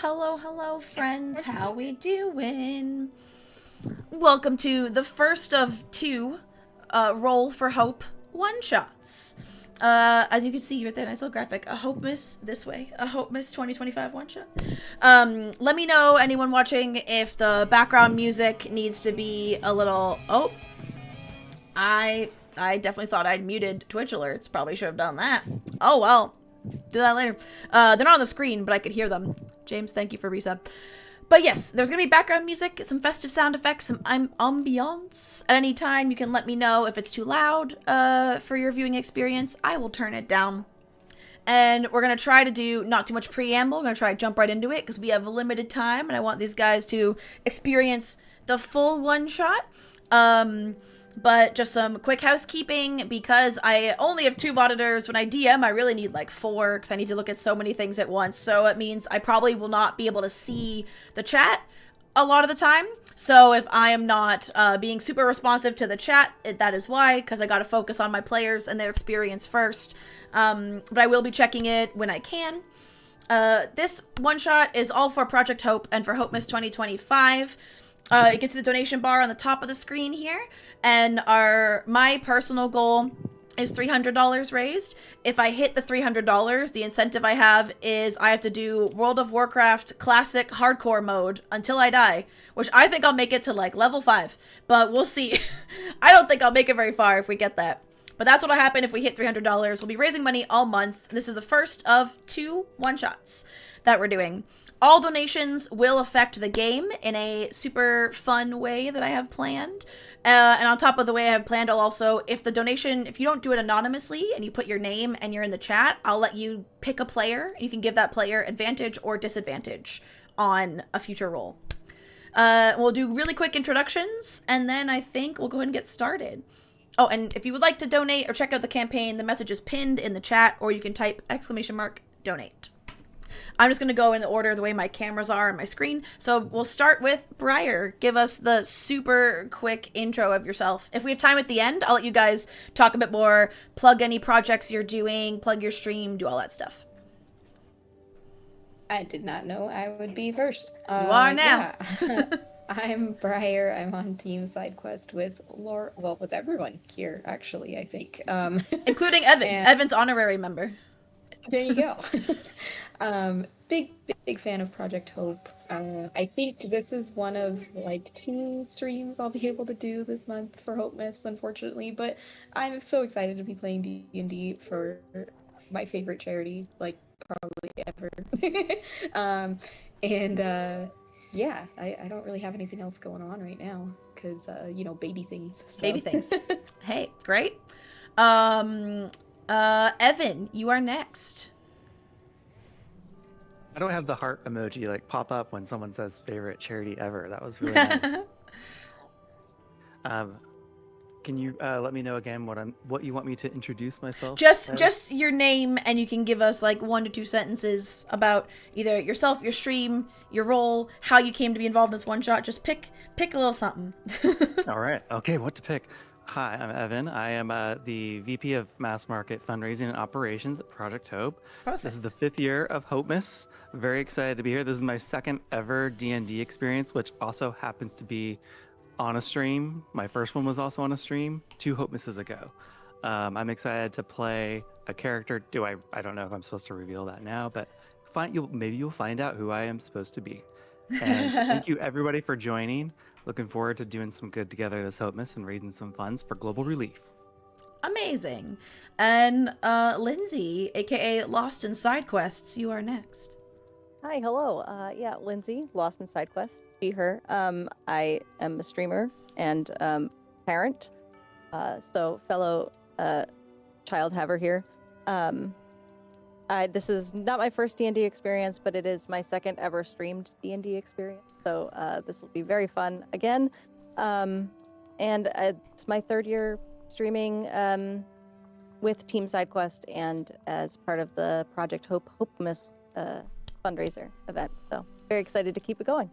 Hello, hello, friends. How we doing? Welcome to the first of two Roll for Hope one-shots. As you can see right there, nice little graphic. A Hope Miss this way. A Hope Miss 2025 one-shot. Let me know, anyone watching, if the background music needs to be a little... Oh, I definitely thought I'd muted Twitch alerts. Probably should have done that. Oh, well. Do that later. They're not on the screen, but I could hear them. James, thank you for resub. But yes, there's going to be background music, some festive sound effects, some ambiance. At any time, you can let me know if it's too loud for your viewing experience. I will turn it down. And we're going to try to do not too much preamble. We're going to try to jump right into it because we have a limited time, and I want these guys to experience the full one-shot. But just some quick housekeeping, because I only have 2 monitors. When I DM, I really need like 4, because I need to look at so many things at once. So it means I probably will not be able to see the chat a lot of the time. So if I am not being super responsive to the chat, that is why, because I got to focus on my players and their experience first. But I will be checking it when I can. This one-shot is all for Project Hope and for Hope Miss 2025. You can see the donation bar on the top of the screen here, and my personal goal is $300 raised. If I hit the $300, the incentive I have is I have to do World of Warcraft Classic Hardcore mode until I die, which I think I'll make it to like level 5, but we'll see. I don't think I'll make it very far if we get that. But that's what'll happen if we hit $300. We'll be raising money all month. This is the first of 2 one-shots that we're doing. All donations will affect the game in a super fun way that I have planned. And on top of the way I have planned, I'll also, if you don't do it anonymously and you put your name and you're in the chat, I'll let you pick a player. You can give that player advantage or disadvantage on a future roll. We'll do really quick introductions, and then I think we'll go ahead and get started. Oh, and if you would like to donate or check out the campaign, the message is pinned in the chat, or you can type !donate. I'm just going to go in the order of the way my cameras are on my screen. So we'll start with Briar. Give us the super quick intro of yourself. If we have time at the end, I'll let you guys talk a bit more, plug any projects you're doing, plug your stream, do all that stuff. I did not know I would be first. You are now. Yeah. I'm Briar. I'm on Team SideQuest with Laura. Well, with everyone here, actually, I think. Including Evan. Evan's honorary member. There you go. Big fan of Project Hope. I think this is one of like 2 streams I'll be able to do this month for Hope Miss, unfortunately. But I'm so excited to be playing DnD for my favorite charity, like probably ever. Yeah, I don't really have anything else going on right now because baby things. So. Baby things. Hey, great. Evan, you are next. I don't have the heart emoji like pop up when someone says favorite charity ever. That was really nice. Can you let me know again what you want me to introduce myself? Just your name, and you can give us like 1 to 2 sentences about either yourself, your stream, your role, how you came to be involved in this one shot. Just pick a little something. All right. Okay, what to pick? Hi, I'm Evan. I am the VP of Mass Market Fundraising and Operations at Project Hope. Perfect. This is the 5th year of Hope Miss. Very excited to be here. This is my 2nd ever D&D experience, which also happens to be on a stream. My first one was also on a stream 2 Hope Misses ago. I'm excited to play a character. I don't know if I'm supposed to reveal that now, but maybe you'll find out who I am supposed to be. And thank you everybody for joining. Looking forward to doing some good together this Hope Miss and raising some funds for global relief. Amazing. And Lindsay, aka Lost in Side Quests, you are next. Hi, hello. Lindsay, Lost in Side Quests, she, her. I am a streamer and parent, so fellow child haver here. This is not my first D&D experience, but it is my 2nd ever streamed D&D experience. So this will be very fun again. And it's my 3rd year streaming with Team SideQuest and as part of the Project Hope Miss fundraiser event. So very excited to keep it going.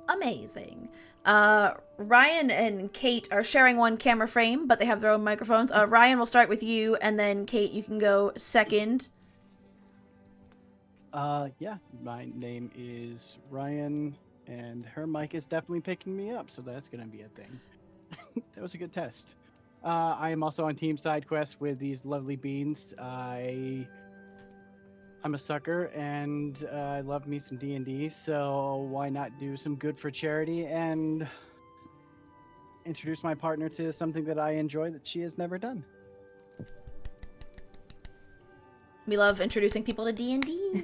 Amazing. Ryan and Kate are sharing one camera frame, but they have their own microphones. Ryan, we'll start with you, and then Kate, you can go second. Yeah, my name is Ryan, and her mic is definitely picking me up, so that's gonna be a thing. That was a good test. I am also on Team Side Quest with these lovely beans. I'm a sucker, and I love me some D&D, so why not do some good for charity and introduce my partner to something that I enjoy that she has never done. We love introducing people to D&D.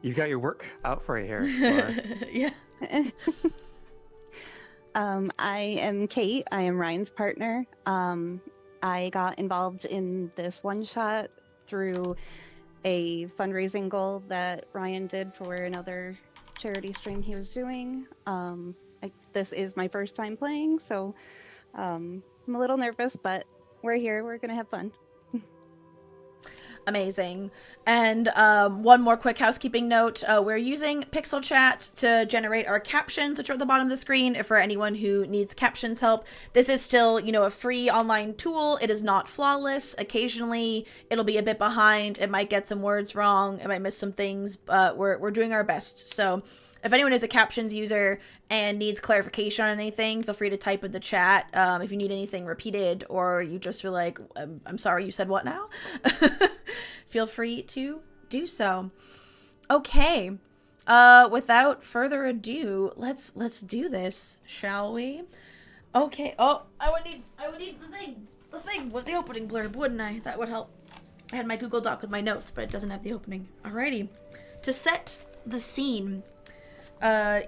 You got your work out for you here, Laura. Yeah. I am Kate. I am Ryan's partner. I got involved in this one shot through a fundraising goal that Ryan did for another charity stream he was doing. This is my first time playing, so I'm a little nervous, but we're here. We're going to have fun. Amazing. And one more quick housekeeping note. We're using Pixel Chat to generate our captions, which are at the bottom of the screen. For anyone who needs captions help, this is still, a free online tool. It is not flawless. Occasionally, it'll be a bit behind. It might get some words wrong. It might miss some things, but we're doing our best. So if anyone is a captions user and needs clarification on anything, feel free to type in the chat. If you need anything repeated, or you just feel like, I'm sorry, you said what now? Feel free to do so. Okay. Without further ado, let's do this, shall we? Okay. Oh, I would need the thing with the opening blurb, wouldn't I? That would help. I had my Google Doc with my notes, but it doesn't have the opening. Alrighty. To set the scene,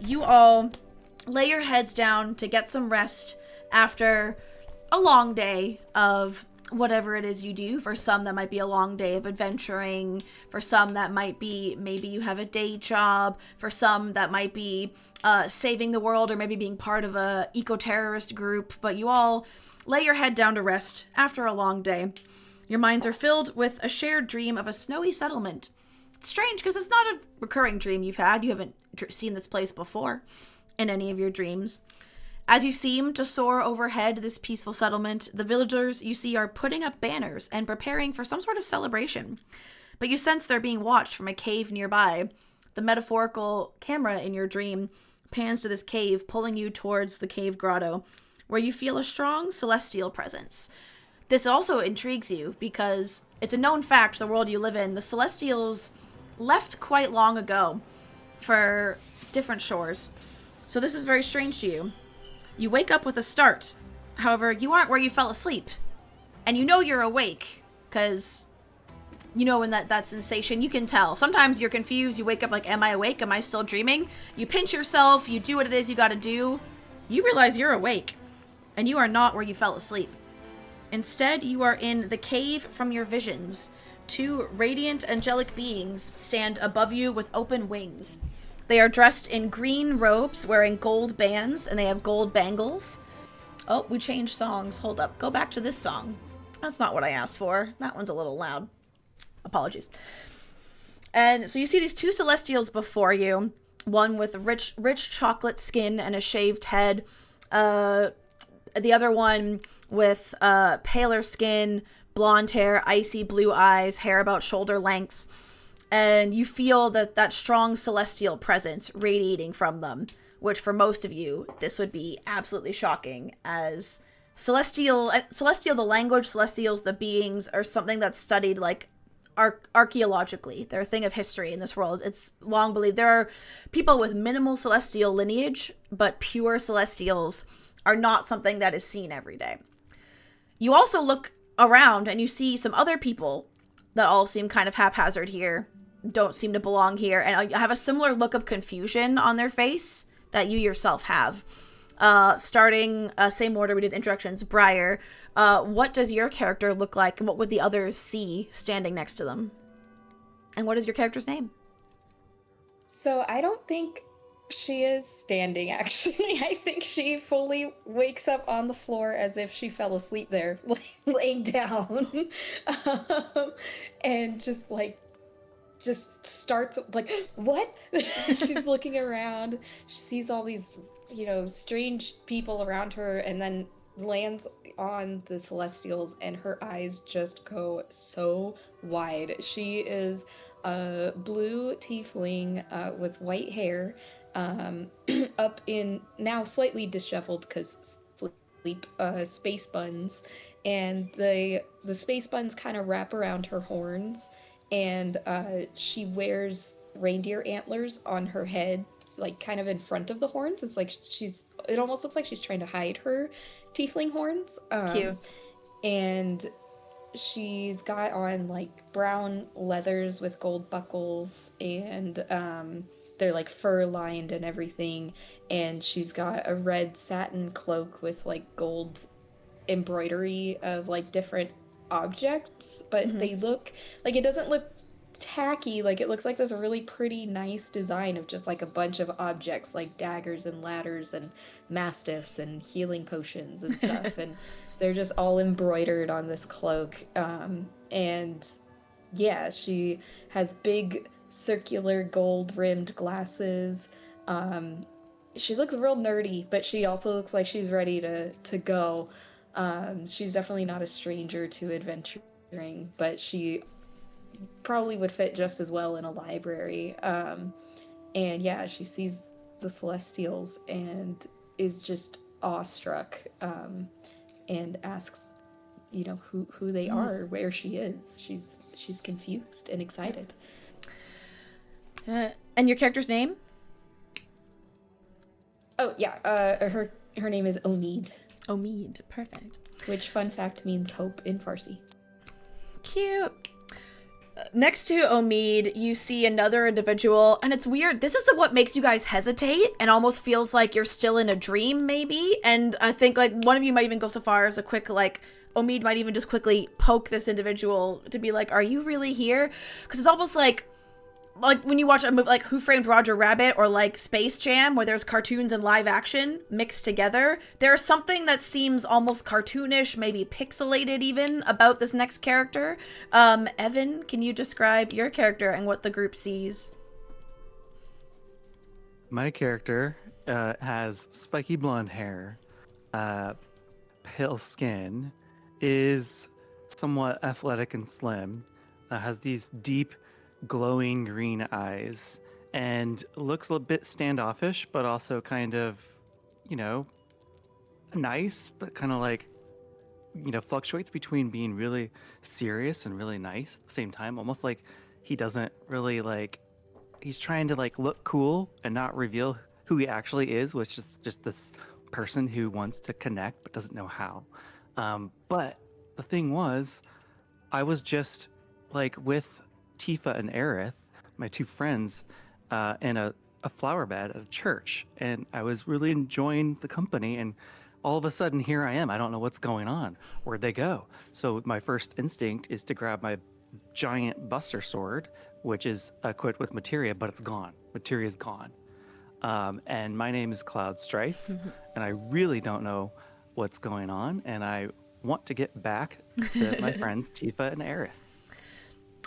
you all lay your heads down to get some rest after a long day of whatever it is you do. For some, that might be a long day of adventuring. For some, that might be maybe you have a day job. For some, that might be saving the world, or maybe being part of a eco-terrorist group. But you all lay your head down to rest after a long day. Your minds are filled with a shared dream of a snowy settlement. It's strange because it's not a recurring dream you've had. You haven't seen this place before in any of your dreams. As you seem to soar overhead this peaceful settlement, the villagers you see are putting up banners and preparing for some sort of celebration. But you sense they're being watched from a cave nearby. The metaphorical camera in your dream pans to this cave, pulling you towards the cave grotto, where you feel a strong celestial presence. This also intrigues you because it's a known fact, the world you live in, the Celestials left quite long ago for different shores. So this is very strange to you. You wake up with a start. However, you aren't where you fell asleep. And you know you're awake, because in that sensation, you can tell. Sometimes you're confused, you wake up like, am I awake? Am I still dreaming? You pinch yourself, you do what it is you gotta do. You realize you're awake, and you are not where you fell asleep. Instead, you are in the cave from your visions. Two radiant angelic beings stand above you with open wings. They are dressed in green robes, wearing gold bands, and they have gold bangles. Oh, we changed songs. Hold up. Go back to this song. That's not what I asked for. That one's a little loud. Apologies. And so you see these two celestials before you. One with rich chocolate skin and a shaved head. The other one with paler skin, blonde hair, icy blue eyes, hair about shoulder length. And you feel that strong celestial presence radiating from them, which for most of you, this would be absolutely shocking, as celestial, the language, celestials, the beings, are something that's studied like archaeologically. They're a thing of history in this world. It's long believed. There are people with minimal celestial lineage, but pure celestials are not something that is seen every day. You also look around and you see some other people that all seem kind of haphazard here, don't seem to belong here, and have a similar look of confusion on their face that you yourself have. Starting same order we did introductions. Briar, what does your character look like, and what would the others see standing next to them? And what is your character's name? So I don't think she is standing, actually. I think she fully wakes up on the floor as if she fell asleep there, laying down. And just starts like, what? She's looking around. She sees all these, strange people around her, and then lands on the Celestials, and her eyes just go so wide. She is a blue tiefling with white hair, up in now slightly disheveled because sleep, space buns, and the space buns kind of wrap around her horns, and she wears reindeer antlers on her head, like kind of in front of the horns. It's like it almost looks like she's trying to hide her tiefling horns. Cute. And she's got on like brown leathers with gold buckles, and they're like fur lined and everything. And she's got a red satin cloak with like gold embroidery of like different objects, but they look like, it doesn't look tacky, like it looks like this really pretty nice design of just like a bunch of objects like daggers and ladders and mastiffs and healing potions and stuff. And they're just all embroidered on this cloak. And yeah, she has big circular gold rimmed glasses. She looks real nerdy, but she also looks like she's ready to go. She's definitely not a stranger to adventuring, but she probably would fit just as well in a library. And yeah, she sees the Celestials and is just awestruck, and asks, who they are, where she is. She's confused and excited. And your character's name? Oh yeah, her name is Omid. Omid, perfect. Which, fun fact, means hope in Farsi. Cute. Next to Omid, you see another individual, and it's weird. This is what makes you guys hesitate and almost feels like you're still in a dream, maybe. And I think like one of you might even go so far as a quick like, Omid might even just quickly poke this individual to be like, are you really here? Because it's almost like when you watch a movie like Who Framed Roger Rabbit or like Space Jam, where there's cartoons and live action mixed together, there's something that seems almost cartoonish, maybe pixelated even, about this next character. Evan, can you describe your character and what the group sees? My character has spiky blonde hair, pale skin, is somewhat athletic and slim, has these deep glowing green eyes, and looks a bit standoffish, but also kind of, nice, but kind of like, fluctuates between being really serious and really nice at the same time. Almost like he doesn't really he's trying to look cool and not reveal who he actually is, which is just this person who wants to connect but doesn't know how. But the thing was, I was just with Tifa and Aerith, my two friends, in a flower bed at a church, and I was really enjoying the company, and all of a sudden here I am. I don't know what's going on. Where'd they go? So my first instinct is to grab my giant buster sword, which is equipped with materia, but it's gone. Materia's gone. And my name is Cloud Strife, and I really don't know what's going on, and I want to get back to my friends Tifa and Aerith.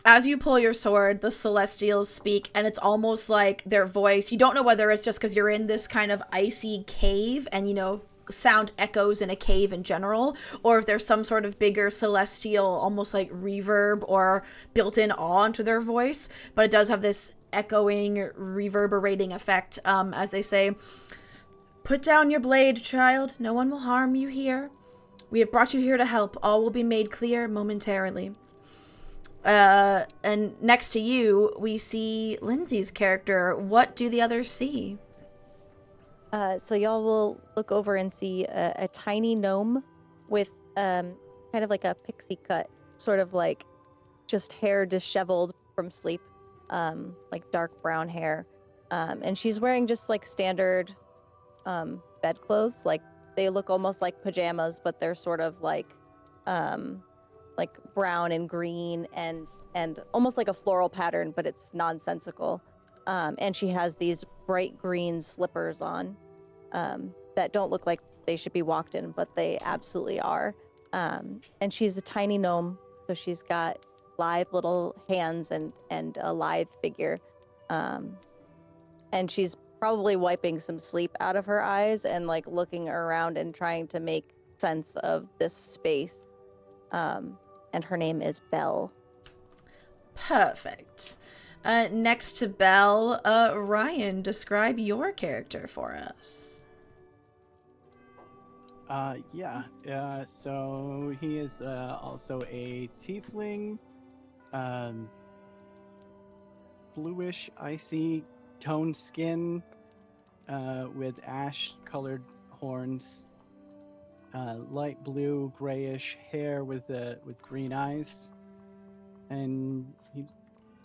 As you pull your sword, the Celestials speak, and it's almost like their voice. You don't know whether it's just because you're in this kind of icy cave and, sound echoes in a cave in general, or if there's some sort of bigger celestial, almost like reverb or built-in awe into their voice. But it does have this echoing, reverberating effect, as they say, "Put down your blade, child. No one will harm you here. We have brought you here to help. All will be made clear momentarily." And next to you, we see Lindsay's character. What do the others see? So y'all will look over and see a tiny gnome with kind of like a pixie cut, sort of like just hair disheveled from sleep, like dark brown hair. And she's wearing just like standard bedclothes. Like they look almost like pajamas, but they're sort of like brown and green and almost like a floral pattern, but it's nonsensical. And she has these bright green slippers on that don't look like they should be walked in, but they absolutely are. And she's a tiny gnome, so she's got live little hands and a live figure. And she's probably wiping some sleep out of her eyes and looking around and trying to make sense of this space. And her name is Belle. Perfect. Next to Belle, Ryan, describe your character for us. So he is also a tiefling, bluish, icy toned skin, with ash-colored horns, light blue, grayish hair with green eyes, and he'd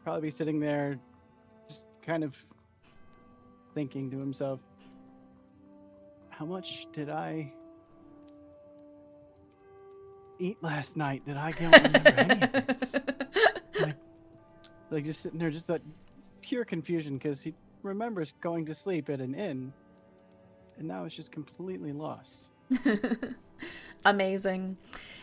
probably be sitting there, just kind of thinking to himself, "How much did I eat last night that I can't remember any of this?" like just sitting there, just that pure confusion, because he remembers going to sleep at an inn, and now it's just completely lost. Amazing.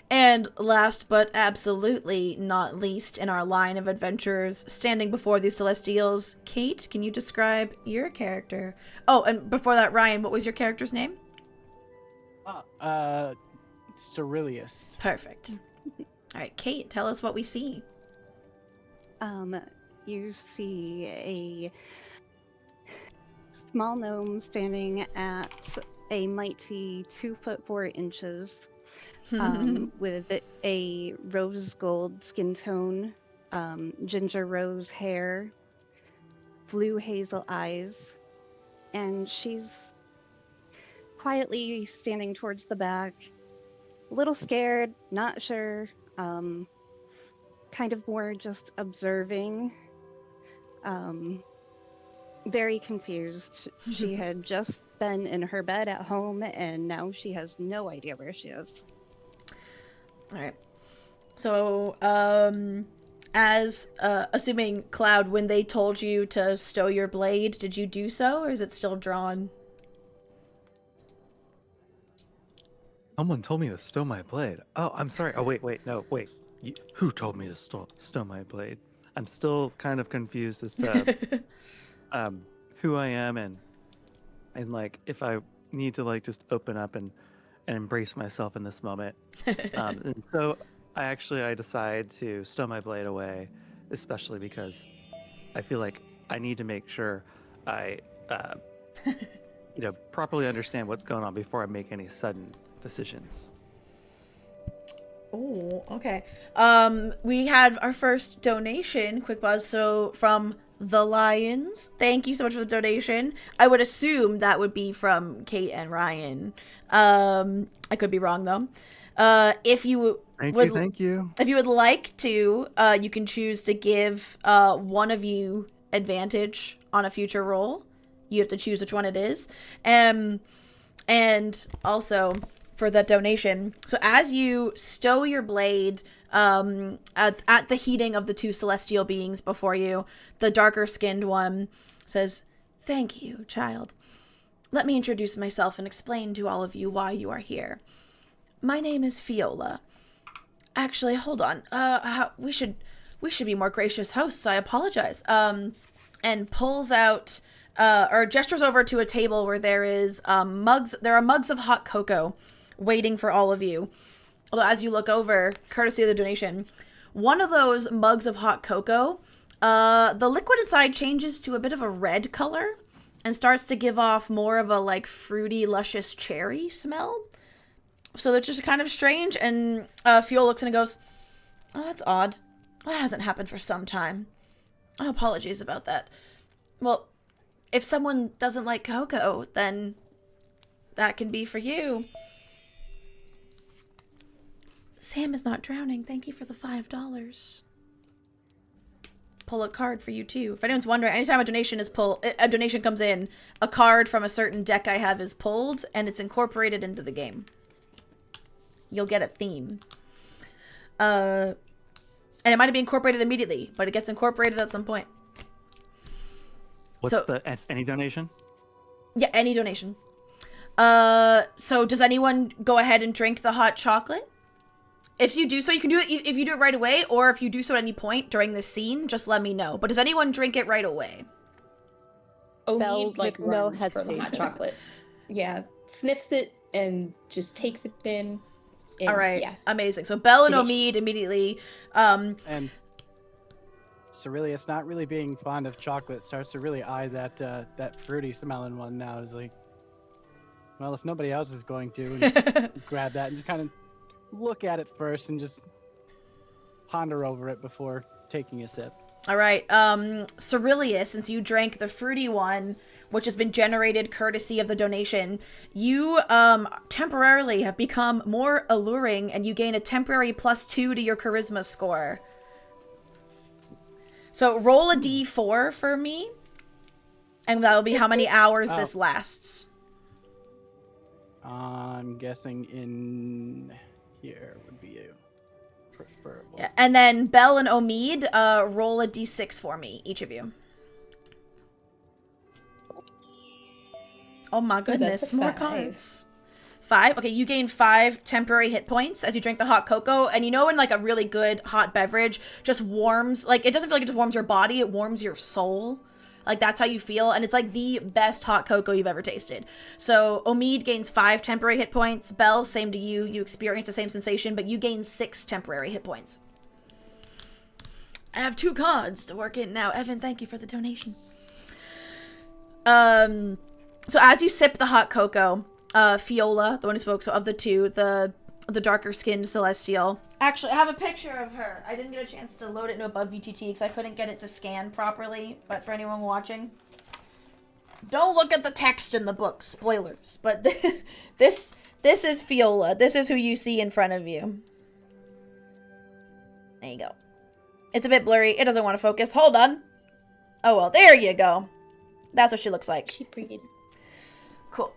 And last but absolutely not least in our line of adventurers standing before these Celestials, Kate, can you describe your character? Oh, and before that, Ryan, what was your character's name? Cerilius. Perfect. All right, Kate, tell us what we see. You see a small gnome standing at a mighty 2'4" with a rose gold skin tone, ginger rose hair, blue hazel eyes, and she's quietly standing towards the back, a little scared, not sure, kind of more just observing, very confused. She had just been in her bed at home, and now she has no idea where she is. All right. So, as assuming Cloud, when they told you to stow your blade, did you do so, or is it still drawn? Someone told me to stow my blade. Oh, I'm sorry. Oh, wait. Who told me to stow my blade? I'm still kind of confused as to who I am and like if I need to like just open up and embrace myself in this moment. And so I decide to stow my blade away, especially because I feel like I need to make sure I properly understand what's going on before I make any sudden decisions. Oh, okay. We had our first donation, quick pause, so from the Lions. Thank you so much for the donation. I would assume that would be from Kate and Ryan. I could be wrong though. If you Thank you. If you would like to, you can choose to give one of you advantage on a future roll. You have to choose which one it is. And also for that donation. So as you stow your blade at the heating of the two celestial beings before you, the darker skinned one says, "Thank you, child. Let me introduce myself and explain to all of you why you are here. My name is Fiola. Actually, hold on. We should be more gracious hosts. I apologize." And pulls out or gestures over to a table where there is mugs. There are mugs of hot cocoa waiting for all of you. Although as you look over, courtesy of the donation, one of those mugs of hot cocoa, the liquid inside changes to a bit of a red color and starts to give off more of a like fruity, luscious cherry smell. So that's just kind of strange. And Fiola looks in and goes, "Oh, that's odd. That hasn't happened for some time. Oh, apologies about that. Well, if someone doesn't like cocoa, then that can be for you. Sam is not drowning. Thank you for the $5. Pull a card for you too. If anyone's wondering, anytime a donation comes in, a card from a certain deck I have is pulled, and it's incorporated into the game. You'll get a theme. And it might be incorporated immediately, but it gets incorporated at some point. Any donation? Yeah, any donation. So does anyone go ahead and drink the hot chocolate? If you do so, you can do it if you do it right away, or if you do so at any point during this scene, just let me know. But does anyone drink it right away? Oh, Belle, like with no runs for the hot hesitation. chocolate. Yeah, sniffs it and just takes it in. And, All right, yeah. amazing. So Belle and Delicious. Omid immediately, And Cerilius, not really being fond of chocolate, starts to really eye that fruity smelling one now. Is like, well, if nobody else is going to, and grab that and just kind of look at it first and just ponder over it before taking a sip. all right, Cerilius, since you drank the fruity one, which has been generated courtesy of the donation, you temporarily have become more alluring, and you gain a temporary +2 to your charisma score. So roll a d4 for me, and that'll be how many hours this lasts. I'm guessing in here would be preferable. Yeah, and then Belle and Omid, roll a d6 for me, each of you. Oh my goodness, That's a more 5. cards. 5? Okay, you gain 5 temporary hit points as you drink the hot cocoa. And you know when, like, a really good hot beverage just warms, like, it doesn't feel like it just warms your body, it warms your soul. Like, that's how you feel. And it's, like, the best hot cocoa you've ever tasted. So, Omid gains 5 temporary hit points. Belle, same to you. You experience the same sensation, but you gain 6 temporary hit points. I have 2 cards to work in now. Evan, thank you for the donation. So as you sip the hot cocoa, Fiola, the one who spoke, so of the two, the darker-skinned Celestial. Actually, I have a picture of her. I didn't get a chance to load it into Above VTT because I couldn't get it to scan properly, but for anyone watching, don't look at the text in the book. Spoilers. But this is Fiola. This is who you see in front of you. There you go. It's a bit blurry. It doesn't want to focus. Hold on. Oh, well, there you go. That's what she looks like. She pretty. Cool.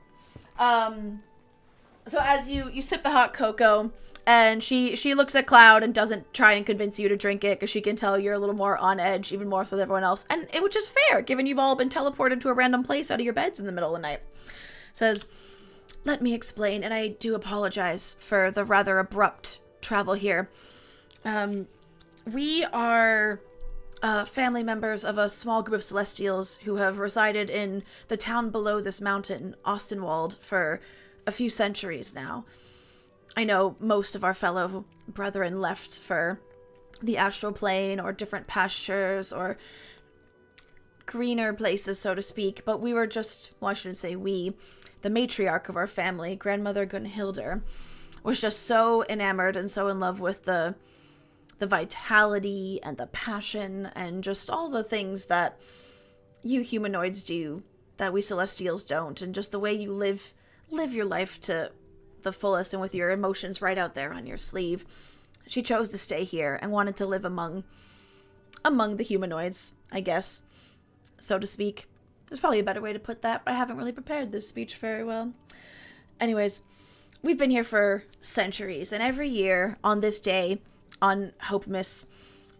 So as you sip the hot cocoa, and she looks at Cloud and doesn't try and convince you to drink it because she can tell you're a little more on edge, even more so than everyone else. And it was just fair, given you've all been teleported to a random place out of your beds in the middle of the night. Says, let me explain, and I do apologize for the rather abrupt travel here. We are family members of a small group of Celestials who have resided in the town below this mountain, Austinwald, for a few centuries now. I know most of our fellow brethren left for the astral plane or different pastures or greener places, so to speak, but we were just, well, I shouldn't say we, the matriarch of our family, Grandmother Gunhilder, was just so enamored and so in love with the vitality and the passion and just all the things that you humanoids do that we Celestials don't, and just the way you live your life to the fullest and with your emotions right out there on your sleeve. She chose to stay here and wanted to live among the humanoids, I guess, so to speak. There's probably a better way to put that, but I haven't really prepared this speech very well. Anyways, we've been here for centuries, and every year on this day, on Hopemas,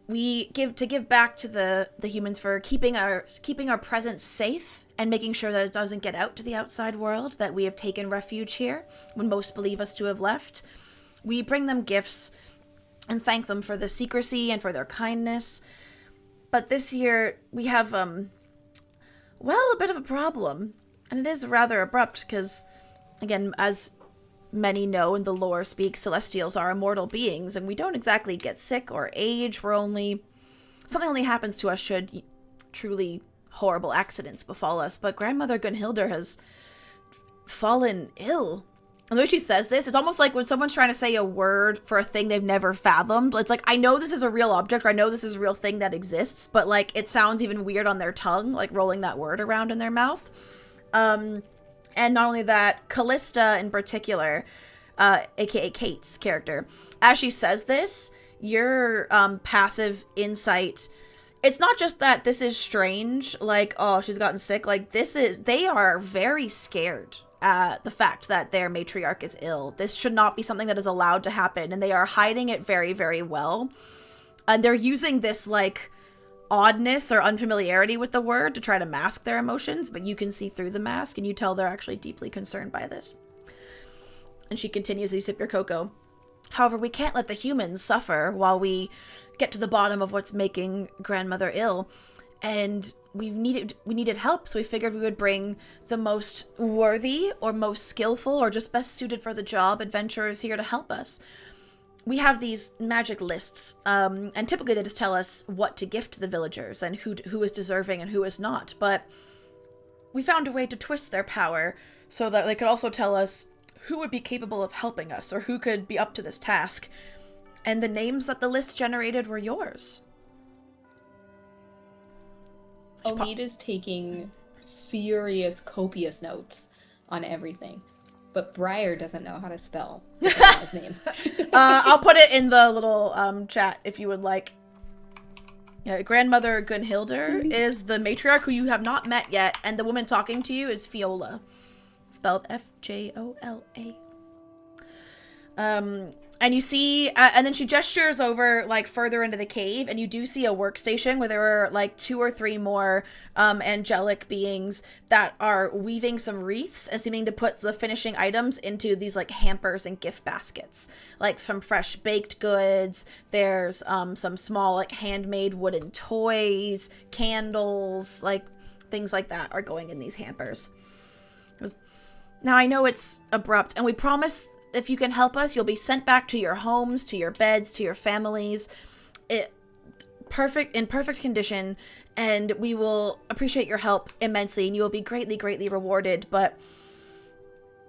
we give back to the humans for keeping our presence safe and making sure that it doesn't get out to the outside world, that we have taken refuge here when most believe us to have left. We bring them gifts and thank them for the secrecy and for their kindness. But this year we have a bit of a problem, and it is rather abrupt because, again, as many know and the lore speaks, Celestials are immortal beings, and we don't exactly get sick or age. Something only happens to us should truly horrible accidents befall us. But Grandmother Gunhilder has fallen ill. And the way she says this, it's almost like when someone's trying to say a word for a thing they've never fathomed. It's like, I know this is a real object, or I know this is a real thing that exists, but like it sounds even weird on their tongue, like rolling that word around in their mouth. And not only that, Callista in particular, aka Kate's character, as she says this, your passive insight, it's not just that this is strange, like, oh, she's gotten sick, like, they are very scared at the fact that their matriarch is ill. This should not be something that is allowed to happen, and they are hiding it very, very well. And they're using this, like, oddness or unfamiliarity with the word to try to mask their emotions, but you can see through the mask, and you tell they're actually deeply concerned by this. And she continues, you sip your cocoa. However, we can't let the humans suffer while we get to the bottom of what's making Grandmother ill. and we needed help, so we figured we would bring the most worthy or most skillful or just best suited for the job adventurers here to help us. We have these magic lists, and typically they just tell us what to gift to the villagers and who is deserving and who is not, but we found a way to twist their power so that they could also tell us who would be capable of helping us or who could be up to this task. And the names that the list generated were yours. Omid is taking furious, copious notes on everything. But Briar doesn't know how to spell his name. I'll put it in the little chat if you would like. Grandmother Gunhilder is the matriarch who you have not met yet, and the woman talking to you is Fiola, spelled F-J-O-L-A. And you see, and then she gestures over, like, further into the cave, and you do see a workstation where there are, like, 2 or 3 more angelic beings that are weaving some wreaths and seeming to put the finishing items into these, like, hampers and gift baskets. Like, some fresh baked goods, there's some small, like, handmade wooden toys, candles, like, things like that are going in these hampers. Now, I know it's abrupt, and we promise if you can help us, you'll be sent back to your homes, to your beds, to your families, in perfect condition, and we will appreciate your help immensely, and you will be greatly, greatly rewarded. But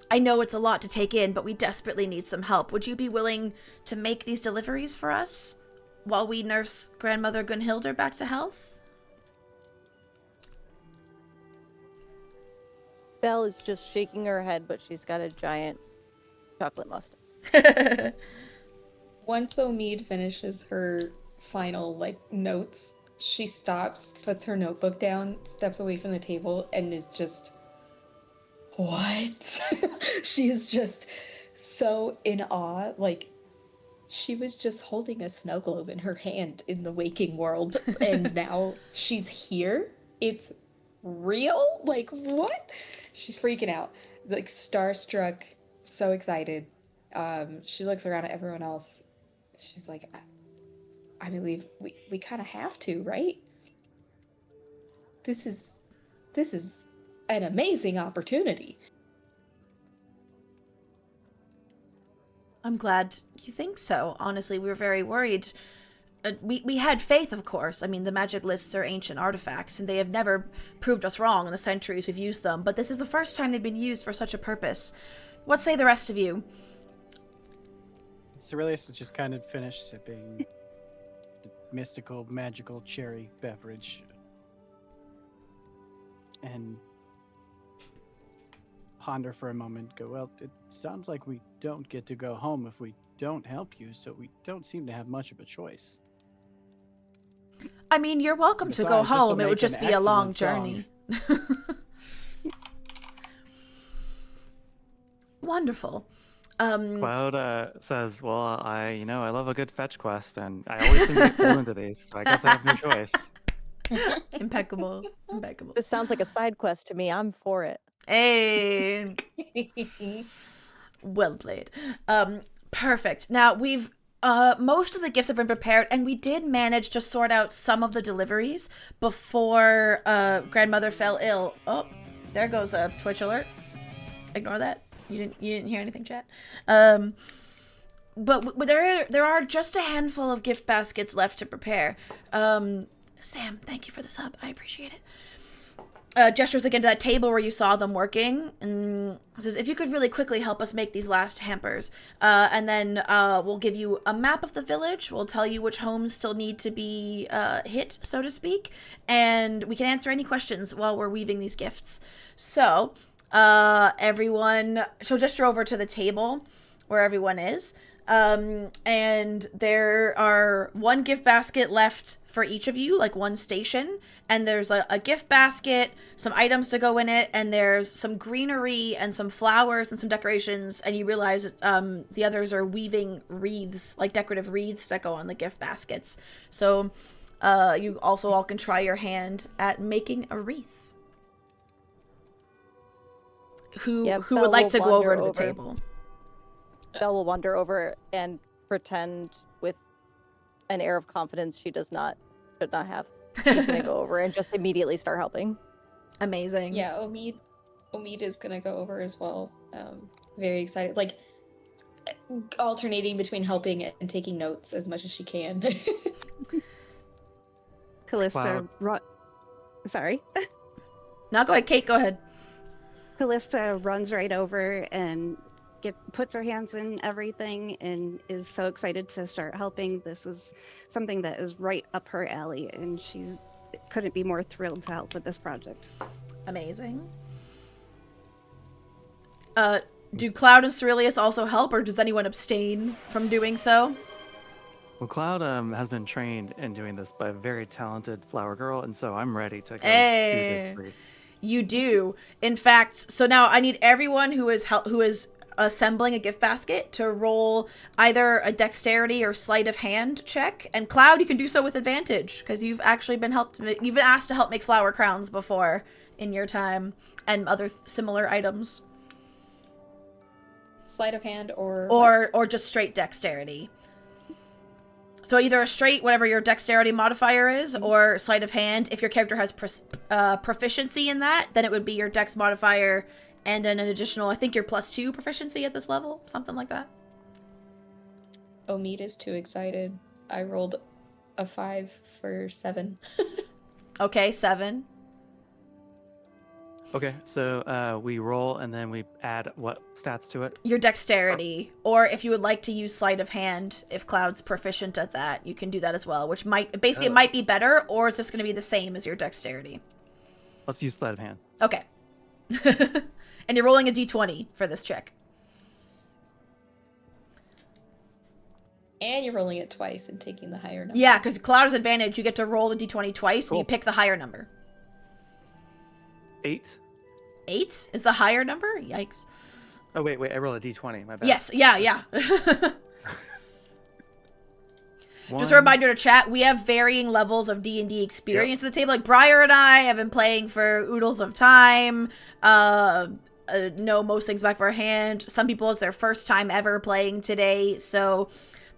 I know it's a lot to take in, but we desperately need some help. Would you be willing to make these deliveries for us while we nurse Grandmother Gunhilder back to health? Belle is just shaking her head, but she's got a giant chocolate mustache. Once Omid finishes her final, like, notes, she stops, puts her notebook down, steps away from the table, and is just... What? She is just so in awe. Like, she was just holding a snow globe in her hand in the waking world, and now she's here? It's real? Like, what? She's freaking out. Like, starstruck, so excited. She looks around at everyone else. She's like, I mean, we kind of have to, right? This is an amazing opportunity. I'm glad you think so. Honestly, we were very worried. We had faith, of course. I mean, the magic lists are ancient artifacts, and they have never proved us wrong in the centuries we've used them, but this is the first time they've been used for such a purpose. What say the rest of you? Cerilius just kind of finished sipping the mystical, magical cherry beverage and ponder for a moment, go, well, it sounds like we don't get to go home if we don't help you, so we don't seem to have much of a choice. I mean, you're welcome to go home. It would just be a long journey. Wonderful. Cloud says, well, I love a good fetch quest, and I always seem to get pulled into these, so I guess I have no choice. Impeccable. This sounds like a side quest to me. I'm for it. Hey. Well played. Perfect. Now, we've most of the gifts have been prepared, and we did manage to sort out some of the deliveries before Grandmother fell ill. Oh, there goes a Twitch alert. Ignore that. You didn't hear anything, chat. But there are just a handful of gift baskets left to prepare. Sam, thank you for the sub. I appreciate it. Gestures again to that table where you saw them working, and says, if you could really quickly help us make these last hampers, and then we'll give you a map of the village. We'll tell you which homes still need to be hit, so to speak, and we can answer any questions while we're weaving these gifts. So, everyone, she'll gesture over to the table where everyone is, and there are one gift basket left for each of you, like one station, and there's a gift basket, some items to go in it, and there's some greenery and some flowers and some decorations, and you realize the others are weaving wreaths, like decorative wreaths that go on the gift baskets. So you also all can try your hand at making a wreath. Who would like to go over to the table? Belle will wander over and pretend with an air of confidence she should not have. she's gonna go over and just immediately start helping. Amazing. Yeah, Omid is gonna go over as well. Very excited. Like alternating between helping and taking notes as much as she can. Callista, sorry. Now go ahead, Kate. Go ahead. Callista runs right over and puts her hands in everything and is so excited to start helping. This is something that is right up her alley, and she couldn't be more thrilled to help with this project. Amazing. Do Cloud and Cerilius also help, or does anyone abstain from doing so? Well, Cloud has been trained in doing this by a very talented flower girl, and so I'm ready to go do Hey. this brief. You do. In fact, so now I need everyone who is assembling a gift basket to roll either a dexterity or sleight of hand check. And Cloud, you can do so with advantage because you've actually been you've been asked to help make flower crowns before in your time and other similar items. Sleight of hand or Or just straight dexterity. So either a straight, whatever your dexterity modifier is, or sleight of hand. If your character has proficiency in that, then it would be your dex modifier and then an additional, I think your +2 proficiency at this level, something like that. Omid is too excited. I rolled a 5 for 7. Okay, 7. Okay, so we roll and then we add what stats to it? Your dexterity, or if you would like to use sleight of hand, if Cloud's proficient at that, you can do that as well, which might, basically it might be better, or it's just going to be the same as your dexterity. Let's use sleight of hand. Okay. And you're rolling a d20 for this check. And you're rolling it twice and taking the higher number. Yeah, because Cloud has advantage. You get to roll the d20 twice, and you pick the higher number. 8. 8 is the higher number? Yikes. Oh, wait, I rolled a d20. My bad. Yes, yeah. Just a reminder to chat, we have varying levels of D&D experience at the table. Like, Briar and I have been playing for oodles of time, know most things back of our hand. Some people, it's their first time ever playing today, so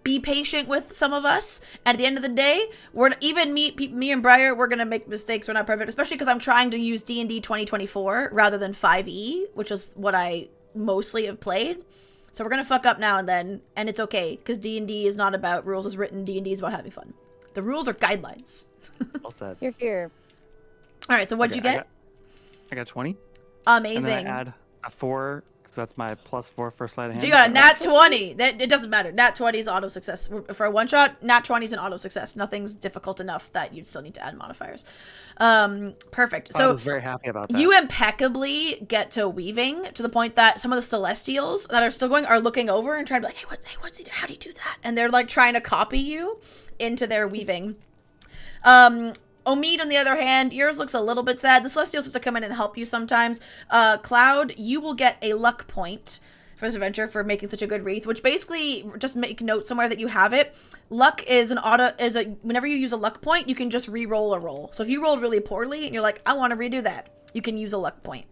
be patient with some of us. And at the end of the day, me and Briar, we're gonna make mistakes. We're not perfect, especially because I'm trying to use D&D 2024 rather than 5e, which is what I mostly have played. So we're gonna fuck up now and then, and it's okay, because D&D is not about rules as written. D&D is about having fun. The rules are guidelines. Well said. You're here. All right, so what'd you get? I got 20. Amazing. And then I add a 4, because that's my +4 for sleight of hand. You got a nat 20. It doesn't matter. Nat 20 is auto success. For a one-shot, nat 20 is an auto success. Nothing's difficult enough that you'd still need to add modifiers. Perfect. I So was very happy about that. you impeccably get to weaving to the point that some of the Celestials that are still going are looking over and trying to be like, hey, what's he do? How do you do that? And they're like trying to copy you into their weaving. Omid, on the other hand, yours looks a little bit sad. The Celestials have to come in and help you sometimes. Cloud, you will get a luck point for this adventure for making such a good wreath, which basically, just make note somewhere that you have it. Luck is whenever you use a luck point, you can just re-roll a roll. So if you rolled really poorly and you're like, I want to redo that, you can use a luck point.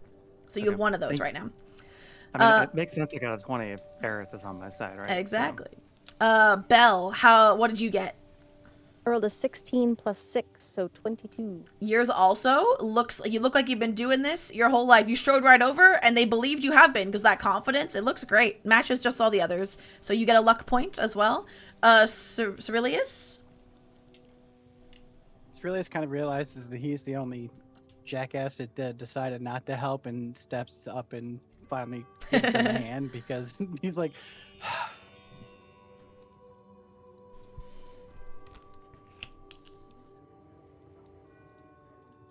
So you have one of those right now. I mean, it makes sense I got a 20 if Aerith is on my side, right? Exactly. Belle, what did you get? I rolled a 16 plus 6, so 22. Yours also you look like you've been doing this your whole life. You strode right over, and they believed you have been because that confidence. It looks great. Matches just all the others. So you get a luck point as well. Cerilius? Cerilius kind of realizes that he's the only jackass that decided not to help and steps up and finally gives him a hand because he's like,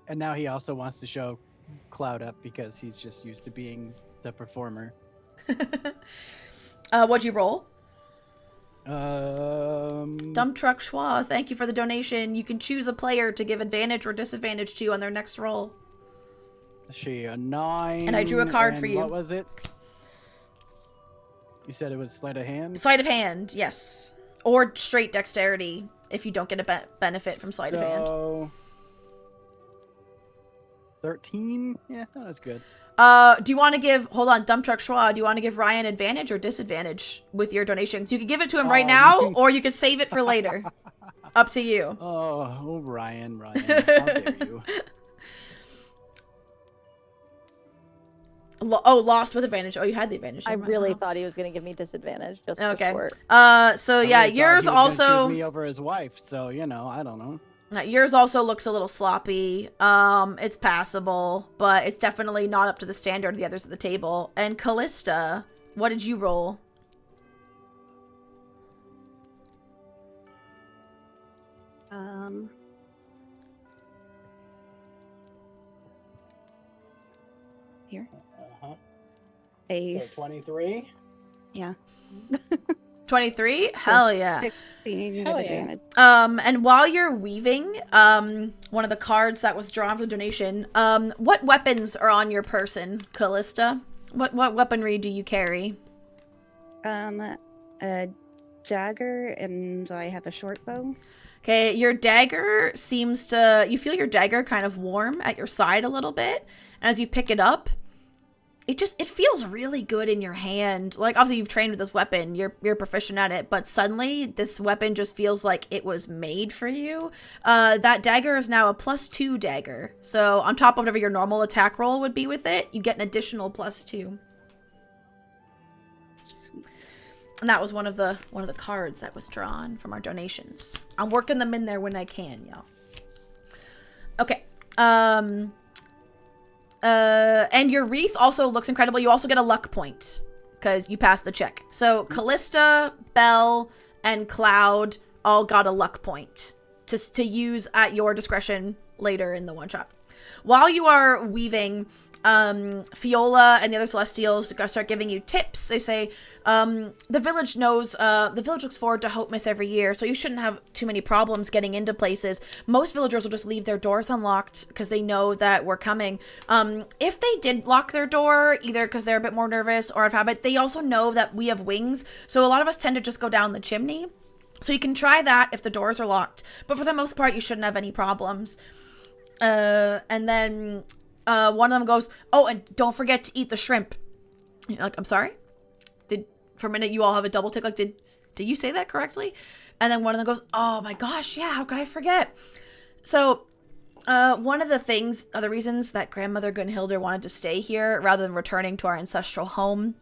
and now he also wants to show Cloud up because he's just used to being the performer. What'd you roll? Um, Dump Truck Schwa, thank you for the donation. You can choose a player to give advantage or disadvantage to on their next roll. She a 9. And I drew a card and for you. What was it? You said it was sleight of hand? Sleight of hand, yes. Or straight dexterity if you don't get a benefit from sleight of hand. 13? Yeah, that was good. Do you want to give, hold on, Dump Truck Schwa, do you want to give Ryan advantage or disadvantage with your donations? You can give it to him right now, or you could save it for later. Up to you. Oh, Ryan, how dare you? Lost with advantage. Oh, you had the advantage. I Never mind. really Wow. thought he was going to give me disadvantage just for Okay. sport. So I yeah, really thought yours he was gonna also. choose me over his wife. So I don't know. Yours also looks a little sloppy. It's passable, but it's definitely not up to the standard of the others at the table. And Callista, what did you roll? Here. Uh-huh. A So 23. yeah. 23? Hell yeah. 16 Hell with yeah. advantage. And while you're weaving, one of the cards that was drawn for the donation, what weapons are on your person, Callista? What weaponry do you carry? A dagger, and I have a short bow. Okay, your dagger seems to... You feel your dagger kind of warm at your side a little bit. And as you pick it up, it feels really good in your hand. Like, obviously you've trained with this weapon, you're proficient at it, but suddenly this weapon just feels like it was made for you. That dagger is now a +2 dagger. So on top of whatever your normal attack roll would be with it, you get an additional +2. And that was one of the cards that was drawn from our donations. I'm working them in there when I can, y'all. Okay. And your wreath also looks incredible. You also get a luck point because you passed the check. So Callista, Belle, and Cloud all got a luck point to use at your discretion later in the one shot. While you are weaving, Fiola and the other Celestials start giving you tips. They say, the village looks forward to Hope Miss every year, so you shouldn't have too many problems getting into places. Most villagers will just leave their doors unlocked because they know that we're coming. If they did lock their door, either because they're a bit more nervous or of habit, they also know that we have wings, so a lot of us tend to just go down the chimney. So you can try that if the doors are locked, but for the most part, you shouldn't have any problems. And then one of them goes, oh, and don't forget to eat the shrimp. You're like, I'm sorry? For a minute, you all have a double tick. Like, did you say that correctly? And then one of them goes, oh my gosh, yeah, how could I forget? So, one of the reasons that Grandmother Gunhilder wanted to stay here rather than returning to our ancestral home,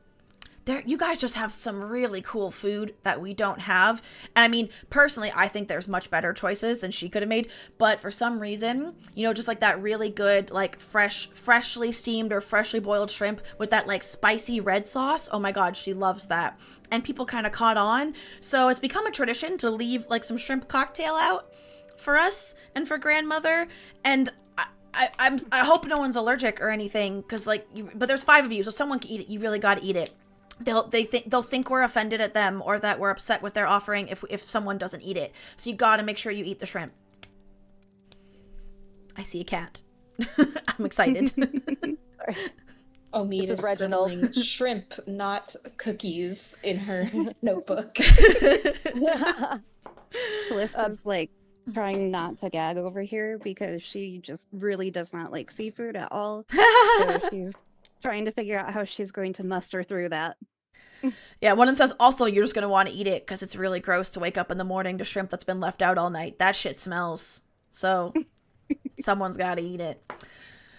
you guys just have some really cool food that we don't have. And I mean, personally, I think there's much better choices than she could have made. But for some reason, just like that really good, like freshly steamed or freshly boiled shrimp with that like spicy red sauce. Oh my God, she loves that. And people kind of caught on. So it's become a tradition to leave like some shrimp cocktail out for us and for Grandmother. And I hope no one's allergic or anything, because but there's 5 of you, so someone can eat it. You really got to eat it. They'll think we're offended at them or that we're upset with their offering if someone doesn't eat it. So you gotta make sure you eat the shrimp. I see a cat. I'm excited. Omid This is is Reginald. scribbling shrimp, not cookies, in her notebook. Callista's like trying not to gag over here because she just really does not like seafood at all. So she's trying to figure out how she's going to muster through that. Yeah, one of them says, also, you're just gonna want to eat it because it's really gross to wake up in the morning to shrimp that's been left out all night. That shit smells. So someone's gotta eat it.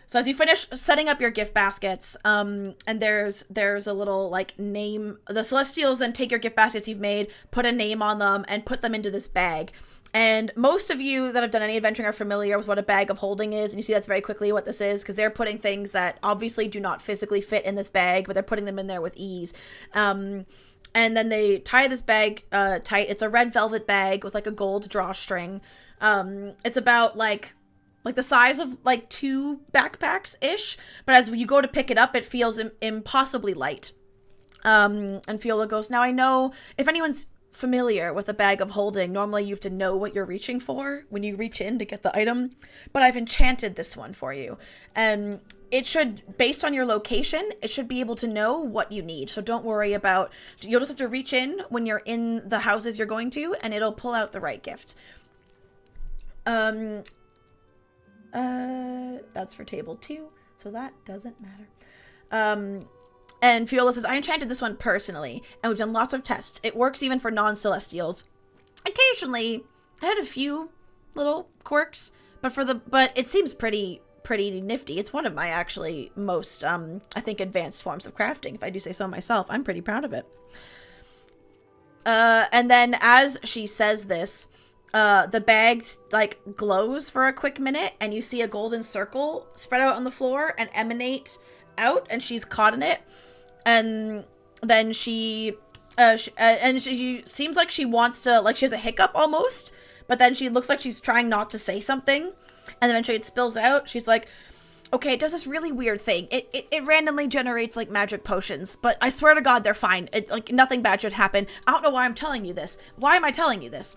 So as you finish setting up your gift baskets, and there's a little like name, the Celestials then take your gift baskets you've made, put a name on them, and put them into this bag. And most of you that have done any adventuring are familiar with what a bag of holding is, and you see that's very quickly what this is, because they're putting things that obviously do not physically fit in this bag, but they're putting them in there with ease. And then they tie this bag tight. It's a red velvet bag with like a gold drawstring. It's about like the size of like 2 backpacks-ish, but as you go to pick it up, it feels impossibly light. And Fiola goes, now I know if anyone's familiar with a bag of holding, normally you have to know what you're reaching for when you reach in to get the item, but I've enchanted this one for you. And it should, based on your location, it should be able to know what you need. So don't worry about, you'll just have to reach in when you're in the houses you're going to, and it'll pull out the right gift. That's for table 2, so that doesn't matter. And Fiola says, I enchanted this one personally, and we've done lots of tests. It works even for non-celestials. Occasionally, I had a few little quirks, but it seems pretty nifty. It's one of my actually most I think advanced forms of crafting, if I do say so myself. I'm pretty proud of it. And then as she says this, the bag like glows for a quick minute, and you see a golden circle spread out on the floor and emanate out, and she's caught in it. And then she seems like she wants to, like she has a hiccup almost, but then she looks like she's trying not to say something, and eventually it spills out. She's like, okay, it does this really weird thing. It randomly generates like magic potions, but I swear to God they're fine. Like nothing bad should happen. I don't know why I'm telling you this. Why am I telling you this?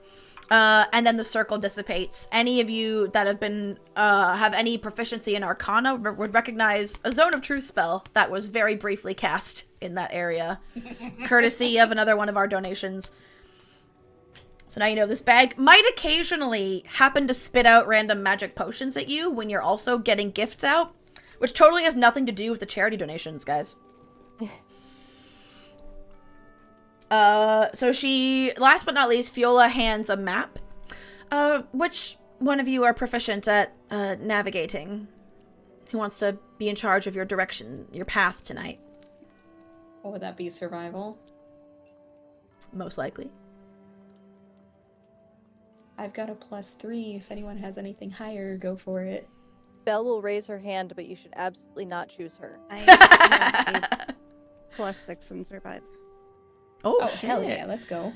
And then the circle dissipates. Any of you that have been have any proficiency in Arcana would recognize a Zone of Truth spell that was very briefly cast in that area, courtesy of another one of our donations. So now you know this bag might occasionally happen to spit out random magic potions at you when you're also getting gifts out, which totally has nothing to do with the charity donations, guys. So she, last but not least, Fiola hands a map. Which one of you are proficient at navigating? Who wants to be in charge of your direction, your path tonight? What would that be, survival? Most likely. I've got a +3. If anyone has anything higher, go for it. Belle will raise her hand, but you should absolutely not choose her. I have a +6 in survive. Oh, hell yeah, let's go.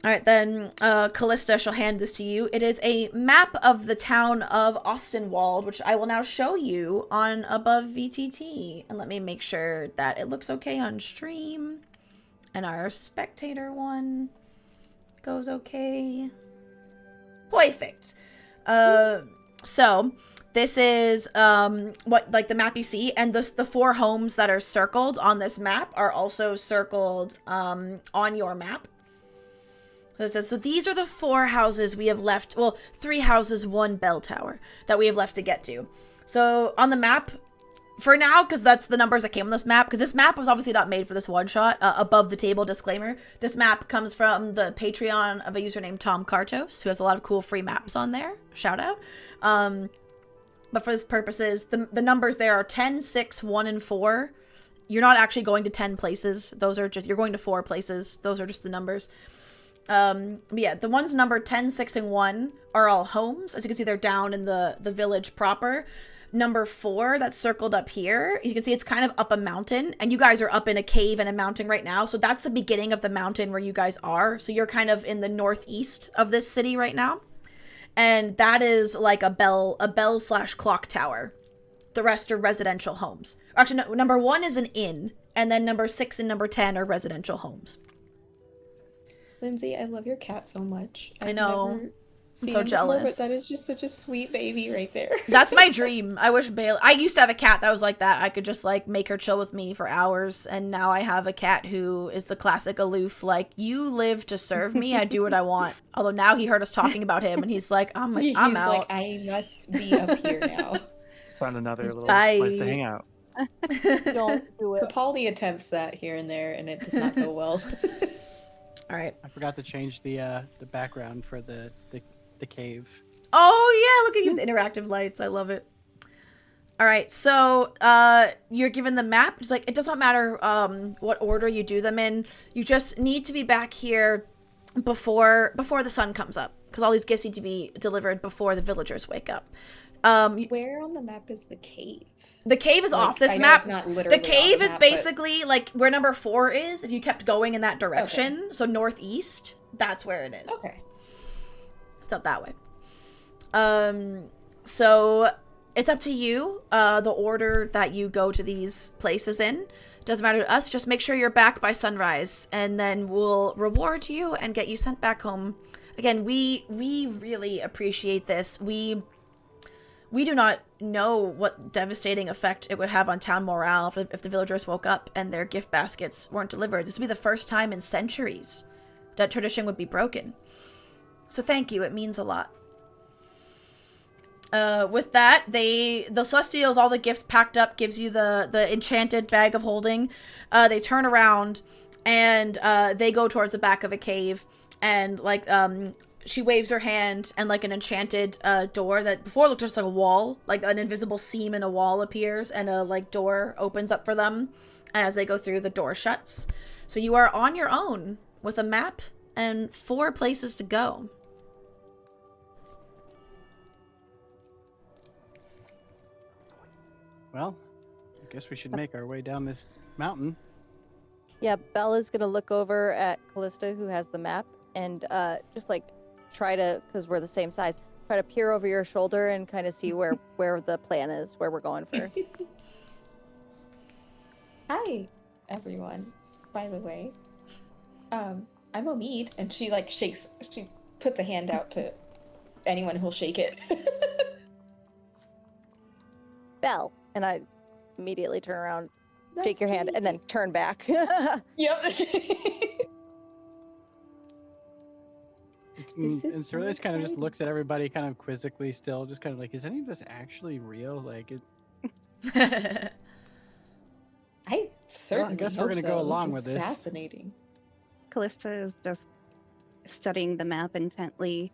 Alright, then, Callista shall hand this to you. It is a map of the town of Austinwald, which I will now show you on above VTT. And let me make sure that it looks okay on stream. And our spectator one goes okay. Perfect. So, this is, what, like, the map you see, and the 4 homes that are circled on this map are also circled, on your map. So it says, so these are the 4 houses we have left, well, 3 houses, 1 bell tower, that we have left to get to. So, on the map, for now, because that's the numbers that came on this map, because this map was obviously not made for this one-shot, above the table disclaimer, this map comes from the Patreon of a user named Tom Kartos, who has a lot of cool free maps on there, shout out. But for this purposes, the numbers there are 10, 6, 1, and 4. You're not actually going to 10 places. Those are just, you're going to 4 places. Those are just the numbers. But yeah, the ones numbered 10, 6, and 1 are all homes. As you can see, they're down in the village proper. Number 4, that's circled up here. You can see it's kind of up a mountain, and you guys are up in a cave and a mountain right now. So that's the beginning of the mountain where you guys are. So you're kind of in the northeast of this city right now. And that is like a bell/clock tower. The rest are residential homes. Actually, no, number 1 is an inn, and then number 6 and number 10 are residential homes. Lindsay, I love your cat so much. I know. Never I'm seen so him before, jealous. but that is just such a sweet baby right there. That's my dream. I wish Bailey... I used to have a cat that was like that. I could just, like, make her chill with me for hours, and now I have a cat who is the classic aloof, like, you live to serve me, I do what I want. Although now he heard us talking about him, and he's like, I'm He's out. like, I must be up here now. Found another little Bye. place to hang out. Don't do it. Capaldi attempts that here and there, and it does not go well. All right. I forgot to change the background for the cave. Oh, yeah, look at you with the interactive lights. I love it. All right, so you're given the map. It's like, it does not matter what order you do them in. You just need to be back here before the sun comes up, because all these gifts need to be delivered before the villagers wake up. Where on the map is the cave? The cave is Like, off this I know map. it's not literally The cave on is map, basically like where number 4 is. If you kept going in that direction, so northeast, that's where it is. Okay. It's up that way. So it's up to you, the order that you go to these places in. Doesn't matter to us, just make sure you're back by sunrise, and then we'll reward you and get you sent back home. Again, we really appreciate this. We do not know what devastating effect it would have on town morale if the villagers woke up and their gift baskets weren't delivered. This would be the first time in centuries that tradition would be broken. So thank you, it means a lot. With that, the Celestials, all the gifts packed up, gives you the enchanted bag of holding. They turn around and they go towards the back of a cave, and like she waves her hand, and like an enchanted door that before looked just like a wall, like an invisible seam in a wall appears, and a like door opens up for them. And as they go through, the door shuts. So you are on your own with a map and 4 places to go. Well, I guess we should make our way down this mountain. Yeah, Bella's gonna look over at Callista, who has the map, and just like try to, because we're the same size, try to peer over your shoulder and kind of see where the plan is, where we're going first. Hi, everyone. By the way, I'm Omid, and she like shakes. She puts a hand out to anyone who'll shake it. Belle, and I immediately turn around, Nice shake your to hand, meet and then you. turn back. Yep. And This is so Ceruleus kind of just exciting. looks at everybody kind of quizzically still, just kind of like, is any of this actually real? Like, it, I certainly. guess we're hope gonna so. go along This with is this. Fascinating. Callista is just studying the map intently.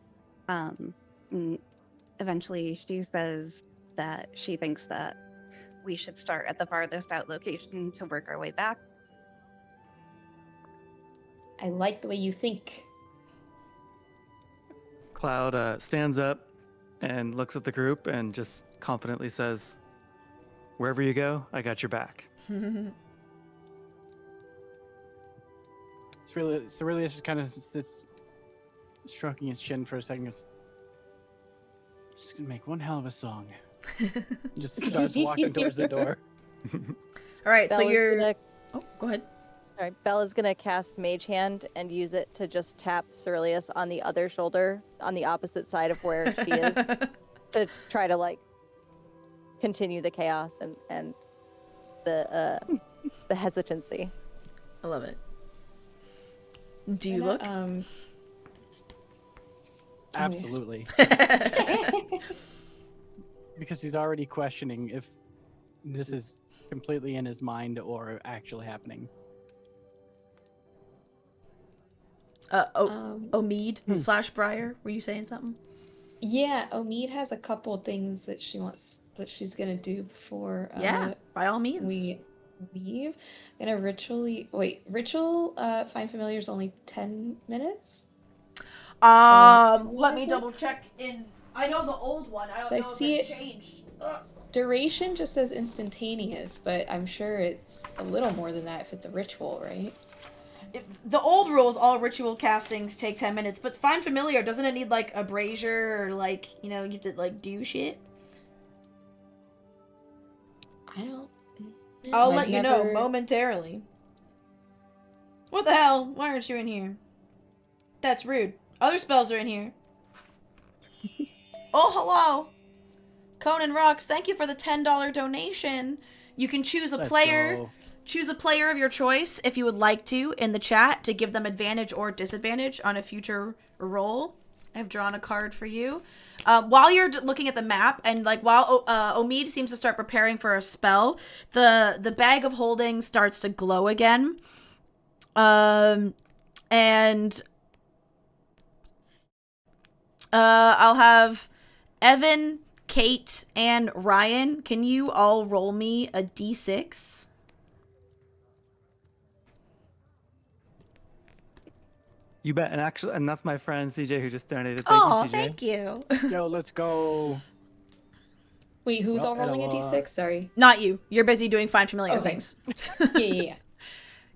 And eventually, she says that she thinks that we should start at the farthest out location to work our way back. I like the way you think. Cloud stands up and looks at the group and just confidently says, "Wherever you go, I got your back." Ceruleus just kind of sits, stroking his chin for a second. Goes, just gonna make one hell of a song. Just starts walking towards the door. All right, so Bella's you're... gonna, Oh, go ahead. all right, Bella's gonna cast Mage Hand and use it to just tap Ceruleus on the other shoulder, on the opposite side of where she is, to try to like continue the chaos and the hesitancy. I love it. Do you look? Absolutely. Because he's already questioning if this is completely in his mind or actually happening. Omid / Briar, were you saying something? Yeah, Omid has a couple things that she's gonna do before Yeah, by all means. we leave. Gonna ritual find familiar is only 10 minutes. Let me double check in. I know the old one. I don't So I know if see it's it- changed. Duration just says instantaneous, but I'm sure it's a little more than that if it's a ritual, right? The old rules, all ritual castings take 10 minutes, but Find Familiar, doesn't it need like a brazier or like, you know, you have to like do shit? I don't. I'll I've let you know never- momentarily. What the hell? Why aren't you in here? That's rude. Other spells are in here. Oh, hello. Conan Rocks, thank you for the $10 donation. You can choose a Let's player. go. Choose a player of your choice if you would like to in the chat to give them advantage or disadvantage on a future roll. I've drawn a card for you. While you're looking at the map and like while Omid seems to start preparing for a spell, the bag of holding starts to glow again. And I'll have Evan, Kate, and Ryan. Can you all roll me a d6? You bet. And that's my friend CJ who just donated. Thank Oh, you, CJ. thank you. Yo, let's go. Wait, who's Well, all rolling a hello, d6? Sorry. Not you. You're busy doing Find Familiar Okay. things. Yeah.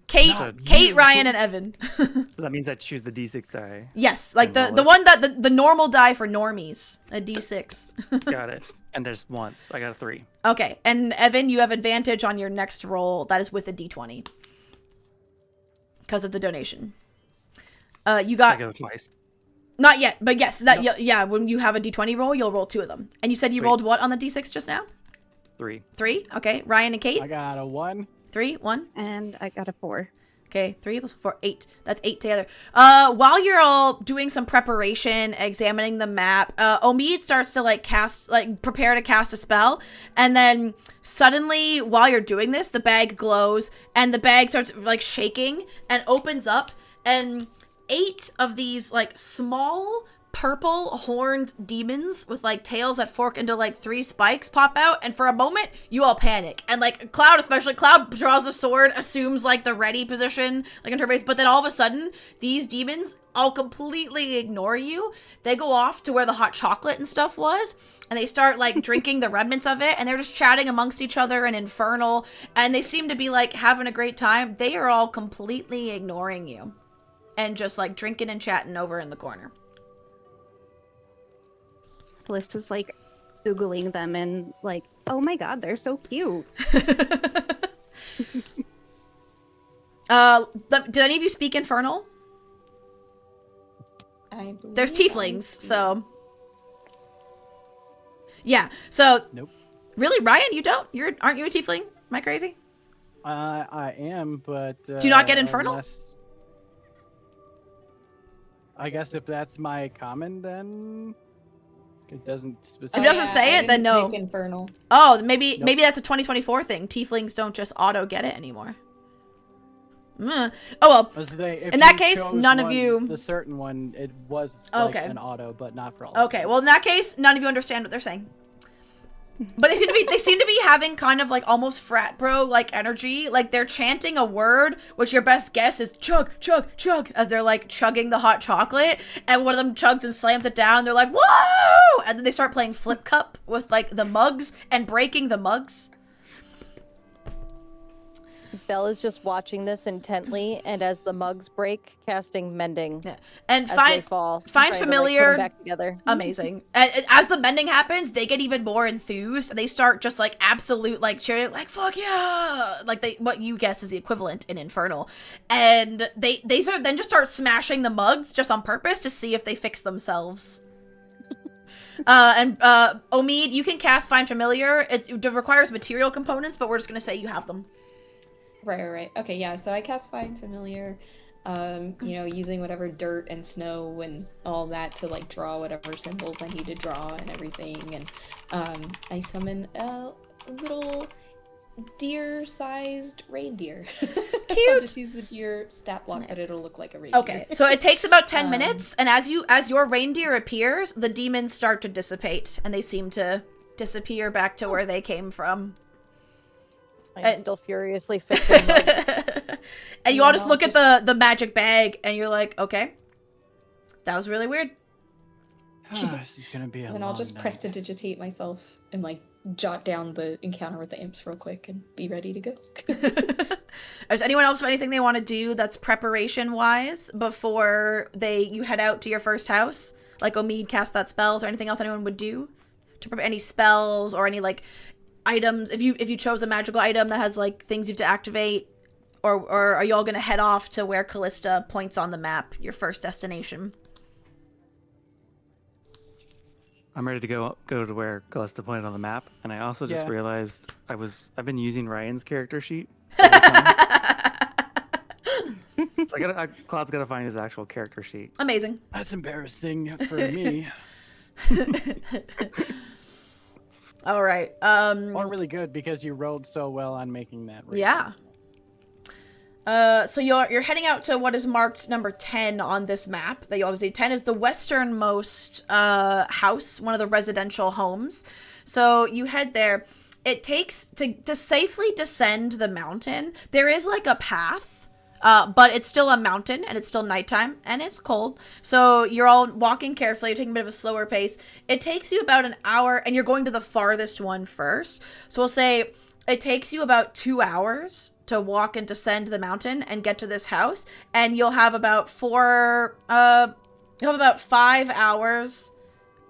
Kate, No, Kate, you. Ryan, and Evan. So that means I choose the D6 die. Yes, like And the roll the it. one that the normal die for normies, a d6. Got it. And there's once. I got a 3. Okay, and Evan, you have advantage on your next roll. That is with a d20 because of the donation. You I got go twice. not yet, but yes, that Nope. yeah. When you have a d20 roll, you'll roll 2 of them. And you said you Sweet. rolled what on the d6 just now? 3. 3. Okay, Ryan and Kate. I got a 1. 3, 1. And I got a 4. Okay, 3 plus 4, 8. That's 8 together. While you're all doing some preparation, examining the map, Omid starts to prepare to cast a spell, and then suddenly, while you're doing this, the bag glows, and the bag starts like shaking and opens up, and 8 of these like small purple horned demons with like tails that fork into like 3 spikes pop out, and for a moment you all panic. And like Cloud, especially Cloud, draws a sword, assumes like the ready position, like in her base, but then all of a sudden these demons all completely ignore you. They go off to where the hot chocolate and stuff was, and they start like drinking the remnants of it, and they're just chatting amongst each other in Infernal, and they seem to be like having a great time. They are all completely ignoring you and just like drinking and chatting over in the corner. Callista's like Googling them and like, oh my god, they're so cute. Did any of you speak Infernal? There's tieflings, so yeah. So Nope. Really, Ryan, you don't? Aren't you a tiefling? Am I crazy? I am, but Do you not get Infernal? I guess if that's my common, then it doesn't If specifically. it doesn't say it, then no. Infernal. Oh, maybe Nope. maybe that's a 2024 thing. Tieflings don't just auto get it anymore. Oh well. In that case, none of you. The certain one, it was like Okay. an auto, but not for all. Okay, well in that case, none of you understand what they're saying. But they seem to be having kind of like almost frat bro like energy. Like they're chanting a word, which your best guess is chug, chug, chug, as they're like chugging the hot chocolate, and one of them chugs and slams it down. They're like, whoa! And then they start playing flip cup with like the mugs and breaking the mugs. Belle is just watching this intently, and as the mugs break, casting mending. Yeah. And as they fall. find trying to, like, put familiar. 'em back together. Amazing. As the mending happens, they get even more enthused, and they start just like absolute like cheering, like fuck yeah, like what you guess is the equivalent in Infernal, and they start smashing the mugs just on purpose to see if they fix themselves. Omid, you can cast Find Familiar. It requires material components, but we're just gonna say you have them. Right. Okay, yeah, so I cast Find Familiar, using whatever dirt and snow and all that to, like, draw whatever symbols I need to draw and everything, and, I summon a little deer-sized reindeer. Cute! I'll just use the deer stat block, but it'll look like a reindeer. Okay, so it takes about 10 minutes, and as your reindeer appears, the demons start to dissipate, and they seem to disappear back to where they came from. I'm still furiously fixing mugs. And you all just look at the magic bag, and you're like, okay, that was really weird. This is gonna be a And then I'll just prestidigitate myself and, like, jot down the encounter with the imps real quick and be ready to go. Does anyone else have anything they want to do that's preparation-wise before you head out to your first house? Like Omid cast that spells, or anything else anyone would do? To prepare any spells or any, like, items, if you chose a magical item that has like things you have to activate, or are you all gonna head off to where Callista points on the map, your first destination? I'm ready to go to where Callista pointed on the map, and I also just realized I've been using Ryan's character sheet. So Cloud's gotta find his actual character sheet. Amazing. That's embarrassing for me. All right. Or really good because you rolled so well on making that. Yeah. So you're heading out to what is marked number 10 on this map. That you all see 10 is the westernmost house, one of the residential homes. So you head there. It takes to safely descend the mountain. There is like a path. But it's still a mountain, and it's still nighttime, and it's cold. So you're all walking carefully, you're taking a bit of a slower pace. It takes you about an hour, and you're going to the farthest one first. So we'll say it takes you about 2 hours to walk and descend the mountain and get to this house, and you'll have about 5 hours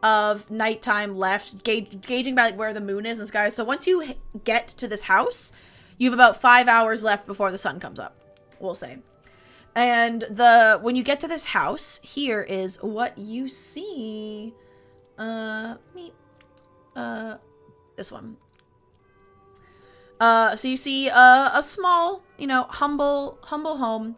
of nighttime left, gauging by like, where the moon is in the sky. So once you get to this house, you have about 5 hours left before the sun comes up, we'll say. And when you get to this house, here is what you see. This one. So you see a small, humble home.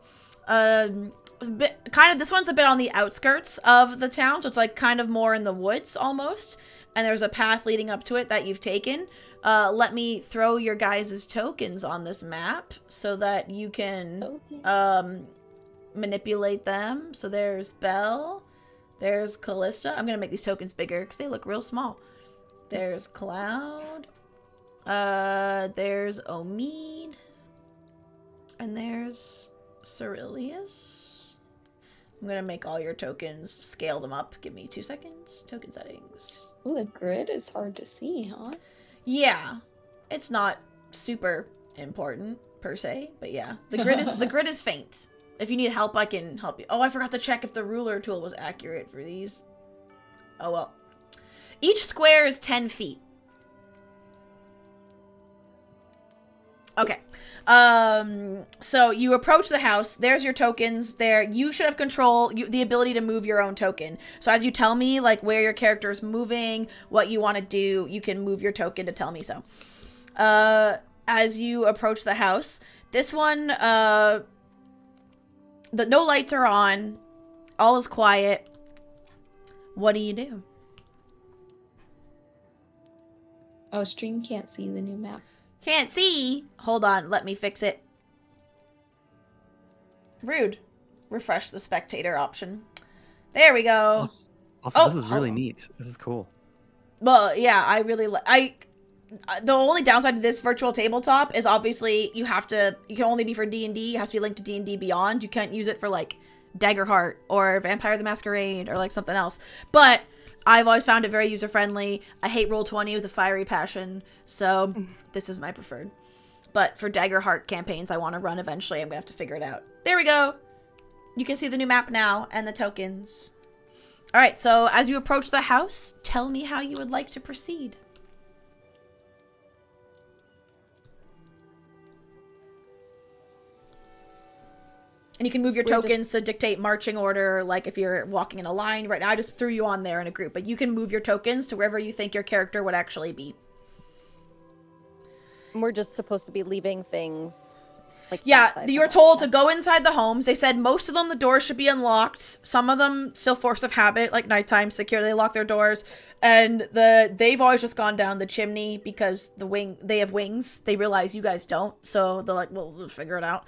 This one's a bit on the outskirts of the town, so it's like kind of more in the woods almost. And there's a path leading up to it that you've taken. Let me throw your guys' tokens on this map so that you can manipulate them. So there's Belle, There's Callista. I'm gonna make these tokens bigger because they look real small. There's Cloud. There's Omid. And there's Cerilius. I'm gonna make all your tokens, scale them up. Give me 2 seconds. Token settings. Ooh, the grid is hard to see, huh? Yeah. It's not super important per se, but yeah. The grid is faint. If you need help, I can help you. Oh, I forgot to check if the ruler tool was accurate for these. Oh well. Each square is 10 feet. Okay. So you approach the house. There's your tokens there. You should have the ability to move your own token. So as you tell me, like, where your character is moving, what you want to do, you can move your token to tell me so. As you approach the house, this one, no lights are on. All is quiet. What do you do? Oh, stream can't see the new map. Can't see. Hold on, let me fix it. Rude. Refresh the spectator option. There we go. Also, this is really neat. This is cool. Well, yeah, I really the only downside to this virtual tabletop is obviously you can only be for D&D. It has to be linked to D&D Beyond. You can't use it for like Daggerheart or Vampire the Masquerade or like something else. But I've always found it very user-friendly. I hate Roll20 with a fiery passion, so this is my preferred. But for Daggerheart campaigns I want to run eventually, I'm going to have to figure it out. There we go. You can see the new map now and the tokens. All right, so as you approach the house, tell me how you would like to proceed. And you can move your tokens to dictate marching order, like if you're walking in a line. Right now, I just threw you on there in a group, but you can move your tokens to wherever you think your character would actually be. We're just supposed to be leaving things. Like, yeah, you were told to go inside the homes. They said most of them, the doors should be unlocked. Some of them, still force of habit, like nighttime secure, they lock their doors. And they've always just gone down the chimney because they have wings. They realize you guys don't, so they're like, well, we'll figure it out.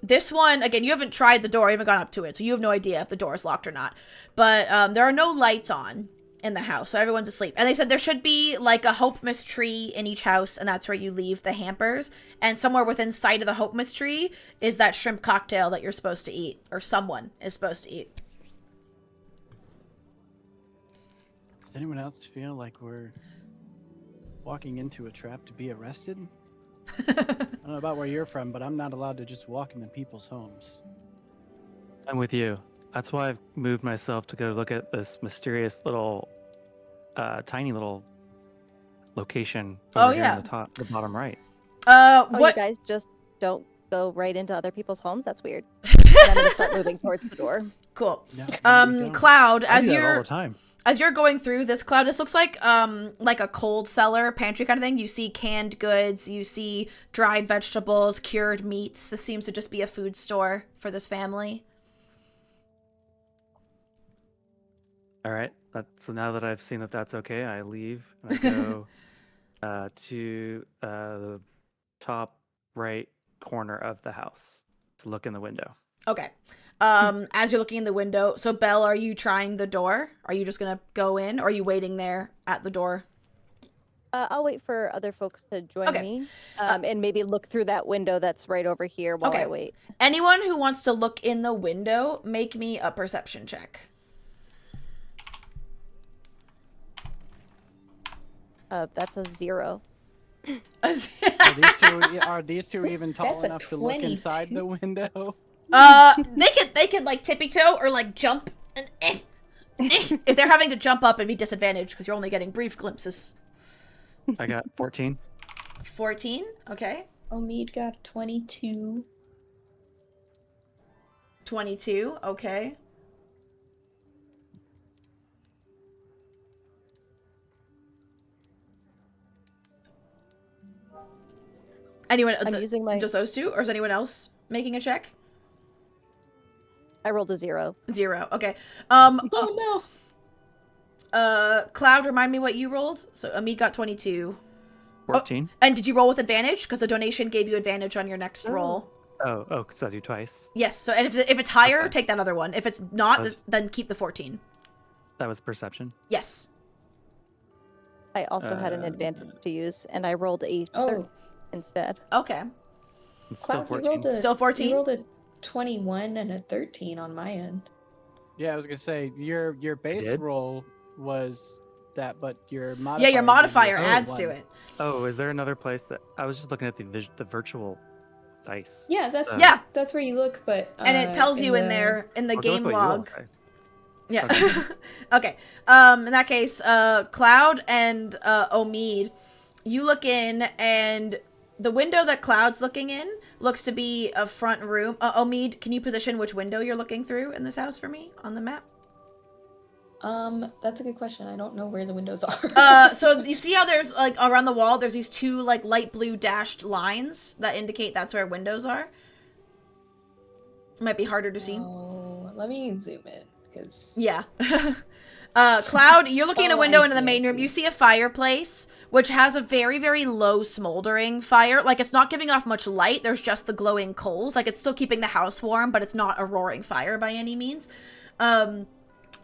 This one, again, you haven't tried the door, you haven't gone up to it, so you have no idea if the door is locked or not. But there are no lights on in the house, so everyone's asleep. And they said there should be like a Hope Miss tree in each house, and that's where you leave the hampers. And somewhere within sight of the Hope Miss tree is that shrimp cocktail that you're supposed to eat, or someone is supposed to eat. Does anyone else feel like we're walking into a trap to be arrested? I don't know about where you're from, but I'm not allowed to just walk into people's homes. I'm with you. That's why I've moved myself to go look at this mysterious little, tiny little location over here in the bottom right. What? You guys just don't go right into other people's homes? That's weird. And I'm gonna start moving towards the door. Cool. No, Cloud, I do that all the time. As you're going through this, Cloud, this looks like a cold cellar, pantry kind of thing. You see canned goods, you see dried vegetables, cured meats. This seems to just be a food store for this family. All right. So now that I've seen that that's okay, I leave and I go to the top right corner of the house to look in the window. Okay. As you're looking in the window, so Belle, are you trying the door? Are you just gonna go in, or are you waiting there at the door? I'll wait for other folks to join me, and maybe look through that window that's right over here while I wait. Anyone who wants to look in the window, make me a perception check. That's a 0. Are these two even tall That's a enough to look 22. inside the window? They could like tippy toe or like jump and if they're having to jump up, it'd be disadvantaged because you're only getting brief glimpses. I got 14. 14, okay. Omid got 22. 22, okay. Anyone? I'm using my. Just those two, or is anyone else making a check? I rolled a 0. 0. Okay. Oh no. Cloud, remind me what you rolled. So Amit got 22. 14. And did you roll with advantage? Because the donation gave you advantage on your next roll. So I do twice. Yes. So, and if it's higher, Okay. take that other one. If it's not, That's- then keep the 14. That was perception. Yes. I also had an advantage to use, and I rolled a 13 Oh, instead. Okay. It's still Cloud, 14. Still 14? You rolled a 21 and a 13 on my end. Yeah, I was gonna say your base Did? roll was that, but your modifier. Yeah, your gave you modifier a adds to 1. it. Oh, is there another place that I was just looking at the virtual dice? Yeah, that's So- Yeah. that's where you look, but And it tells you in the- there in the I'll go with game what you all log. say. Yeah. Okay. Okay. In that case, Cloud and Omid, you look in, and the window that Cloud's looking in looks to be a front room. Omid, can you position which window you're looking through in this house for me on the map? That's a good question. I don't know where the windows are. So you see how there's like around the wall, there's these two like light blue dashed lines that indicate that's where windows are. Might be harder to see. Oh, let me zoom in because Yeah. Cloud, you're looking at a Oh, window I into the see, I main room. see. You see a fireplace, which has a very, very low smoldering fire. Like, it's not giving off much light. There's just the glowing coals. Like, it's still keeping the house warm, but it's not a roaring fire by any means.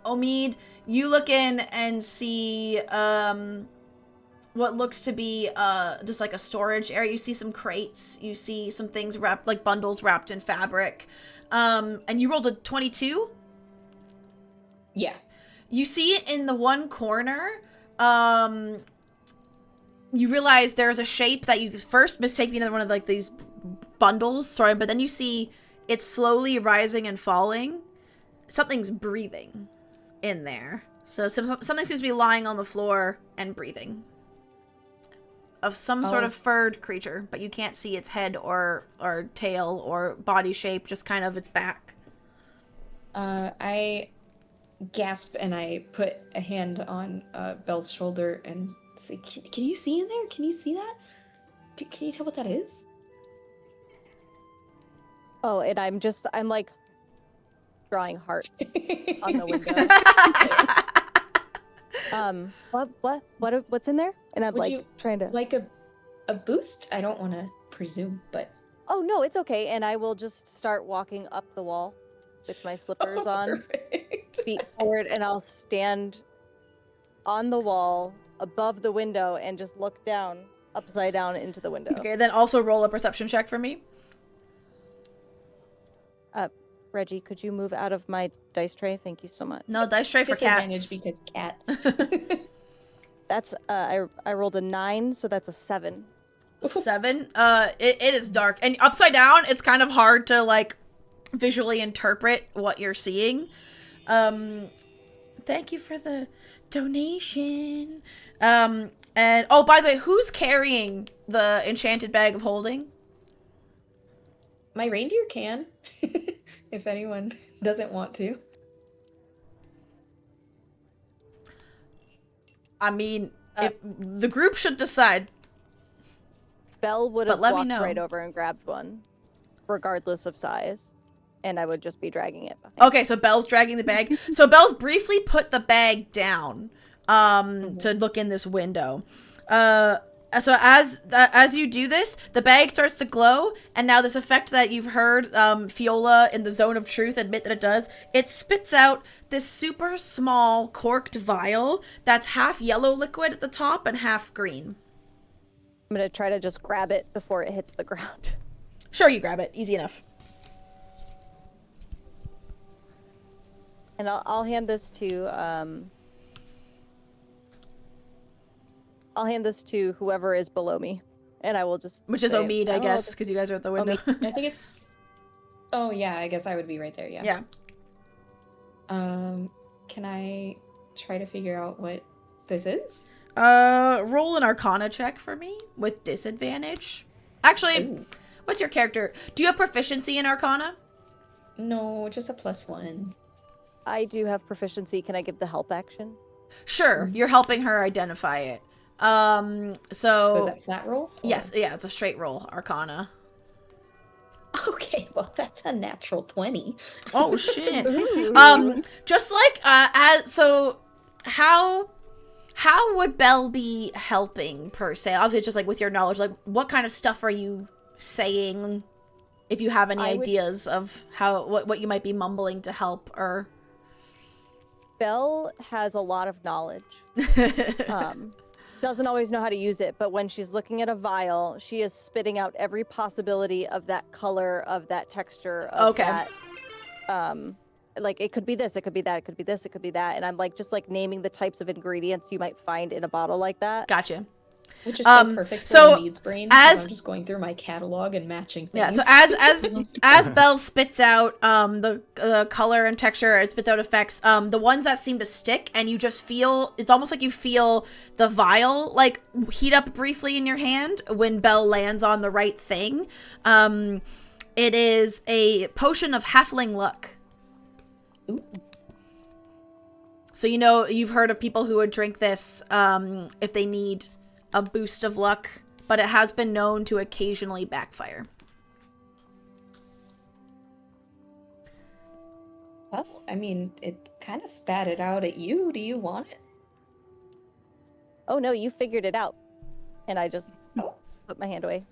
Omid, you look in and see what looks to be just like a storage area. You see some crates. You see some things wrapped, like bundles wrapped in fabric. And you rolled a 22? yeah. You see in the one corner, you realize there's a shape that you first mistake being another one of like these bundles, sorry, but then you see it's slowly rising and falling. Something's breathing in there. So something seems to be lying on the floor and breathing. Of some sort Oh. of furred creature, but you can't see its head or tail or body shape, just kind of its back. I gasp and I put a hand on Belle's shoulder and say, "Can you see in there? Can you see that? Can you tell what that is?" Oh, and I'm like drawing hearts on the window. What's in there? And I'm Would like you trying to. Like a boost? I don't want to presume, but Oh no, it's okay. And I will just start walking up the wall with my slippers on, Perfect. feet forward, and I'll stand on the wall above the window and just look down, upside down into the window. Okay, then also roll a perception check for me. Reggie, could you move out of my dice tray? Thank you so much. No, dice tray for Disadvantage cats. because cat. That's I rolled a 9, so that's a 7. 7. It is dark. And upside down, it's kind of hard to, like, visually interpret what you're seeing. Thank you for the donation. And, oh, by the way, who's carrying the enchanted bag of holding? My reindeer can, if anyone doesn't want to. I mean, if the group should decide. Belle would But have let me walked know. right over and grabbed one, regardless of size, and I would just be dragging it behind. Okay, so Belle's dragging the bag. So Belle's briefly put the bag down to look in this window. So as you do this, the bag starts to glow, and now this effect that you've heard Fiola in the Zone of Truth admit that it does, it spits out this super small corked vial that's half yellow liquid at the top and half green. I'm gonna try to just grab it before it hits the ground. Sure, you grab it. Easy enough. And I'll hand this to whoever is below me, and I will just Which is say, Omid, I "Oh, guess, because you guys are at the window. I think it's. Oh yeah, I guess I would be right there. Yeah. Yeah. Can I try to figure out what this is? Roll an Arcana check for me with disadvantage. Actually, Ooh. what's your character? Do you have proficiency in Arcana? No, just a +1. I do have proficiency. Can I give the help action? Sure, you're helping her identify it. So is So that flat roll? or- yes, yeah, it's a straight roll, Arcana. Okay, well that's a natural 20. Oh shit. Ooh. Just like how would Belle be helping per se? Obviously, it's just like with your knowledge, like what kind of stuff are you saying if you have any I would- ideas of what you might be mumbling to help, or Belle has a lot of knowledge. Doesn't always know how to use it, but when she's looking at a vial, she is spitting out every possibility of that color, of that texture, of that. Like, it could be this, it could be that, it could be this, it could be that, and I'm like just like naming the types of ingredients you might find in a bottle like that. Gotcha. Which is so perfect for so a needs brain. 'Cause I'm just going through my catalog and matching things. Yeah, so as Belle spits out the color and texture, it spits out effects, the ones that seem to stick, and you just feel, it's almost like you feel the vial like heat up briefly in your hand when Belle lands on the right thing. It is a potion of halfling luck. Ooh. So you've heard of people who would drink this if they need a boost of luck, but it has been known to occasionally backfire. Well, I mean, it kind of spat it out at you. Do you want it? Oh no, you figured it out. And I just Oh. put my hand away.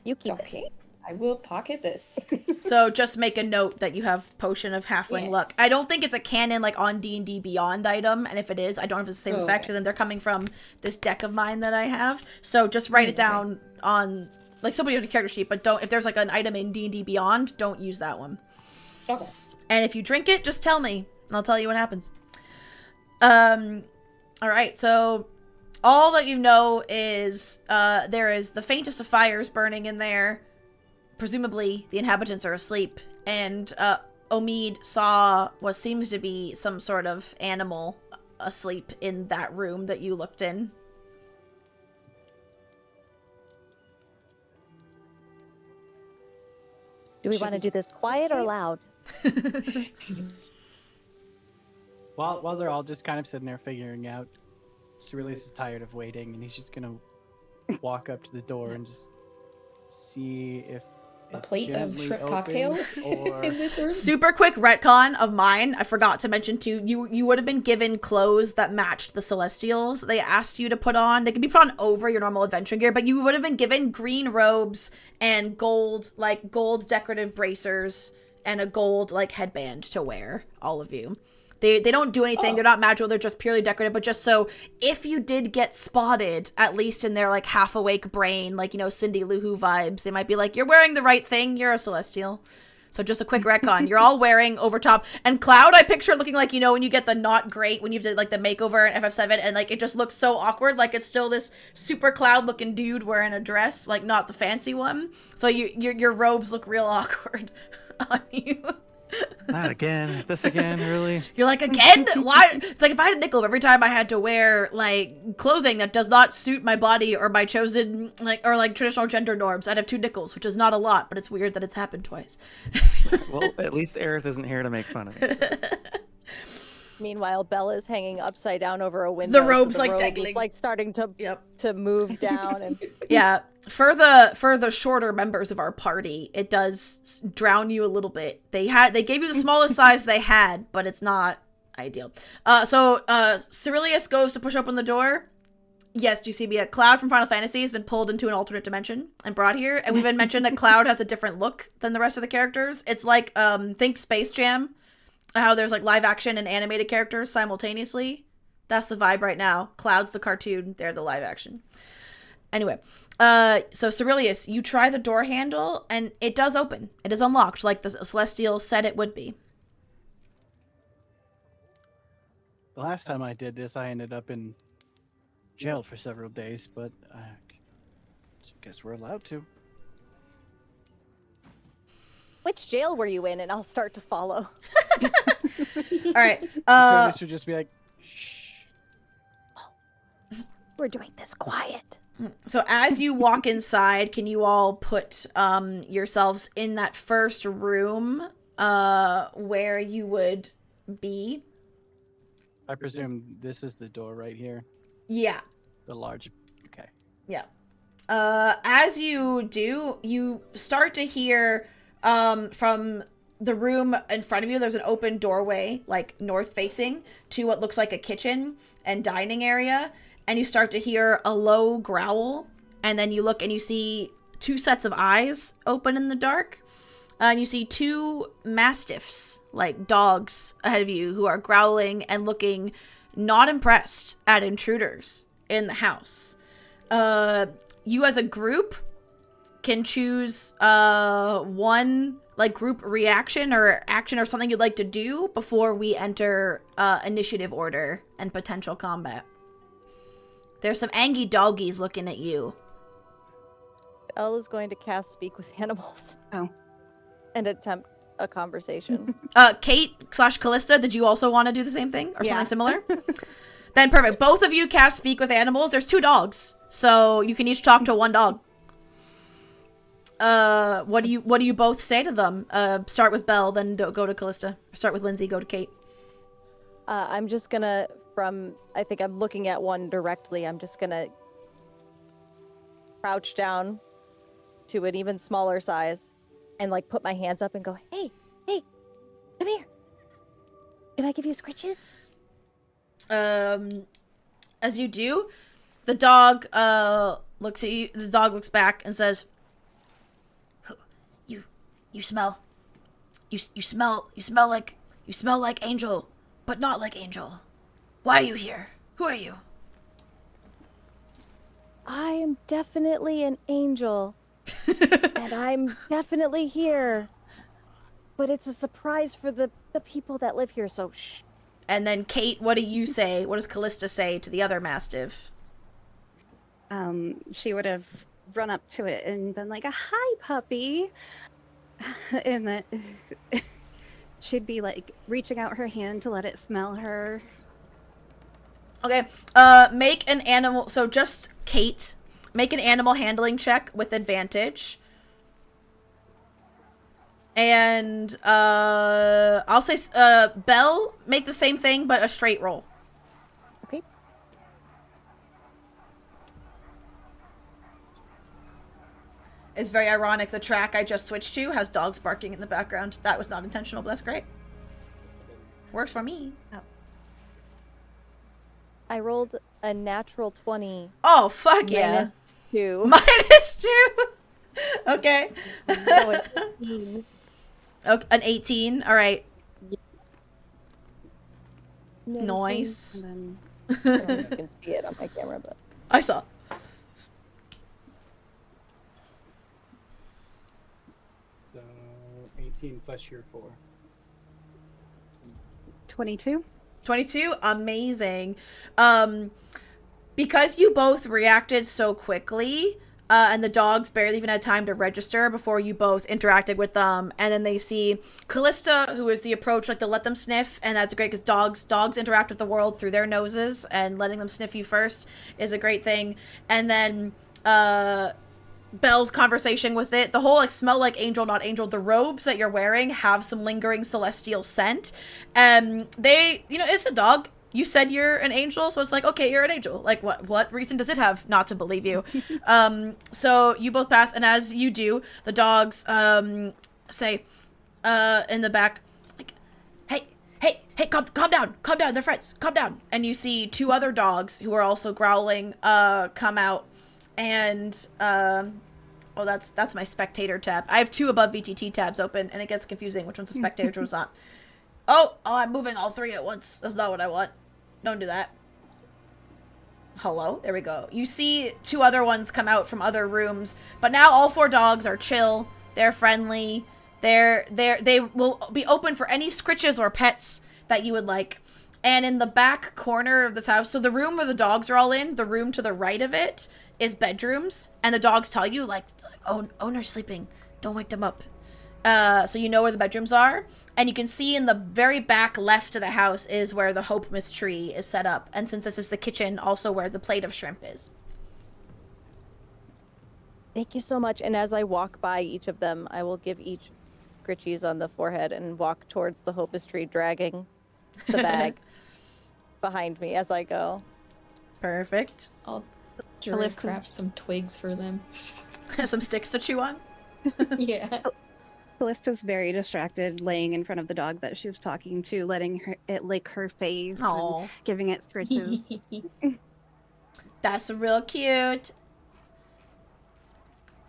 You keep it. Okay, I will pocket this. So just make a note that you have Potion of Halfling Yeah. Luck. I don't think it's a canon, like, on D&D Beyond item, and if it is, I don't know if it's the same Oh, effect, okay. because then they're coming from this deck of mine that I have. So just write it Okay. down on, like, somebody on a character sheet, but don't, if there's, like, an item in D&D Beyond, don't use that one. Okay. And if you drink it, just tell me, and I'll tell you what happens. Alright, so all that you know is there is the faintest of fires burning in there. Presumably, the inhabitants are asleep, and Omid saw what seems to be some sort of animal asleep in that room that you looked in. Do we want to do this quiet or loud? While they're all just kind of sitting there figuring out, Cerilius is tired of waiting, and he's just gonna walk up to the door and just see if A it's plate of gently shrimp open cocktail or in this room. Super quick retcon of mine. I forgot to mention too. You would have been given clothes that matched the Celestials. They asked you to put on. They could be put on over your normal adventure gear, but you would have been given green robes and gold decorative bracers and a gold like headband to wear. All of you. They don't do anything. Oh. They're not magical. They're just purely decorative. But just so if you did get spotted, at least in their like half awake brain, like, you know, Cindy Lou Who vibes, they might be like, "You're wearing the right thing. You're a Celestial." So just a quick retcon. You're all wearing over top. And Cloud, I picture looking like, you know, when you get the not great, when you did like the makeover in FF7, and like it just looks so awkward. Like it's still this super Cloud looking dude wearing a dress, like not the fancy one. So your robes look real awkward on you. Not again. This again, really? You're like, again? Why? It's like if I had a nickel every time I had to wear like clothing that does not suit my body or my chosen like traditional gender norms, I'd have 2 nickels, which is not a lot, but it's weird that it's happened twice. Well, at least Aerith isn't here to make fun of me. So. Meanwhile, Bella's hanging upside down over a window. so robe's, like, robe dangling. is like starting to Yep. to move down, and Yeah. For the shorter members of our party, it does drown you a little bit. They gave you the smallest size they had, but it's not ideal. So Cerilius goes to push open the door. Yes, do you see me? A Cloud from Final Fantasy has been pulled into an alternate dimension and brought here, and we've been mentioned that Cloud has a different look than the rest of the characters. It's like think Space Jam, how there's like live action and animated characters simultaneously. That's the vibe right now. Cloud's the cartoon, they're the live action. Anyway, so Cerilius, you try the door handle, and it does open. It is unlocked, like the Celestial said it would be. the last time I did this, I ended up in jail for several days, but I guess we're allowed to. which jail were you in? And I'll start to follow. All right. So this should just be like, shh. We're doing this quiet. So as you walk inside, can you all put yourselves in that first room where you would be? I presume this is the door right here. Yeah. The large. Okay. Yeah. As you do, you start to hear from the room in front of you, there's an open doorway, like north facing, to what looks like a kitchen and dining area. And you start to hear a low growl. And then you look and you see 2 sets of eyes open in the dark. And you see 2 mastiffs, like dogs, ahead of you who are growling and looking not impressed at intruders in the house. You as a group can choose one like group reaction or action or something you'd like to do before we enter initiative order and potential combat. There's some angry doggies looking at you. Elle is going to cast Speak with Animals. Oh. And attempt a conversation. Kate/Callista, did you also want to do the same thing or Yeah. something similar? Then perfect. Both of you cast Speak with Animals. There's 2 dogs, so you can each talk to one dog. What do you both say to them? Start with Belle, then go to Callista. Start with Lindsay, go to Kate. I'm just gonna, I think I'm looking at one directly. I'm just gonna crouch down to an even smaller size and like put my hands up and go, hey, come here. Can I give you scritches? As you do, the dog looks at you. The dog looks back and says, "You smell. You smell like Angel, but not like Angel. Why are you here? Who are you?" I am definitely an angel. And I'm definitely here. But it's a surprise for the people that live here, so shh. And then Kate, what do you say? What does Callista say to the other mastiff? She would have run up to it and been like, "Hi, puppy," and then she'd be like reaching out her hand to let it smell her. Okay. Make an animal. So just Kate. Make an animal handling check with advantage. And I'll say Belle, make the same thing but a straight roll. Okay. It's very ironic. The track I just switched to has dogs barking in the background. That was not intentional, but that's great. Works for me. Oh. I rolled a natural 20. Oh, fuck yeah. Minus 2. -2. Okay. So it's 18. Okay, an 18. All right. No, Nice. And I don't know if you can see it on my camera, but I saw. So 18 plus your 4. 22. 22, amazing. Because you both reacted so quickly, and the dogs barely even had time to register before you both interacted with them, and then they see Callista, who is the approach, like to let them sniff, and that's great because dogs interact with the world through their noses, and letting them sniff you first is a great thing. And then Belle's conversation with it, the whole like smell like angel, not angel, the robes that you're wearing have some lingering celestial scent. They, it's a dog. You said you're an angel, so it's like, okay, you're an angel. Like, what reason does it have not to believe you? So you both pass, and as you do, the dogs say in the back, like, hey, calm down, they're friends, calm down. And you see 2 other dogs who are also growling come out, and oh, that's my spectator tab. I have 2 above VTT tabs open, and it gets confusing which one's a spectator, which one's not. Oh, I'm moving all 3 at once. That's not what I want. Don't do that. Hello? There we go. You see 2 other ones come out from other rooms, but now all 4 dogs are chill. They're friendly. They will be open for any scritches or pets that you would like. And in the back corner of this house, so the room where the dogs are all in, the room to the right of it is bedrooms, and the dogs tell you, like, oh, owner's sleeping. Don't wake them up. So you know where the bedrooms are, and you can see in the very back left of the house is where the Hope Miss tree is set up, and since this is the kitchen, also where the plate of shrimp is. thank you so much. And as I walk by each of them, I will give each scritchies on the forehead and walk towards the Hopus tree, dragging the bag behind me as I go. Perfect. I'll Callista's- craft some twigs for them. Some sticks to chew on. Yeah. Callista's very distracted, laying in front of the dog that she was talking to, letting it lick her face Aw. and giving it scritches. That's real cute.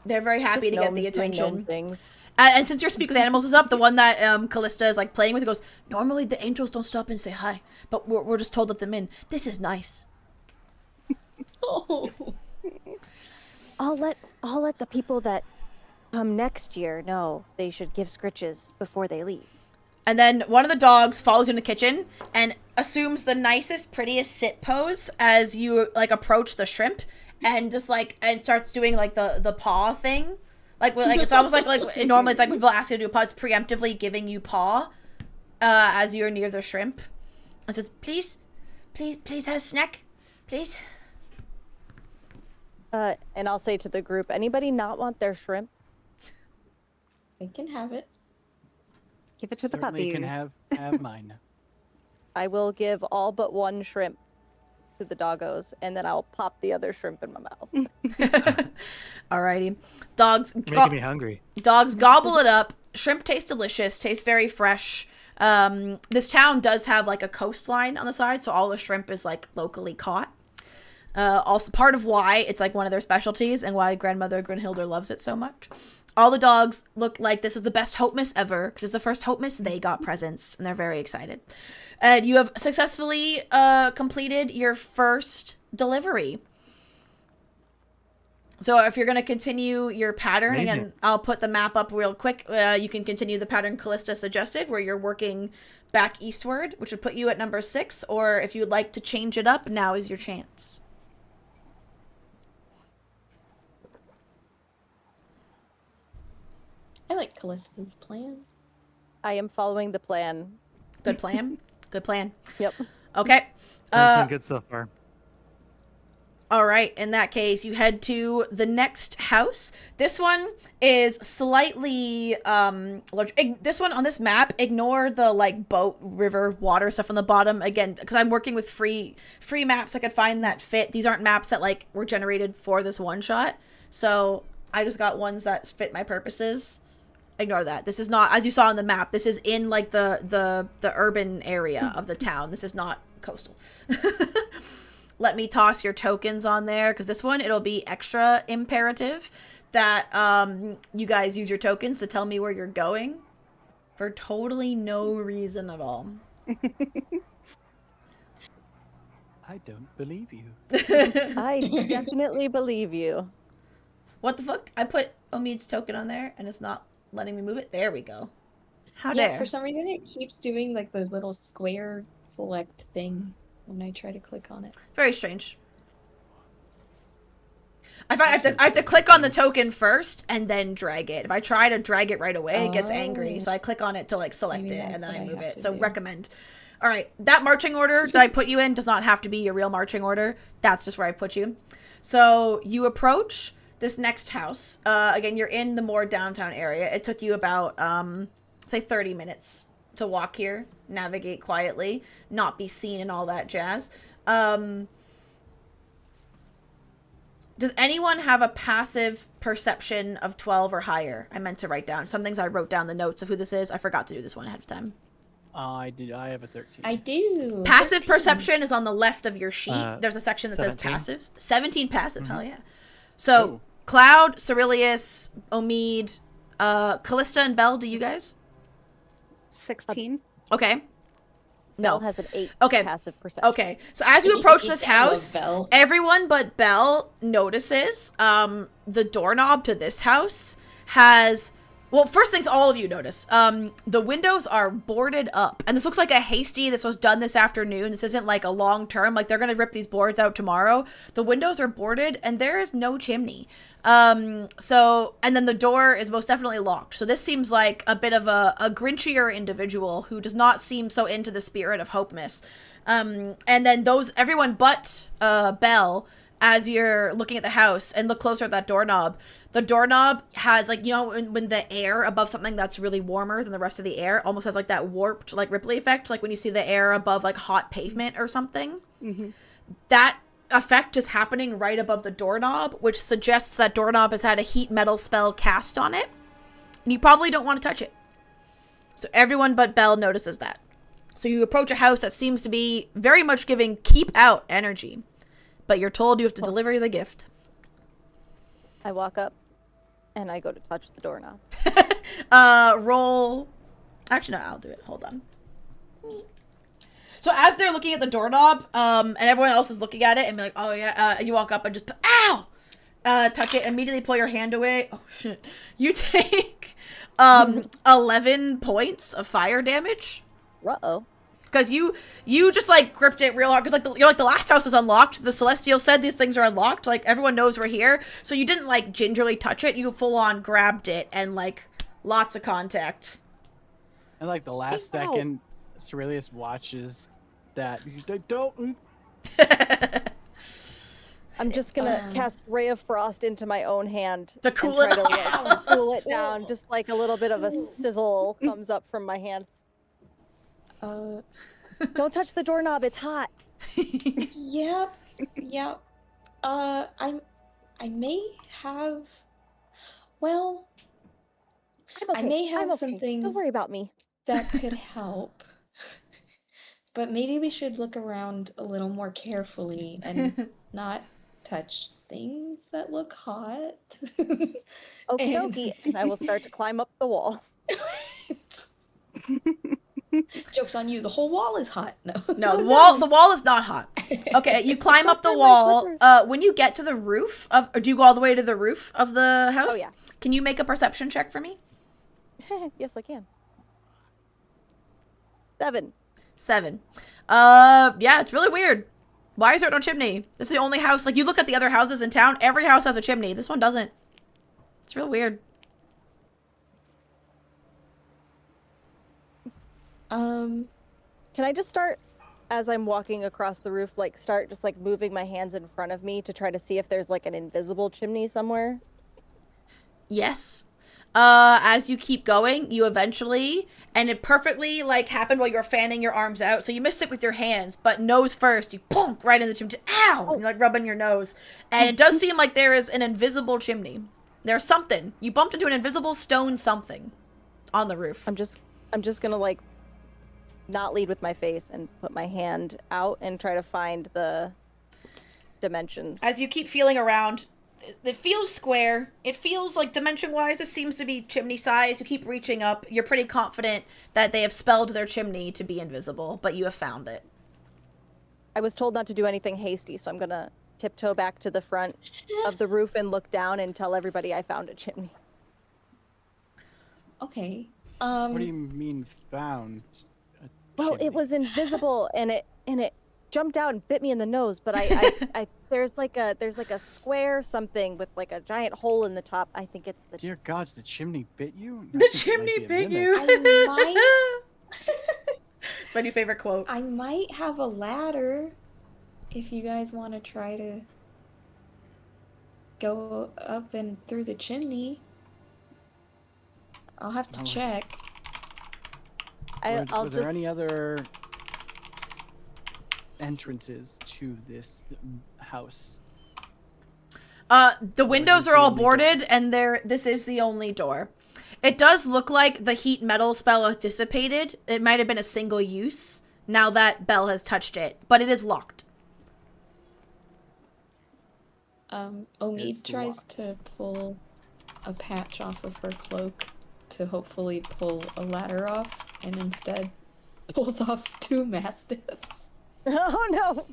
They're very happy Just to get the gnomes doing gnome attention. things. And since your Speak with Animals is up, the one that Callista is like playing with, goes, normally the angels don't stop and say hi, but we're just told let them in. This is nice. Oh. I'll let the people that come next year know they should give scritches before they leave. And then one of the dogs follows you in the kitchen and assumes the nicest, prettiest sit pose as you like approach the shrimp, and just like and starts doing like the paw thing. Like it's almost like normally it's like when people ask you to do a paw, it's preemptively giving you paw as you're near the shrimp. It says, please have a snack, please. And I'll say to the group, anybody not want their shrimp? I can have it. Give it to the Certainly puppies. can have mine. I will give all but one shrimp to the doggos, and then I'll pop the other shrimp in my mouth. Alrighty. Dogs Making me hungry. Dogs gobble it up. Shrimp tastes delicious, tastes very fresh. This town does have like a coastline on the side, so all the shrimp is like locally caught. Also part of why it's like one of their specialties and why grandmother Grunhilder loves it so much. All the dogs look like this was the best Hope-Miss ever, because it's the first Hope-Miss they got presents, and they're very excited. And you have successfully completed your first delivery. So if you're going to continue your pattern, Amazing. again, I'll put the map up real quick. You can continue the pattern Callista suggested, where you're working back eastward, which would put you at number 6, or if you would like to change it up, now is your chance. I like Callista's plan. I am following the plan. Good plan? Good plan. Yep. Okay. That's been good so far. All right. In that case, you head to the next house. This one is slightly large. This one on this map, ignore the like boat, river, water stuff on the bottom. Again, because I'm working with free maps I could find that fit. These aren't maps that like were generated for this one shot. So I just got ones that fit my purposes. Ignore that. This is not, as you saw on the map, this is in like the urban area of the town. This is not coastal. Let me toss your tokens on there, because this one, it'll be extra imperative that you guys use your tokens to tell me where you're going for totally no reason at all. I don't believe you. I definitely believe you. What the fuck? I put Omid's token on there, and it's not letting me move it. There we go. How Yeah, dare. for some reason it keeps doing like the little square select thing when I try to click on it. Very strange. I find I have to click on the token first and then drag it. If I try to drag it right away, it gets angry. So I click on it to like select Maybe it and that's then I what I move have it. to So do. recommend. All right, that marching order that I put you in does not have to be your real marching order. That's just where I put you. So you approach this next house. Again, you're in the more downtown area. It took you about, say 30 minutes to walk here, navigate quietly, not be seen and all that jazz. Does anyone have a passive perception of 12 or higher? I meant to write down. Some things I wrote down the notes of who this is. I forgot to do this one ahead of time. I did. I have a 13. I do. Passive 13. perception is on the left of your sheet. There's a section that 17. says passives. 17 passive, hell yeah. So, Oh. Cloud, Cerilius, Omid, Callista, and Belle, do you guys? 16. Okay. Belle No. has an 8 Okay. passive perception. Okay. So as you approach this I love house, Belle. everyone but Belle notices the doorknob to this house has, well, first things all of you notice, the windows are boarded up, and this looks like a hasty, this was done this afternoon, this isn't like a long term, like they're gonna rip these boards out tomorrow. The windows are boarded and there is no chimney. So, and then the door is most definitely locked. So this seems like a bit of a grinchier individual who does not seem so into the spirit of Hope-Miss. And then everyone but Belle, as you're looking at the house and look closer at that doorknob, the doorknob has, like, you know, when the air above something that's really warmer than the rest of the air almost has like that warped, like, ripply effect, like when you see the air above like hot pavement or something. That effect is happening right above the doorknob, which suggests that doorknob has had a heat metal spell cast on it, and you probably don't want to touch it. So everyone but Belle notices that. So you approach a house that seems to be very much giving keep out energy, but you're told you have to deliver the gift. I walk up and I go to touch the doorknob. Roll. Actually, no, I'll do it. Hold on. So as they're looking at the doorknob, and everyone else is looking at it and be like, oh yeah, you walk up and just, ow! Touch it, immediately pull your hand away. Oh shit. You take, 11 points of fire damage. Uh-oh. Because you just, like, gripped it real hard. Because, like, you're like, the last house is unlocked. The Celestial said these things are unlocked. Like, everyone knows we're here. So you didn't, like, gingerly touch it. You full-on grabbed it and, like, lots of contact. And like the last second, Cerilius watches that. Don't. I'm just gonna cast Ray of Frost into my own hand to cool and it try to, like, cool it down. Cool. Just like a little bit of a sizzle comes up from my hand. Don't touch the doorknob, it's hot. Yep. I may have. Well, I'm okay. I may have I'm okay. some things Don't worry about me. that could help. But maybe we should look around a little more carefully and not touch things that look hot. Okie dokie. And I will start to climb up the wall. Joke's on you. The whole wall is hot. No. No, the wall is not hot. Okay, you climb up the Don't burn my wall. slippers. When you get to the roof of, or do you go all the way to the roof of the house? Oh, yeah. Can you make a perception check for me? Yes, I can. 7. 7. Yeah, it's really weird. Why is there no chimney? This is the only house. Like, you look at the other houses in town, every house has a chimney. This one doesn't. It's real weird. Can I just start, as I'm walking across the roof, like, start just, like, moving my hands in front of me to try to see if there's, like, an invisible chimney somewhere? Yes. As you keep going, you eventually, and it perfectly, like, happened while you were fanning your arms out, so you missed it with your hands, but nose first, you boom, right in the chimney. Ow! And you're, like, rubbing your nose. And it does seem like there is an invisible chimney. There's something. You bumped into an invisible stone something on the roof. I'm just gonna, like, not lead with my face and put my hand out and try to find the dimensions. As you keep feeling around, it feels square. It feels like dimension-wise, it seems to be chimney size. You keep reaching up. You're pretty confident that they have spelled their chimney to be invisible, but you have found it. I was told not to do anything hasty, so I'm gonna tiptoe back to the front of the roof and look down and tell everybody I found a chimney. Okay. What do you mean found? Well, it was invisible and it jumped out and bit me in the nose, but I there's like a square something with like a giant hole in the top. I think it's the Dear gods, the chimney bit you? The chimney bit you. My new favorite quote. I might have a ladder if you guys want to try to go up and through the chimney. I'll have to check. I'll were there any other entrances to this house? The windows are all boarded, and this is the only door. It does look like the heat metal spell has dissipated. It might have been a single use now that Belle has touched it, but it is locked. Omid It's tries locked. to pull a patch off of her cloak to hopefully pull a ladder off, and instead pulls off 2 mastiffs. Oh no.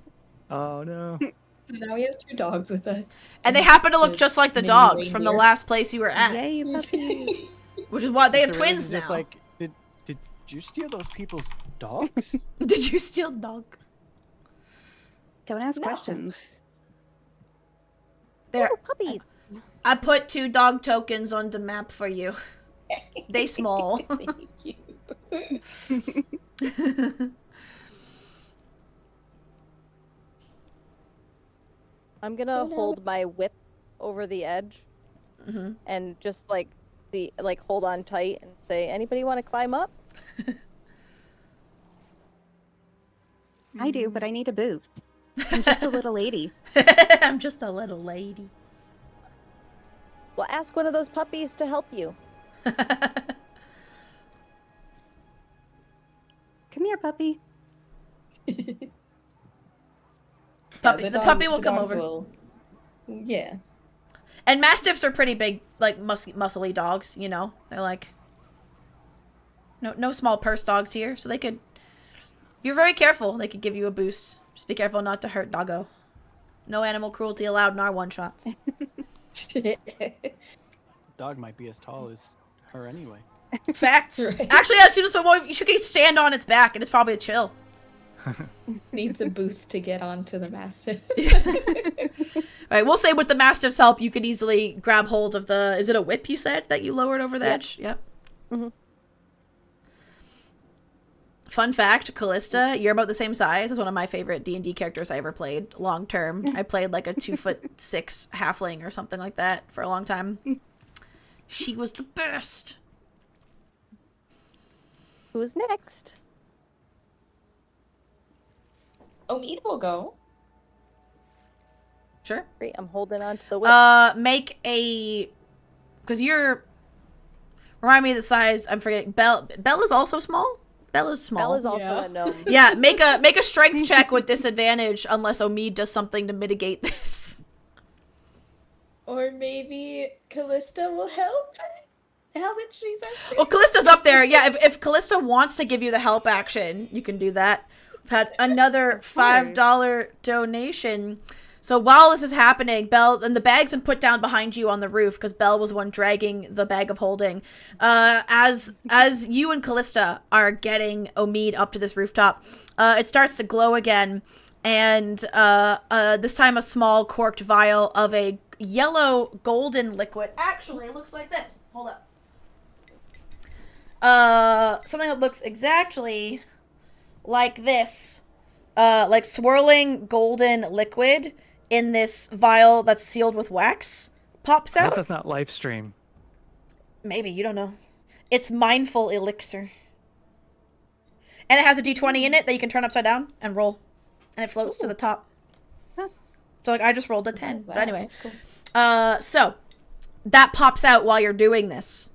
Oh no. So now we have 2 dogs with us. And they happen to look The just like the mini dogs from the reindeer. last place you were at, Yay, puppy. which is why they have Cerilius twins is now. just like, did you steal those people's dogs? Did you steal the dog? Don't ask No. questions. There, Oh, puppies. I put 2 dog tokens on the map for you. They small. Thank you. I'm gonna Oh, no. hold my whip over the edge Mhm. and just like hold on tight and say, anybody want to climb up? I do, but I need a boost. I'm just a little lady. I'm just a little lady. Well, ask one of those puppies to help you. Come here, puppy. Puppy- the puppy will the come dogs over. Yeah. And mastiffs are pretty big, like muscly dogs. You know, they're like No small purse dogs here, so they could. If you're very careful, they could give you a boost. Just be careful not to hurt doggo. No animal cruelty allowed in our one-shots. Dog might be as tall as her anyway. Facts. Right. Actually, yeah, you should stand on its back, and it's probably a chill. Needs a boost to get onto the mastiff. Alright, we'll say with the Mastiff's help, you could easily grab hold of the... Is it a whip, you said, that you lowered over the edge? Yep. Mm-hmm. Fun fact, Callista, you're about the same size as one of my favorite D&D characters I ever played, long term. I played like a 2'6" halfling or something like that for a long time. She was the best. Who's next? Omid will go. Sure. Great, I'm holding on to the whip. Make a... Because you're... Remind me of the size, I'm forgetting. Belle is also small? Bella's small. Bella's also Yeah. a gnome. Yeah, make a strength check with disadvantage unless Omid does something to mitigate this. Or maybe Callista will help now that she's up Well, Callista's up there. Yeah, if Callista wants to give you the help action, you can do that. We've had another $5 donation. So while this is happening, Belle, and the bag's been put down behind you on the roof because Belle was the one dragging the bag of holding. As you and Callista are getting Omid up to this rooftop, it starts to glow again, and this time a small corked vial of a yellow golden liquid. Actually, it looks like this. Hold up. Something that looks exactly like this, like swirling golden liquid in this vial that's sealed with wax pops I hope out. that's not live stream. Maybe, you don't know. It's mindful elixir. And it has a d20 in it that you can turn upside down and roll. And it floats to the top. Huh. So like I just rolled a 10. Wow, But anyway. that's cool. So that pops out while you're doing this.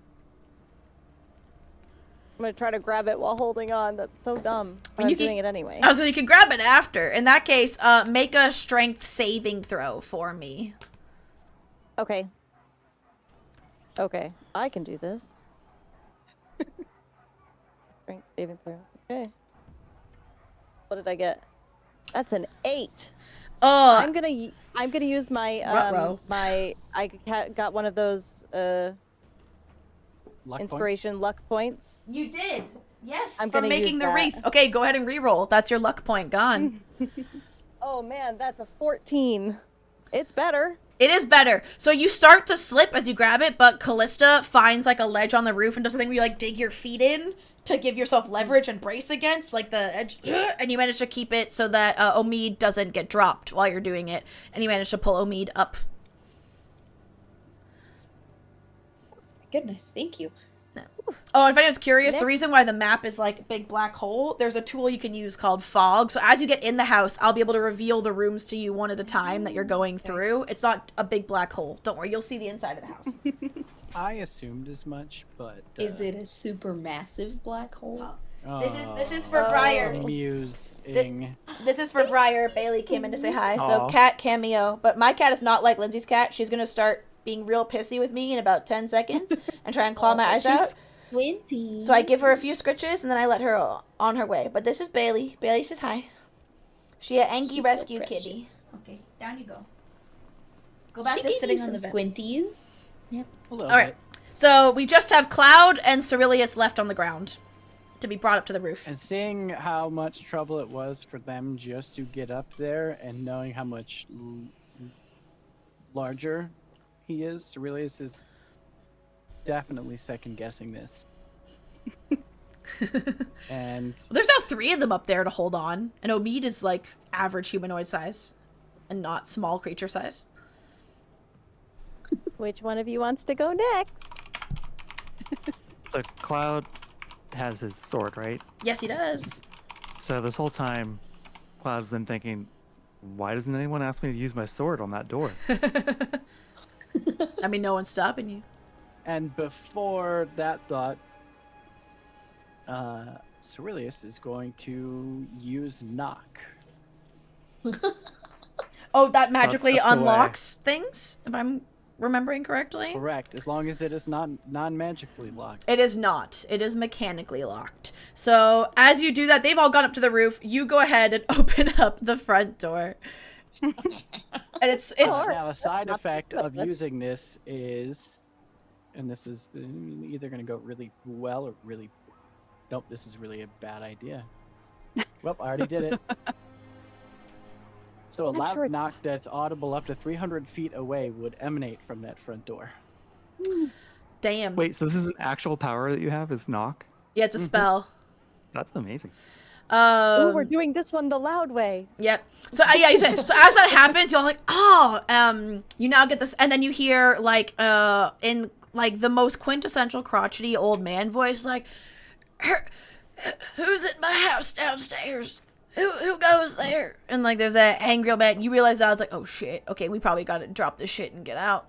I'm gonna try to grab it while holding on. That's so dumb. But you I'm can- doing it anyway. Oh, so you can grab it after. In that case, make a strength saving throw for me. Okay. Okay, I can do this. Strength saving throw. Okay. What did I get? That's an 8. Oh, I'm gonna use my Ruh-roh. got one of those Luck inspiration luck points. you did. Yes, I'm for gonna making use the that. wreath. Okay, go ahead and re-roll. That's your luck point gone. Oh man, that's a 14. It's better. It is better. So you start to slip as you grab it, but Callista finds like a ledge on the roof and does something where you like dig your feet in to give yourself leverage and brace against like the edge, and you manage to keep it so that Omid doesn't get dropped while you're doing it, and you manage to pull Omid up. Goodness, thank you. Oh, if anyone's curious, the Nick? reason why the map is like a big black hole, there's a tool you can use called fog. So as you get in the house, I'll be able to reveal the rooms to you one at a time that you're going through. It's not a big black hole. Don't worry, you'll see the inside of the house. I assumed as much, but Is it a super massive black hole? This is for Briar. Amusing. This is for Briar. Bailey came in to say hi. So Aw. cat cameo, but my cat is not like Lindsay's cat. She's gonna start being real pissy with me in about 10 seconds and try and claw my eyes out. 20. So I give her a few scritches and then I let her on her way. But this is Bailey. Bailey says hi. She an Angie She's so rescue precious. kitty. Okay, down you go. Go back She to gave sitting you on the some vent. squinties. A little All right. bit. So we just have Cloud and Cerilius left on the ground to be brought up to the roof. And seeing how much trouble it was for them just to get up there, and knowing how much larger he is, Aurelius is definitely second guessing this. And There's now 3 of them up there to hold on, and Omid is like average humanoid size and not small creature size. Which one of you wants to go next? So Cloud has his sword, right? Yes, he does. So this whole time, Cloud's been thinking, why doesn't anyone ask me to use my sword on that door? I mean, no one's stopping you. and before that thought, Cerilius is going to use knock. Oh, that magically That's the way. unlocks things? If I'm remembering correctly. Correct, as long as it is not non-magically locked. It is not. It is mechanically locked. So as you do that, they've all gone up to the roof. You go ahead and open up the front door. And it's Now, a side effect of using this is, and this is either going to go really well or really, nope, this is really a bad idea. Well, I already did it. So a I'm loud sure it's knock that's audible up to 300 feet away would emanate from that front door. damn. Wait, so this is an actual power that you have? Is knock? Yeah, it's a spell. That's amazing. Oh, we're doing this one the loud way. Yep. So yeah, you said, so as that happens, you're like, oh, you now get this, and then you hear like in like the most quintessential crotchety old man voice, like, who's at my house downstairs? Who goes there? And like there's that angry old man. You realize I was like, oh shit. Okay, we probably gotta drop this shit and get out.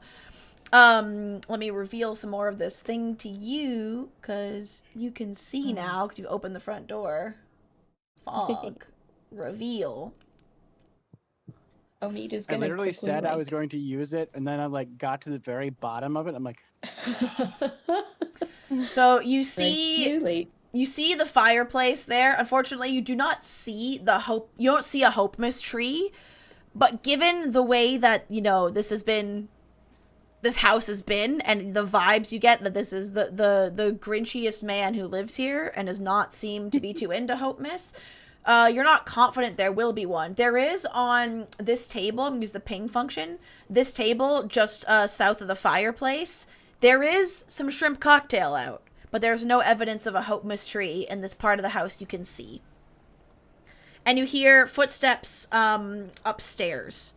Let me reveal some more of this thing to you, because you can see now, because you've opened the front door. Fog. Reveal. Omid is I gonna literally quickly, said I like- was going to use it, and then I like got to the very bottom of it. I'm like, So you Right, see too late. you see the fireplace there. Unfortunately, you do not see the hope. You don't see a hope mist tree, but given the way that this house has been, and the vibes you get that this is the grinchiest man who lives here and does not seem to be too into hope mist. You're not confident there will be one. There is on this table. I'm gonna use the ping function. This table just south of the fireplace. There is some shrimp cocktail out, but there's no evidence of a hope mist tree in this part of the house you can see. And you hear footsteps upstairs.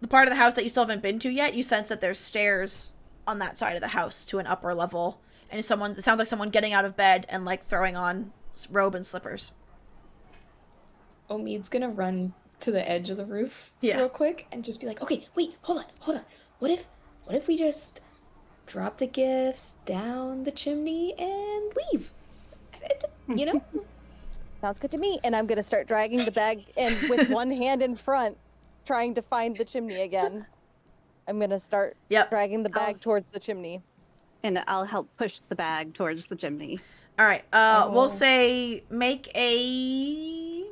The part of the house that you still haven't been to yet, you sense that there's stairs on that side of the house to an upper level. And it sounds like someone getting out of bed and like throwing on robe and slippers. Omid's gonna run to the edge of the roof Yeah. real quick and just be like, okay, wait, hold on. What if we just drop the gifts down the chimney and leave? You know? Sounds good to me. And I'm gonna start dragging the bag and with one hand in front, trying to find the chimney again. I'm gonna start Yep. dragging the bag towards the chimney. And I'll help push the bag towards the chimney. All right. Oh. We'll say make a.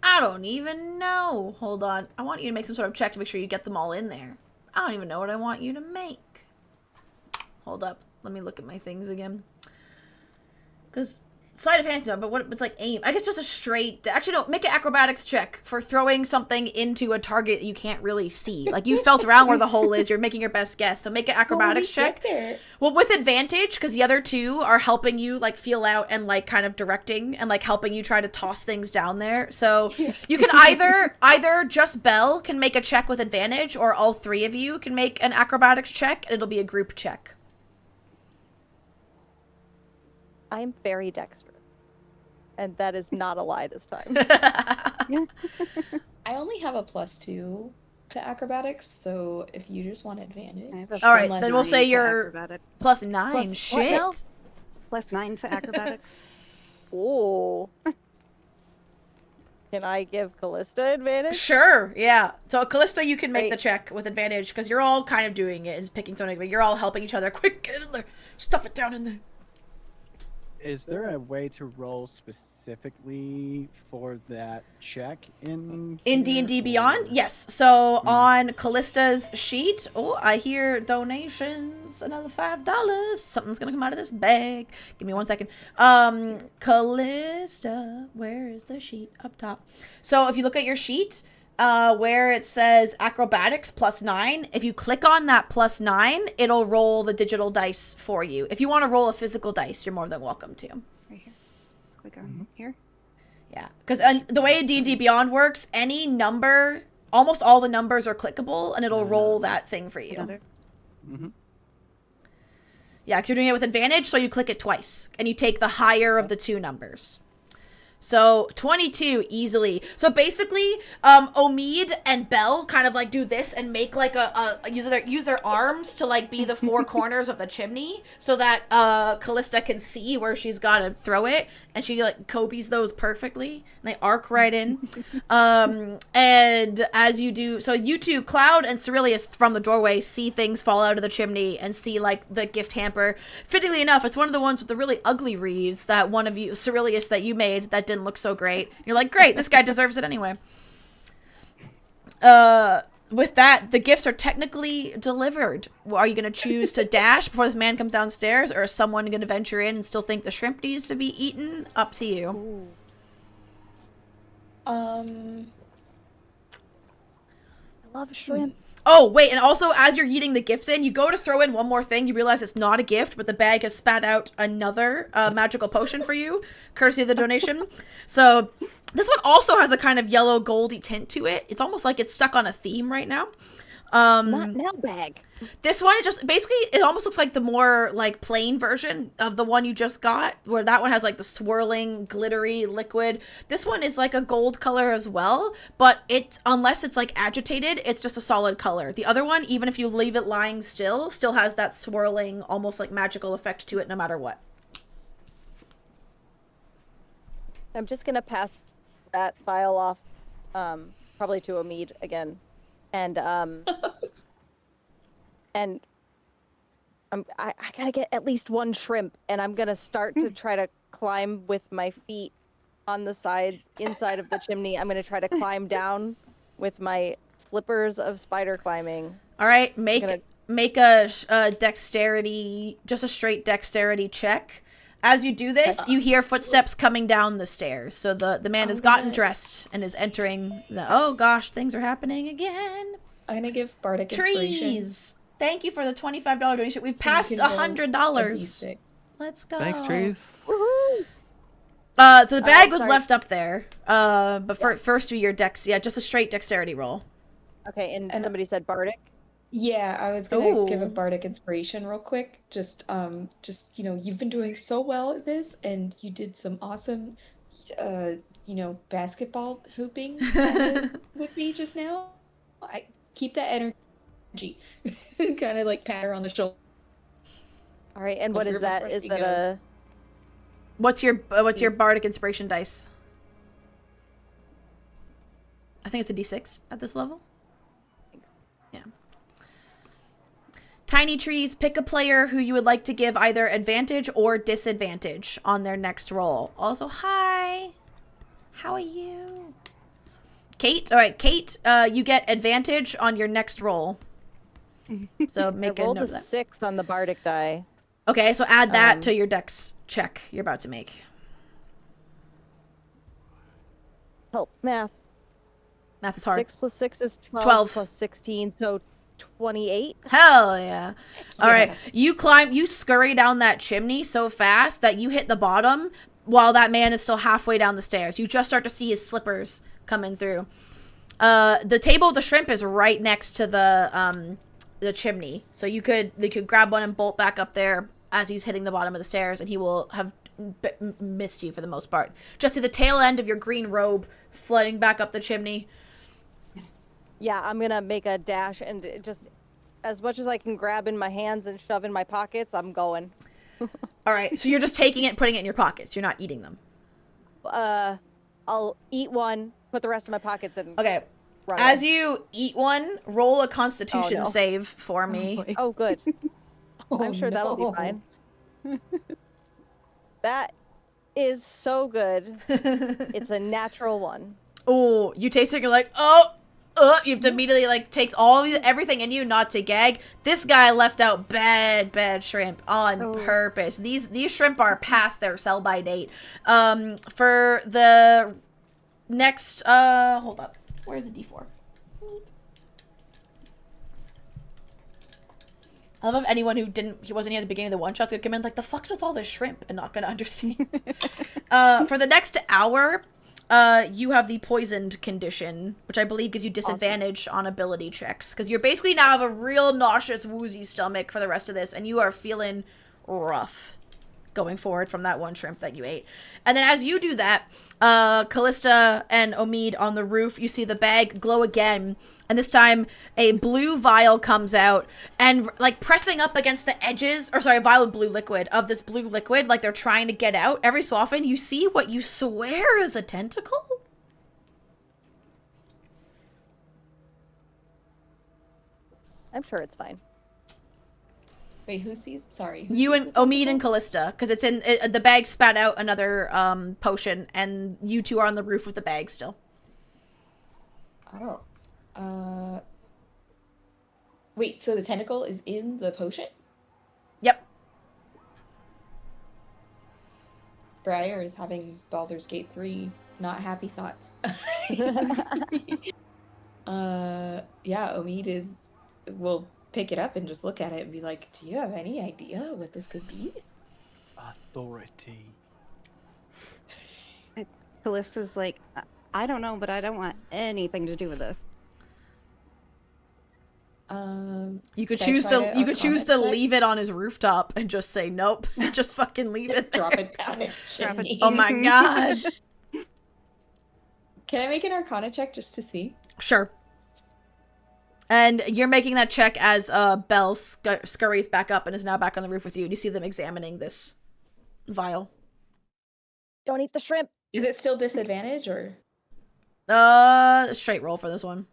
I don't even know. Hold on. I want you to make some sort of check to make sure you get them all in there. I don't even know what I want you to make. Hold up. Let me look at my things again. Because sleight of hand, but what? It's like aim. I guess just a straight. Actually, no. Make an acrobatics check for throwing something into a target you can't really see. Like you felt around where the hole is. You're making your best guess. So make an acrobatics check. There. Well, with advantage, because the other two are helping you, like, feel out and, like, kind of directing and, like, helping you try to toss things down there. So you can either just Belle can make a check with advantage, or all three of you can make an acrobatics check, and it'll be a group check. I'm very dexterous. And that is not a lie this time. I only have a +2 to acrobatics, so if you just want advantage. I have a All right, +9 then we'll say to you're acrobatics. +9. Plus what Shit. now? +9 to acrobatics. Oh. Can I give Callista advantage? Sure, yeah. So, Callista, you can make Great. the check with advantage, because you're all kind of doing it and picking something, but you're all helping each other. Quick, get it in there. Stuff it down in there. is there a way to roll specifically for that check in D&D here, Beyond? or- Yes. So on Callista's sheet, oh, I hear donations, another $5. Something's gonna come out of this bag. Give me 1 second. Callista, where is the sheet? Up top. So if you look at your sheet, where it says acrobatics +9, if you click on that +9, it'll roll the digital dice for you. If you want to roll a physical dice, you're more than welcome to. Right here. Click on here. Yeah, because the way D&D Beyond works, any number, almost all the numbers are clickable, and it'll roll that thing for you. Another. Mm-hmm. Yeah, because you're doing it with advantage, so you click it twice, and you take the higher of the two numbers. So 22 easily. So basically, Omid and Belle kind of like do this and make like use their arms to like be the four corners of the chimney, so that Callista can see where she's got to throw it, and she like copies those perfectly. And they arc right in. And as you do, so you two, Cloud and Cerilius, from the doorway see things fall out of the chimney and see like the gift hamper. Fittingly enough, it's one of the ones with the really ugly wreaths that one of you, Cerilius, that you made that didn't look so great. You're like, great, this guy deserves it anyway. With that, the gifts are technically delivered. Are you going to choose to dash before this man comes downstairs, or is someone going to venture in and still think the shrimp needs to be eaten? Up to you. Ooh. Um, I love shrimp. Oh, wait, and also, as you're eating the gifts in, you go to throw in one more thing. You realize it's not a gift, but the bag has spat out another magical potion for you, courtesy of the donation. So, this one also has a kind of yellow goldy tint to it. It's almost like it's stuck on a theme right now. Not now bag. This one, it just, basically, it almost looks like the more, like, plain version of the one you just got, where that one has, like, the swirling, glittery liquid. This one is, like, a gold color as well, but it, unless it's, like, agitated, it's just a solid color. The other one, even if you leave it lying still has that swirling, almost, like, magical effect to it no matter what. I'm just gonna pass that vial off, probably to Omid again, and and I gotta get at least one shrimp, and I'm gonna start to try to climb with my feet on the sides inside of the chimney. I'm gonna try to climb down with my slippers of spider climbing. All right, make a dexterity, just a straight dexterity check. As you do this, you hear footsteps coming down the stairs. So the man has gotten dressed and is entering the, oh gosh, things are happening again. I'm gonna give Bardic Inspiration. Trees. Thank you for the $25 donation. We've So passed you can roll a $100. D6. Let's go. Thanks, Trees. Woohoo! So the bag was sorry. left up there. But first do your dex, just a straight dexterity roll. Okay, and somebody said Bardic. Yeah, I was gonna give a Ooh. Bardic Inspiration real quick. Just you've been doing so well at this, and you did some awesome, basketball hooping with me just now. I keep that energy. Kind of like pat her on the shoulder. All right, and what is Wherever that? Is he that goes. a? What's your bardic inspiration dice? I think it's a d6 at this level. Yeah. Tiny Trees, pick a player who you would like to give either advantage or disadvantage on their next roll. Also, hi. How are you? Kate? All right, Kate, you get advantage on your next roll. So make I a rolled note a of that. 6 on the Bardic die. Okay, so add that to your dex check you're about to make. Help math. Math is hard. 6 plus 6 is 12, 12. plus 16, so 28. Hell yeah. All right. You scurry down that chimney so fast that you hit the bottom while that man is still halfway down the stairs. You just start to see his slippers coming through. The table of the shrimp is right next to the chimney. So they could grab one and bolt back up there as he's hitting the bottom of the stairs, and he will have missed you for the most part. Just see the tail end of your green robe flooding back up the chimney. Yeah, I'm gonna make a dash and just as much as I can grab in my hands and shove in my pockets, I'm going. All right, so you're just taking it and putting it in your pockets. You're not eating them. I'll eat one, put the rest in my pockets, and Okay. run As away. you eat one, roll a Constitution no. save for me. boy. Oh, good. Oh, I'm sure that'll be no. fine. That is so good. It's a natural one. Oh, you taste it, you're like, you have to immediately, like, takes everything in you not to gag. This guy left out bad shrimp on purpose. These shrimp are past their sell-by date. For the next, hold up. Where's the D4? I love if anyone he wasn't here at the beginning of the one-shot's gonna come in like, the fuck's with all this shrimp, and not gonna understand. For the next hour, you have the poisoned condition, which I believe gives you disadvantage on ability checks. Because you're basically now have a real nauseous, woozy stomach for the rest of this, and you are feeling rough. going forward from that one shrimp that you ate. And then as you do that, Callista and Omid on the roof, you see the bag glow again, and this time a blue vial comes out, and like pressing up against the edges, or sorry, a vial of blue liquid, of this blue liquid, like they're trying to get out. Every so often you see what you swear is a tentacle. I'm sure it's fine. Wait, who sees? Sorry. You and Omid and Callista, because it's in the bag spat out another potion, and you two are on the roof with the bag still. Oh. Wait, so the tentacle is in the potion? Yep. Briar is having Baldur's Gate 3 not happy thoughts. Yeah, Omid will pick it up and just look at it and be like, do you have any idea what this could be? Authority. Callista's like, I don't know, but I don't want anything to do with this. You could Should I choose try to to you could choose to Arcana check? leave it on his rooftop and just say nope. Just fucking leave it there. Drop it down his Drop it- chimney. Oh my god. Can I make an Arcana check just to see? Sure. And you're making that check as Belle scurries back up and is now back on the roof with you. And you see them examining this vial. Don't eat the shrimp. Is it still disadvantage or? Straight roll for this one.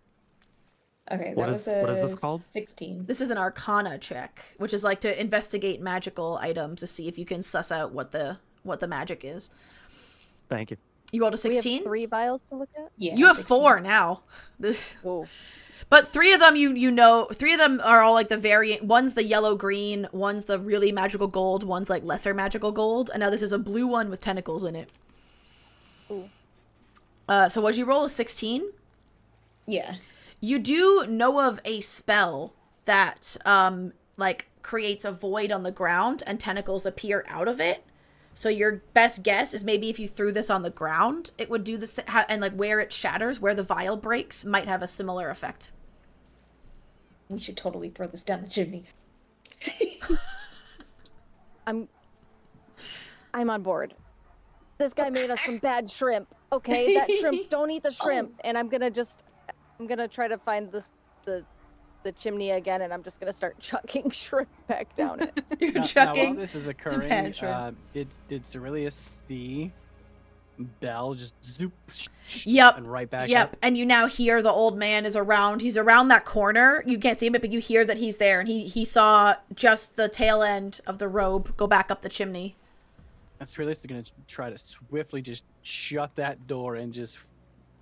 Okay, What that is- was a what is this called? 16. This is an Arcana check, which is like to investigate magical items to see if you can suss out what the magic is. Thank you. You rolled a We have 16? 3 vials to look at. Yeah, You have 16. 4 now. This, Oh. but 3 of them you know, 3 of them are all like the variant. One's the yellow green, one's the really magical gold, one's like lesser magical gold, and now this is a blue one with tentacles in it. Ooh. So what'd you roll, a 16? Yeah. You do know of a spell that like creates a void on the ground and tentacles appear out of it. So your best guess is maybe if you threw this on the ground, it would do this, and like where it shatters, where the vial breaks, might have a similar effect. We should totally throw this down the chimney. I'm on board. This guy made us some bad shrimp. Okay, that shrimp. Don't eat the shrimp. And I'm gonna try to find the chimney again, and I'm just gonna start chucking shrimp back down it. You're Now, while chucking. this is bad occurring, shrimp. did Cerilius see Belle just zoop Yep. and right back Yep. up? And you now hear the old man is around. He's around that corner. You can't see him, but you hear that he's there. And he saw just the tail end of the robe go back up the chimney. And Cerilius is gonna try to swiftly just shut that door and just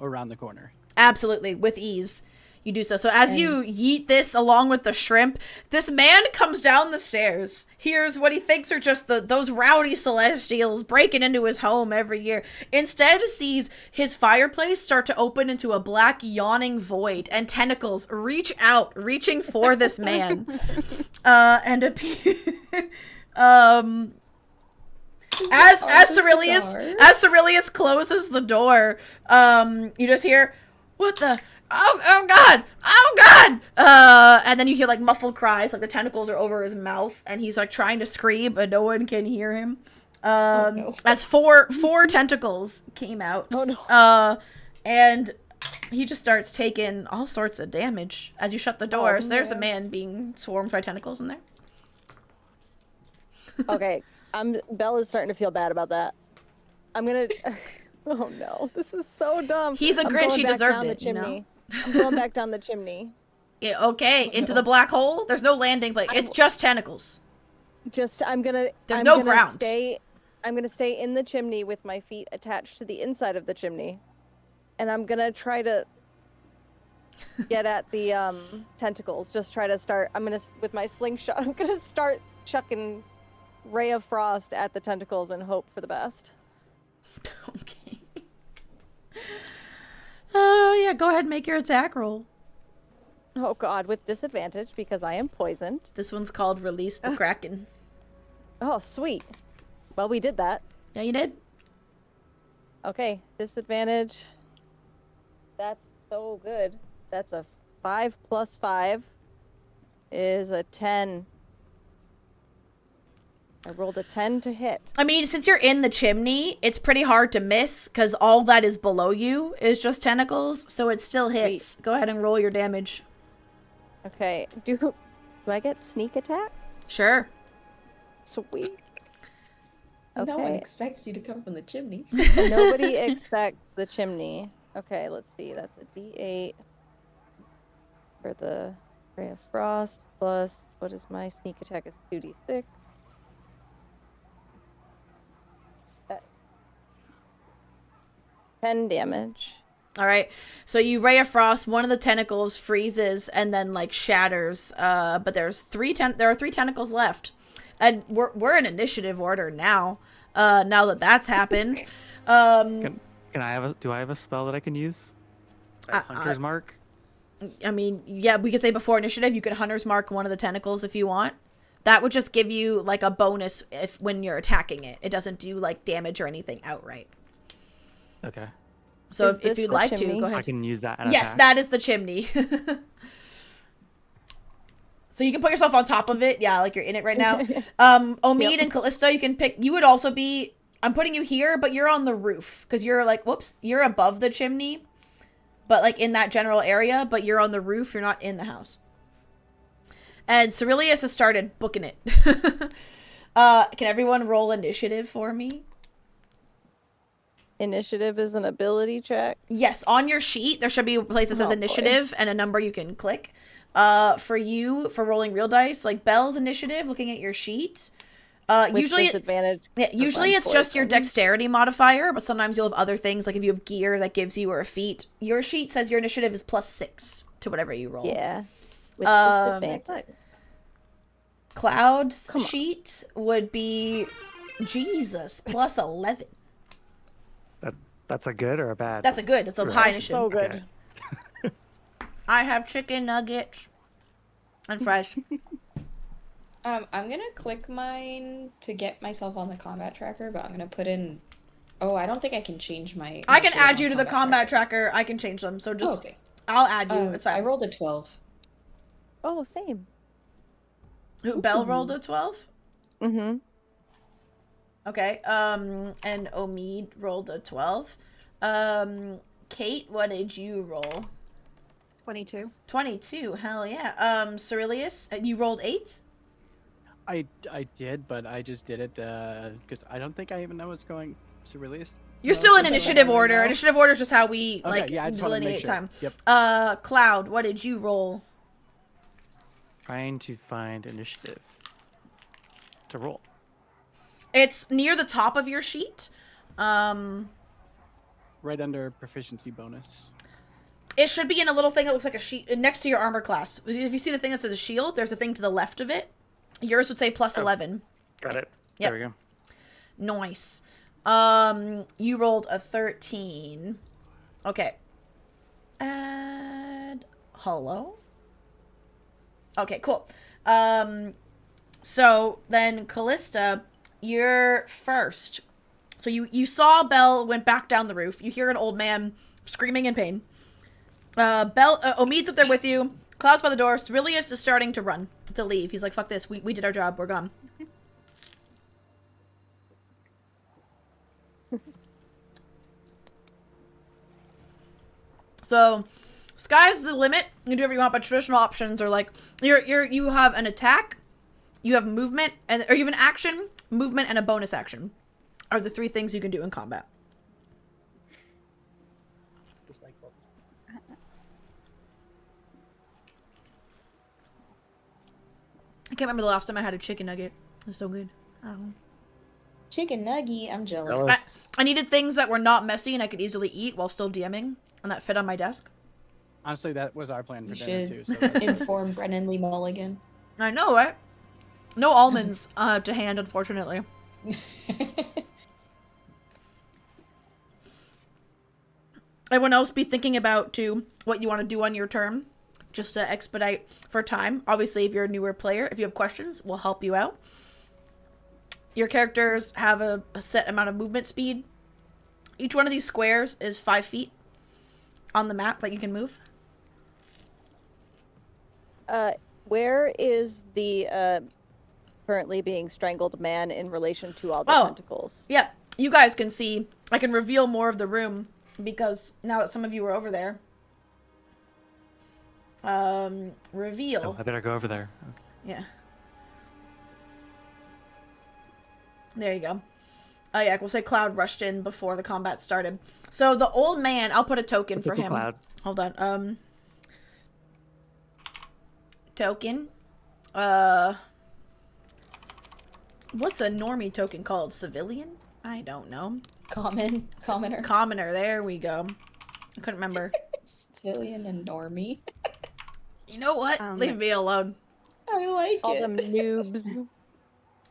around the corner. Absolutely, with ease. You do so. So as you yeet this along with the shrimp, this man comes down the stairs, hears what he thinks are just those rowdy celestials breaking into his home every year. Instead, sees his fireplace start to open into a black yawning void, and tentacles reach out, reaching for this man, and appear. As Cerilius closes the door, you just hear, "What the? Oh God! And then you hear like muffled cries, like the tentacles are over his mouth, and he's like trying to scream, but no one can hear him. no. As four tentacles came out. Oh, no. And he just starts taking all sorts of damage as you shut the door. Oh, so there's a no. man being swarmed by tentacles in there. Okay, Bella's starting to feel bad about that. I'm gonna. Oh no, this is so dumb. He's a I'm Grinch, going he back deserved down it, the you know? chimney. I'm going back down the chimney. Yeah, okay, into the black hole. There's no landing place. It's just tentacles. Just I'm gonna. There's I'm no gonna ground. I'm gonna stay in the chimney with my feet attached to the inside of the chimney, and I'm gonna try to get at the tentacles. Just try to start. With my slingshot. I'm gonna start chucking ray of frost at the tentacles and hope for the best. Okay. Oh, yeah, go ahead and make your attack roll. Oh god, with disadvantage because I am poisoned. This one's called Release the Kraken. Oh, sweet. Well, we did that. Yeah, you did. Okay, disadvantage. That's so good. That's a 5 plus 5 is a 10. I rolled a 10 to hit. I mean, since you're in the chimney, it's pretty hard to miss because all that is below you is just tentacles, so it still hits. Sweet. Go ahead and roll your damage. Okay. Do I get sneak attack? Sure. Sweet. No one Okay. expects you to come from the chimney. Nobody expect the chimney. Okay, let's see. That's a D8 for the ray of frost plus what is my sneak attack? Is 2d6. 10 damage. All right. So you ray of frost. One of the tentacles freezes and then like shatters. But there's there are three tentacles left, and we're in initiative order now. Now that that's happened. Can I have do I have a spell that I can use? Hunter's Mark? I mean, yeah, we could say before initiative, you could Hunter's Mark one of the tentacles if you want. That would just give you like a bonus when you're attacking it. It doesn't do like damage or anything outright. Okay. So Is if this you'd the like to, chimney? go I ahead. can use that. And Yes, attack. that is the chimney. So you can put yourself on top of it. Yeah, like you're in it right now. Omid Yep. and Callisto, you can pick. You would also be. I'm putting you here, but you're on the roof because you're like, whoops, you're above the chimney, but like in that general area. But you're on the roof. You're not in the house. And Cerilius has started booking it. Can everyone roll initiative for me? Initiative is an ability check. Yes, on your sheet, there should be a place that says Oh, boy. initiative and a number you can click. For you, for rolling real dice, like Belle's initiative, looking at your sheet. With Usually, disadvantage. yeah, usually it's just your dexterity modifier, but sometimes you'll have other things, like if you have gear that gives you or a feat. Your sheet says your initiative is +6 to whatever you roll. Yeah. With disadvantage. Cloud's Come on. sheet would be, Jesus, +11. That's a good or a bad? That's a good. That's a Right. high That's initiative. so good. Okay. I have chicken nuggets and fries. I'm gonna click mine to get myself on the combat tracker, but I'm gonna put in. Oh, I don't think I can change my. I can initiative add on you to the combat tracker. I can change them. So Oh, just, okay. I'll add you. It's I fine. rolled a 12. Oh, same. Who, Belle rolled a 12? Mm-hmm. Okay. And Omid rolled a 12. Kate, what did you roll? 22. 22. Hell yeah. Cerilius, you rolled 8? I did, but I just did it because I don't think I even know what's going. Cerilius. You're knows still in what's initiative going on order. right now? Initiative order is just how we Okay, like yeah, I just wanted to make delineate sure. time. Yep. Cloud, what did you roll? Trying to find initiative to roll. It's near the top of your sheet. Right under proficiency bonus. It should be in a little thing that looks like a sheet next to your armor class. If you see the thing that says a shield, there's a thing to the left of it. Yours would say +11. Got it. Yep. There we go. Nice. You rolled a 13. Okay. Add hello? Okay, cool. So then Callista, you're first. So you saw Belle went back down the roof. You hear an old man screaming in pain. Omid's up there with you. Cloud's by the door. Cerilius is starting to run, to leave. He's like, fuck this. We did our job. We're gone. So, sky's the limit. You can do whatever you want, but traditional options are like, you have an attack, you have movement, or you have an action, movement, and a bonus action. Are the 3 things you can do in combat. I can't remember the last time I had a chicken nugget. It's so good. I don't know. Chicken nugget. I'm jealous. Jealous. I needed things that were not messy and I could easily eat while still DMing, and that fit on my desk. Honestly, that was our plan You for dinner should too. So that's inform Brennan Lee Mulligan. I know, right? No almonds to hand, unfortunately. Everyone else be thinking about, too, what you want to do on your turn, just to expedite for time. Obviously, if you're a newer player, if you have questions, we'll help you out. Your characters have a set amount of movement speed. Each one of these squares is 5 feet on the map that you can move. Where is the currently being strangled man in relation to all the Oh. tentacles. Yeah, you guys can see. I can reveal more of the room because now that some of you are over there. Reveal. Oh, I better go over there. Okay. Yeah. There you go. Oh yeah, we'll say Cloud rushed in before the combat started. So the old man, I'll put a token for Typical him. Cloud. Hold on. Token. What's a normie token called? Civilian? I don't know. Commoner. Commoner. There we go. I couldn't remember. Civilian and normie. You know what? Leave me alone. I like All it. them noobs.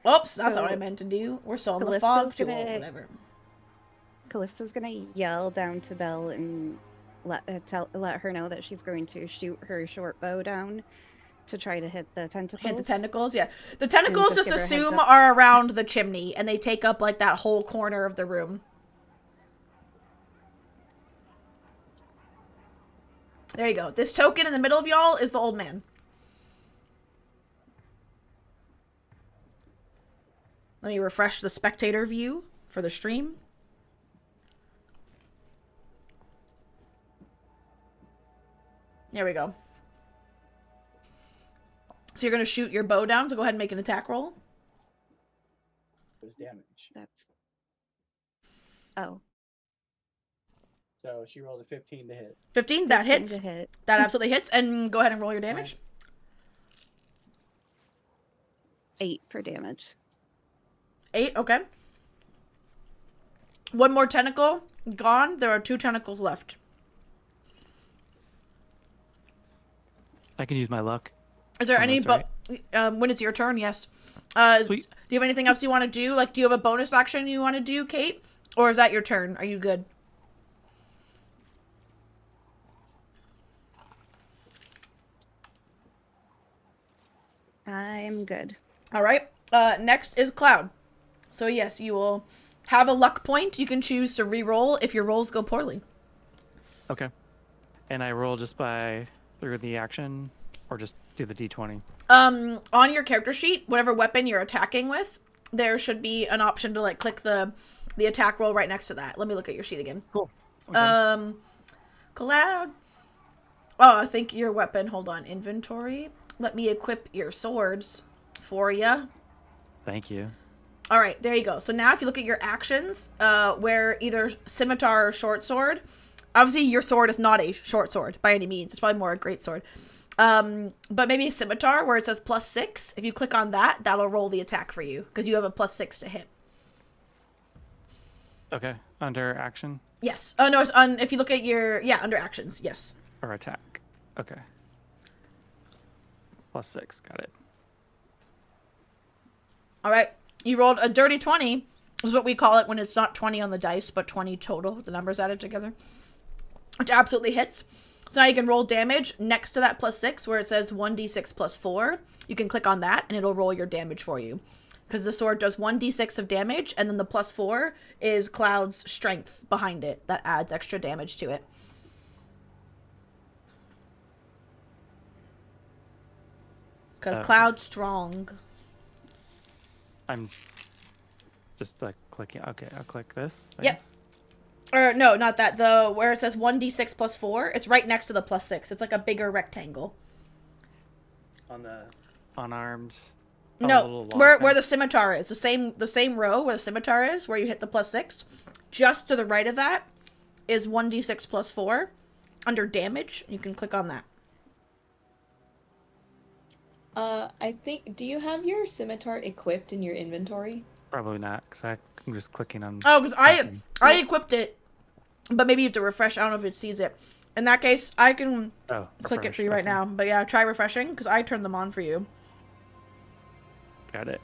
Oops, that's not what I So, meant to do. We're still in the Callisto's fog tool, gonna- whatever. Callisto's gonna yell down to Belle and let her know that she's going to shoot her short bow down to try to hit the tentacles. Hit the tentacles, yeah. The tentacles just just give her a heads assume up. are around the chimney, and they take up like that whole corner of the room. There you go. This token in the middle of y'all is the old man. Let me refresh the spectator view for the stream. There we go. So you're going to shoot your bow down, so go ahead and make an attack roll. Was damage. That's. Oh. So she rolled a 15 to hit. 15, that 15 hits. to hit. That absolutely hits. And go ahead and roll your damage. 8 for damage. 8, okay. One more tentacle gone. There are 2 tentacles left. I can use my luck. Is there Oh, any that's when it's your turn? Yes. Sweet. Do you have anything else you want to do? Like, do you have a bonus action you want to do, Kate? Or is that your turn? Are you good? I'm good. All right. Next is Cloud. So yes, you will have a luck point. You can choose to re-roll if your rolls go poorly. Okay. And I roll just through the action, or just do the d20. On your character sheet, whatever weapon you're attacking with, there should be an option to like click the attack roll right next to that. Let me look at your sheet again. Cool. Okay. Cloud. Oh, I think your weapon. Hold on, inventory. Let me equip your swords for you. Thank you. All right, there you go. So now if you look at your actions, where either scimitar or short sword, obviously your sword is not a short sword by any means. It's probably more a great sword. But maybe a scimitar where it says +6. If you click on that, that'll roll the attack for you because you have a +6 to hit. Okay. Under action Yes. Oh no, it's on. If you look at your under actions, yes. or attack. Okay. +6. Got it. All right. You rolled a dirty 20. Is what we call it when it's not 20 on the dice, but 20 total with the numbers added together. Which absolutely hits. So now you can roll damage next to that +6 where it says 1d6 +4. You can click on that and it'll roll your damage for you. Because the sword does 1d6 of damage and then the +4 is Cloud's strength behind it. That adds extra damage to it. Because Cloud's strong. I'm just clicking. Okay, I'll click this. I Yep. guess. Or no, not that. The where it says 1d6 +4, it's right next to the +6. It's like a bigger rectangle. On the unarmed. No, little log where thing? the scimitar is. The same row where the scimitar is, where you hit the +6. Just to the right of that is 1d6 +4. Under damage, you can click on that. I think, do you have your scimitar equipped in your inventory? Probably not, because I'm just clicking on. Oh, because something. I equipped it, but maybe you have to refresh. I don't know if it sees it. In that case, I can click it for you right now. But yeah, try refreshing, because I turned them on for you. Got it.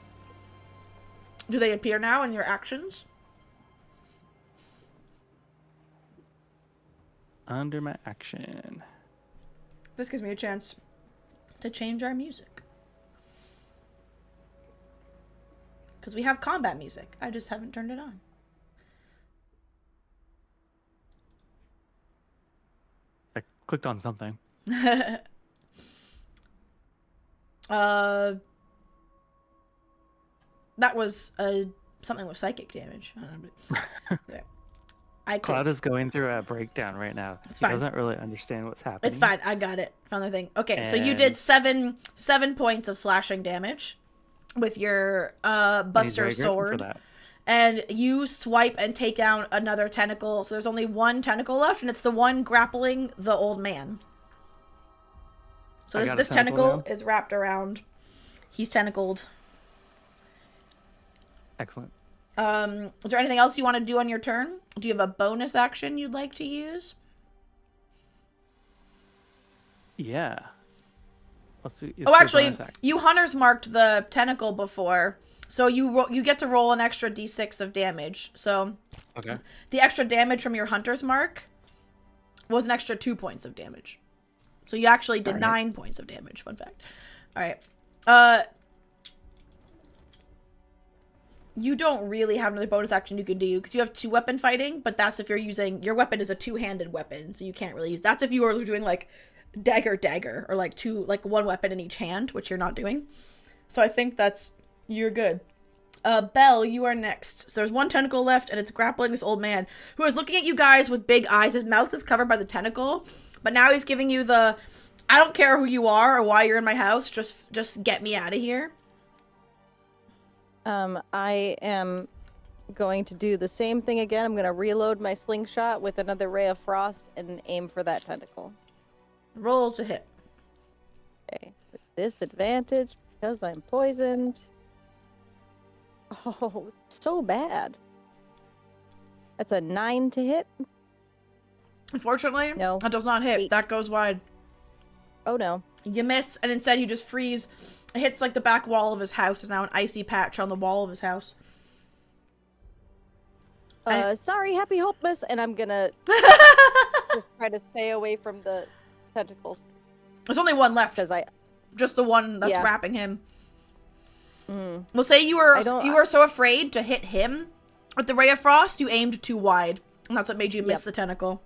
Do they appear now in your actions? Under my action. This gives me a chance to change our music. Because we have combat music. I just haven't turned it on. I clicked on something. That was something with psychic damage. I don't know, but- yeah. I could. Cloud is going through a breakdown right now. It's He fine. doesn't really understand what's happening. It's fine. I got it. Found the thing. Okay, so you did And- seven points of slashing damage with your And he's Buster very grateful for sword. that. And you swipe and take down another tentacle. So there's only one tentacle left, and it's the one grappling the old man. So I this got a this tentacle tentacle is wrapped around. He's tentacled. Excellent. Is there anything else you want to do on your turn? Do you have a bonus action you'd like to use? Yeah. Let's do. Oh, actually, you hunters marked the tentacle before, so you get to roll an extra d6 of damage. So Okay. the extra damage from your hunter's mark was an extra 2 points of damage. So you actually did Alright. 9 points of damage. Fun fact. All right. You don't really have another bonus action you can do because you have 2-weapon fighting, but that's if you're using your weapon is a 2-handed weapon, so you can't really use. That's if you are doing like dagger or like one weapon in each hand, which you're not doing. So I think you're good. Belle, you are next. So there's one tentacle left, and it's grappling this old man who is looking at you guys with big eyes. His mouth is covered by the tentacle, but now he's giving you the, I don't care who you are or why you're in my house, just get me out of here. I am going to do the same thing again. I'm going to reload my slingshot with another ray of frost and aim for that tentacle. Roll to hit. Okay, with disadvantage because I'm poisoned. Oh, so bad. That's a 9 to hit. Unfortunately, No. that does not hit. 8. That goes wide. Oh no. You miss, and instead you just freeze. It hits like the back wall of his house. There's now an icy patch on the wall of his house. Sorry, happy Hopeless, and I'm gonna just try to stay away from the tentacles There's only one left. because Just the one that's Yeah. wrapping him. Mm, We'll say you I don't- were so afraid to hit him with the ray of frost, you aimed too wide, and that's what made you miss Yep. the tentacle.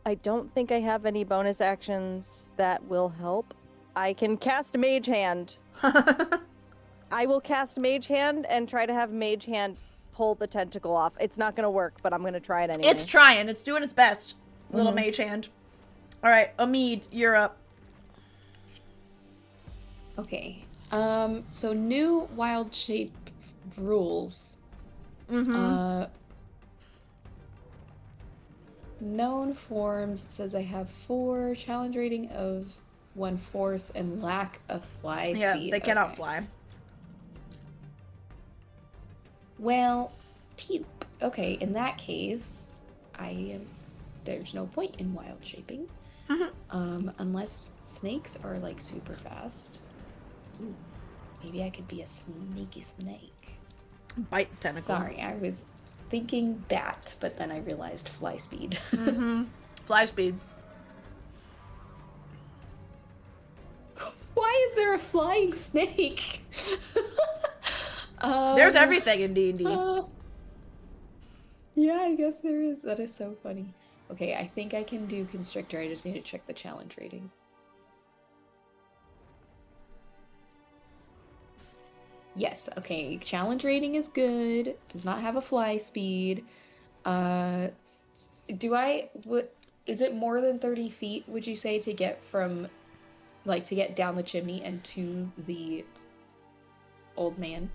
I don't think I have any bonus actions that will help. I can cast Mage Hand. I will cast Mage Hand and try to have Mage Hand pull the tentacle off. It's not gonna work, but I'm gonna try it anyway. It's trying. It's doing its best. Little Mhm. mage hand. All right, Omid, you're up. Okay. So new wild shape rules. Mm-hmm. Known forms, it says I have 4, challenge rating of 1/4, and lack of fly Yeah, speed. they cannot Okay. fly. Well, pew. Okay, in that case, there's no point in wild shaping. Unless snakes are like super fast. Ooh, maybe I could be a snaky snake. Bite the tentacle. Sorry, I was thinking bat, but then I realized fly speed. Mm-hmm. Fly speed. Why is there a flying snake? There's everything in D&D. Yeah, I guess there is. That is so funny. Okay, I think I can do Constrictor. I just need to check the challenge rating. Yes, okay. Challenge rating is good. Does not have a fly speed. Is it more than 30 feet, would you say, to get from, like, to get down the chimney and to the old man?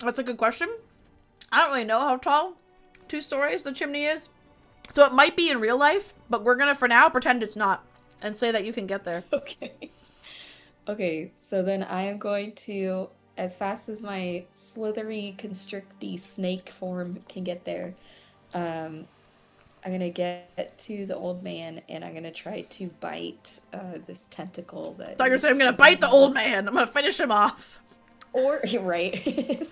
That's a good question. I don't really know how tall 2 stories the chimney is. So it might be in real life, but we're gonna, for now, pretend it's not. And say that you can get there. Okay. Okay, so then I am going to, as fast as my slithery, constricty snake form can get there, I'm gonna get to the old man and I'm gonna try to bite this tentacle that. I thought you were saying I'm gonna bite the old man. I'm gonna finish him off. Or you're right.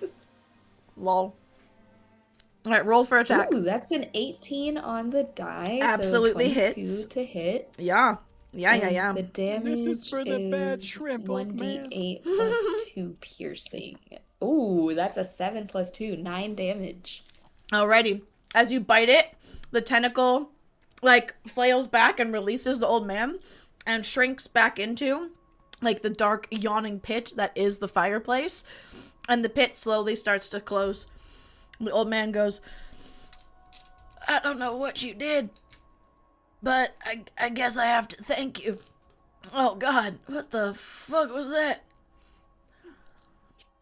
Lol. Alright, roll for attack. Ooh, that's an 18 on the die. Absolutely so 22 hits. to hit. Yeah. Yeah. And the damage is for the bad is shrimp, old man. 1d8 plus 2 piercing. Ooh, that's a 7 plus 2, 9 damage. Alrighty. As you bite it, the tentacle, like, flails back and releases the old man and shrinks back into like the dark yawning pit that is the fireplace, and the pit slowly starts to close. The old man goes, I don't know what you did, but I guess I have to thank you. Oh God, what the fuck was that?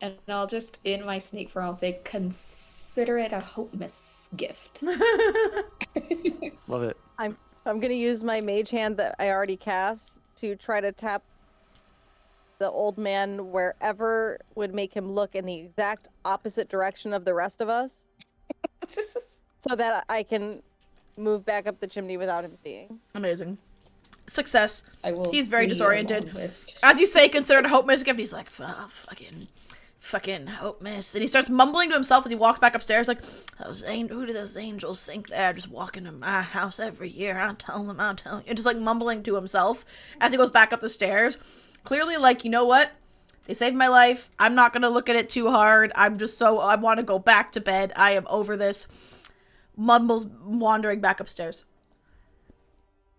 And I'll just, in my snake form, I'll say, consider it a Hopemas gift. Love it. I'm gonna use my mage hand that I already cast to try to tap the old man wherever would make him look in the exact opposite direction of the rest of us, so that I can move back up the chimney without him seeing. Amazing. Success. I will. He's very flee disoriented. along with- As you say, considered a hope miss gift, he's like, fucking hope miss. And he starts mumbling to himself as he walks back upstairs, like, who do those angels think they're just walking to my house every year? I'll tell them. And just like mumbling to himself as he goes back up the stairs. Clearly, like, you know what? They saved my life. I'm not gonna look at it too hard. I want to go back to bed. I am over this. Mumbles wandering back upstairs.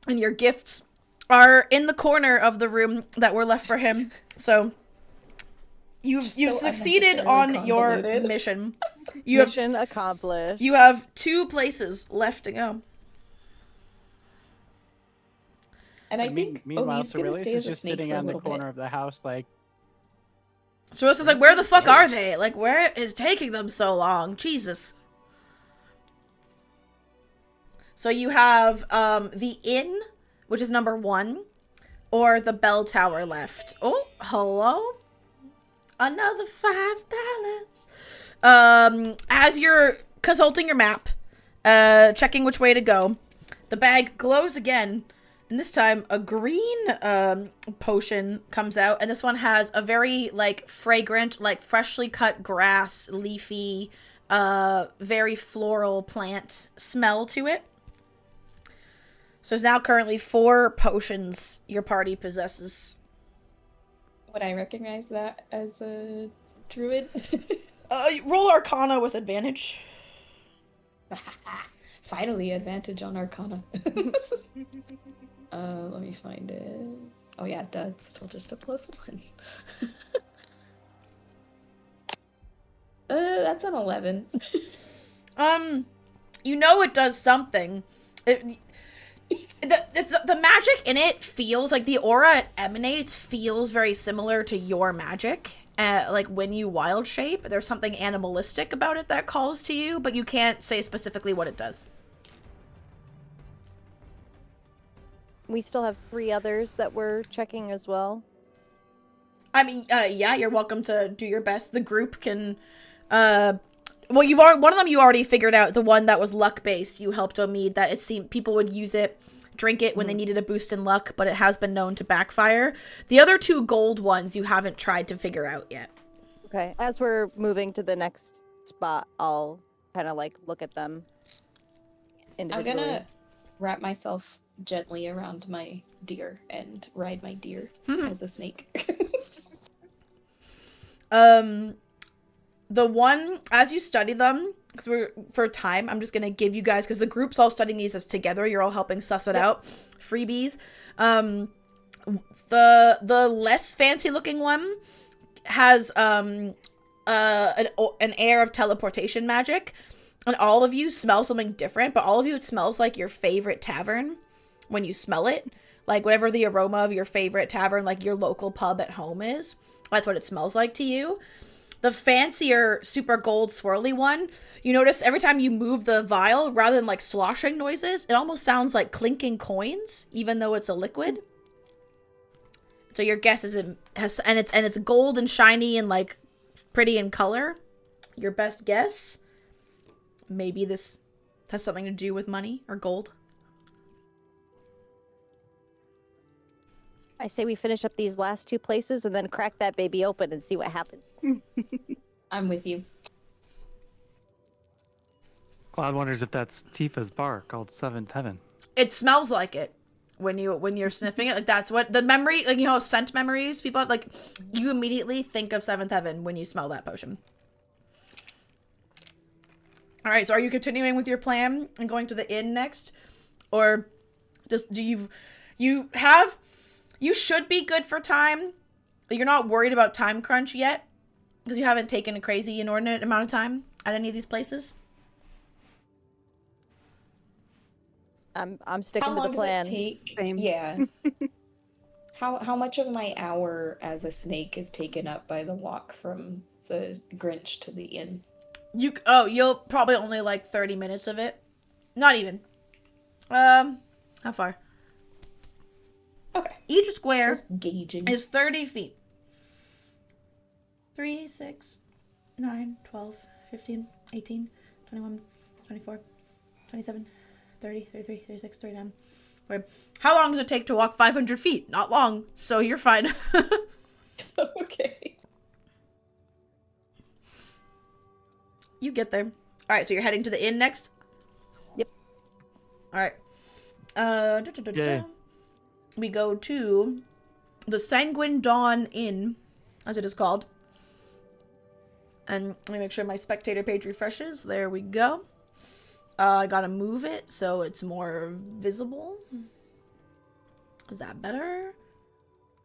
And your gifts are in the corner of the room that were left for him. So you've So succeeded unnecessarily on your convoluted. mission. Mission accomplished. You have 2 places left to go. And I think meanwhile, he's gonna Cerilius stay is as a just snake sitting for a on the little corner bit. of the house, like, So this is like, where the fuck are they? Like, where is taking them so long? Jesus. So you have the inn, which is number 1, or the bell tower left. Oh, hello? Another $5. As you're consulting your map, checking which way to go, the bag glows again. And this time, a green potion comes out, and this one has a very, like, fragrant, like, freshly cut grass, leafy, very floral plant smell to it. So there's now currently 4 potions your party possesses. Would I recognize that as a druid? Roll Arcana with advantage. Finally, advantage on Arcana. Let me find it. Oh yeah, that's still just a +1. That's an 11. You know it does something. The magic in it feels like the aura it emanates feels very similar to your magic. Like when you wild shape, there's something animalistic about it that calls to you, but you can't say specifically what it does. We still have 3 others that we're checking as well. I mean, yeah, you're welcome to do your best. The group can, well, you've already, one of them you already figured out, the one that was luck based. You helped Omid that it seemed people would use it, drink it when they needed a boost in luck, but it has been known to backfire. The other 2 gold ones you haven't tried to figure out yet. Okay, as we're moving to the next spot, I'll kind of like look at them I'm individually. gonna wrap myself gently around my deer and ride my deer as a snake. The one, as you study them, because for time, I'm just going to give you guys, because the group's all studying these as together, you're all helping suss it out. Freebies. The less fancy looking one has an air of teleportation magic, and all of you smell something different, but all of you, it smells like your favorite tavern when you smell it. Like whatever the aroma of your favorite tavern, like your local pub at home is. That's what it smells like to you. The fancier, super gold swirly one, you notice every time you move the vial, rather than like sloshing noises, it almost sounds like clinking coins, even though it's a liquid. So your guess is it has, and it's gold and shiny and like pretty in color. Your best guess, maybe this has something to do with money or gold. I say we finish up these last 2 places and then crack that baby open and see what happens. I'm with you. Cloud wonders if that's Tifa's bar called Seventh Heaven. It smells like it when you're sniffing it. Like that's what the memory, like, you know, scent memories people have, like you immediately think of Seventh Heaven when you smell that potion. All right, so are you continuing with your plan and going to the inn next, or just do you should be good for time, you're not worried about time crunch yet because you haven't taken a crazy inordinate amount of time at any of these places. I'm sticking How to the long plan. does it take? Same. Yeah. How much of my hour as a snake is taken up by the walk from the Grinch to the inn? You'll probably only like 30 minutes of it. Not even. How far? Okay. Each square Just gauging. is 30 feet. 3, 6, 9, 12, 15, 18, 21, 24, 27, 30, 33, 36, 39. Wait, how long does it take to walk 500 feet? Not long, so you're fine. Okay. You get there. All right, so you're heading to the inn next? Yep. All right. Yay. We go to the Sanguine Dawn Inn, as it is called. And let me make sure my spectator page refreshes. There we go. I gotta move it so it's more visible. Is that better?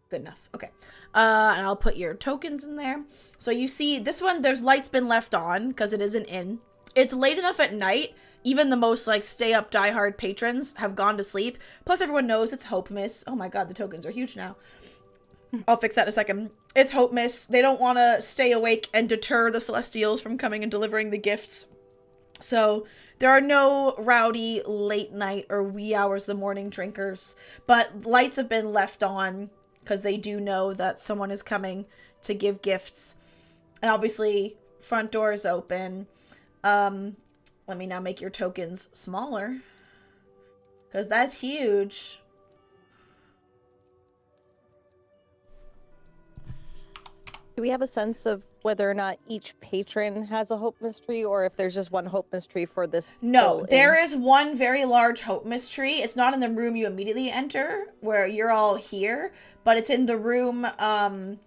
Good enough. Okay. And I'll put your tokens in there. So you see, this one, there's lights been left on because it is an inn. It's late enough at night. Even the most, like, stay-up diehard patrons have gone to sleep. Plus, everyone knows it's Hope Miss. Oh my god, the tokens are huge now. I'll fix that in a second. It's Hope Miss. They don't want to stay awake and deter the Celestials from coming and delivering the gifts. So there are no rowdy late night or wee hours of the morning drinkers. But lights have been left on because they do know that someone is coming to give gifts. And obviously, front door is open. Let me now make your tokens smaller. Because that's huge. Do we have a sense of whether or not each patron has a Hope Mystery, or if there's just one Hope Mystery for this? No, there is one very large Hope Mystery. It's not in the room you immediately enter, where you're all here, but it's in the room on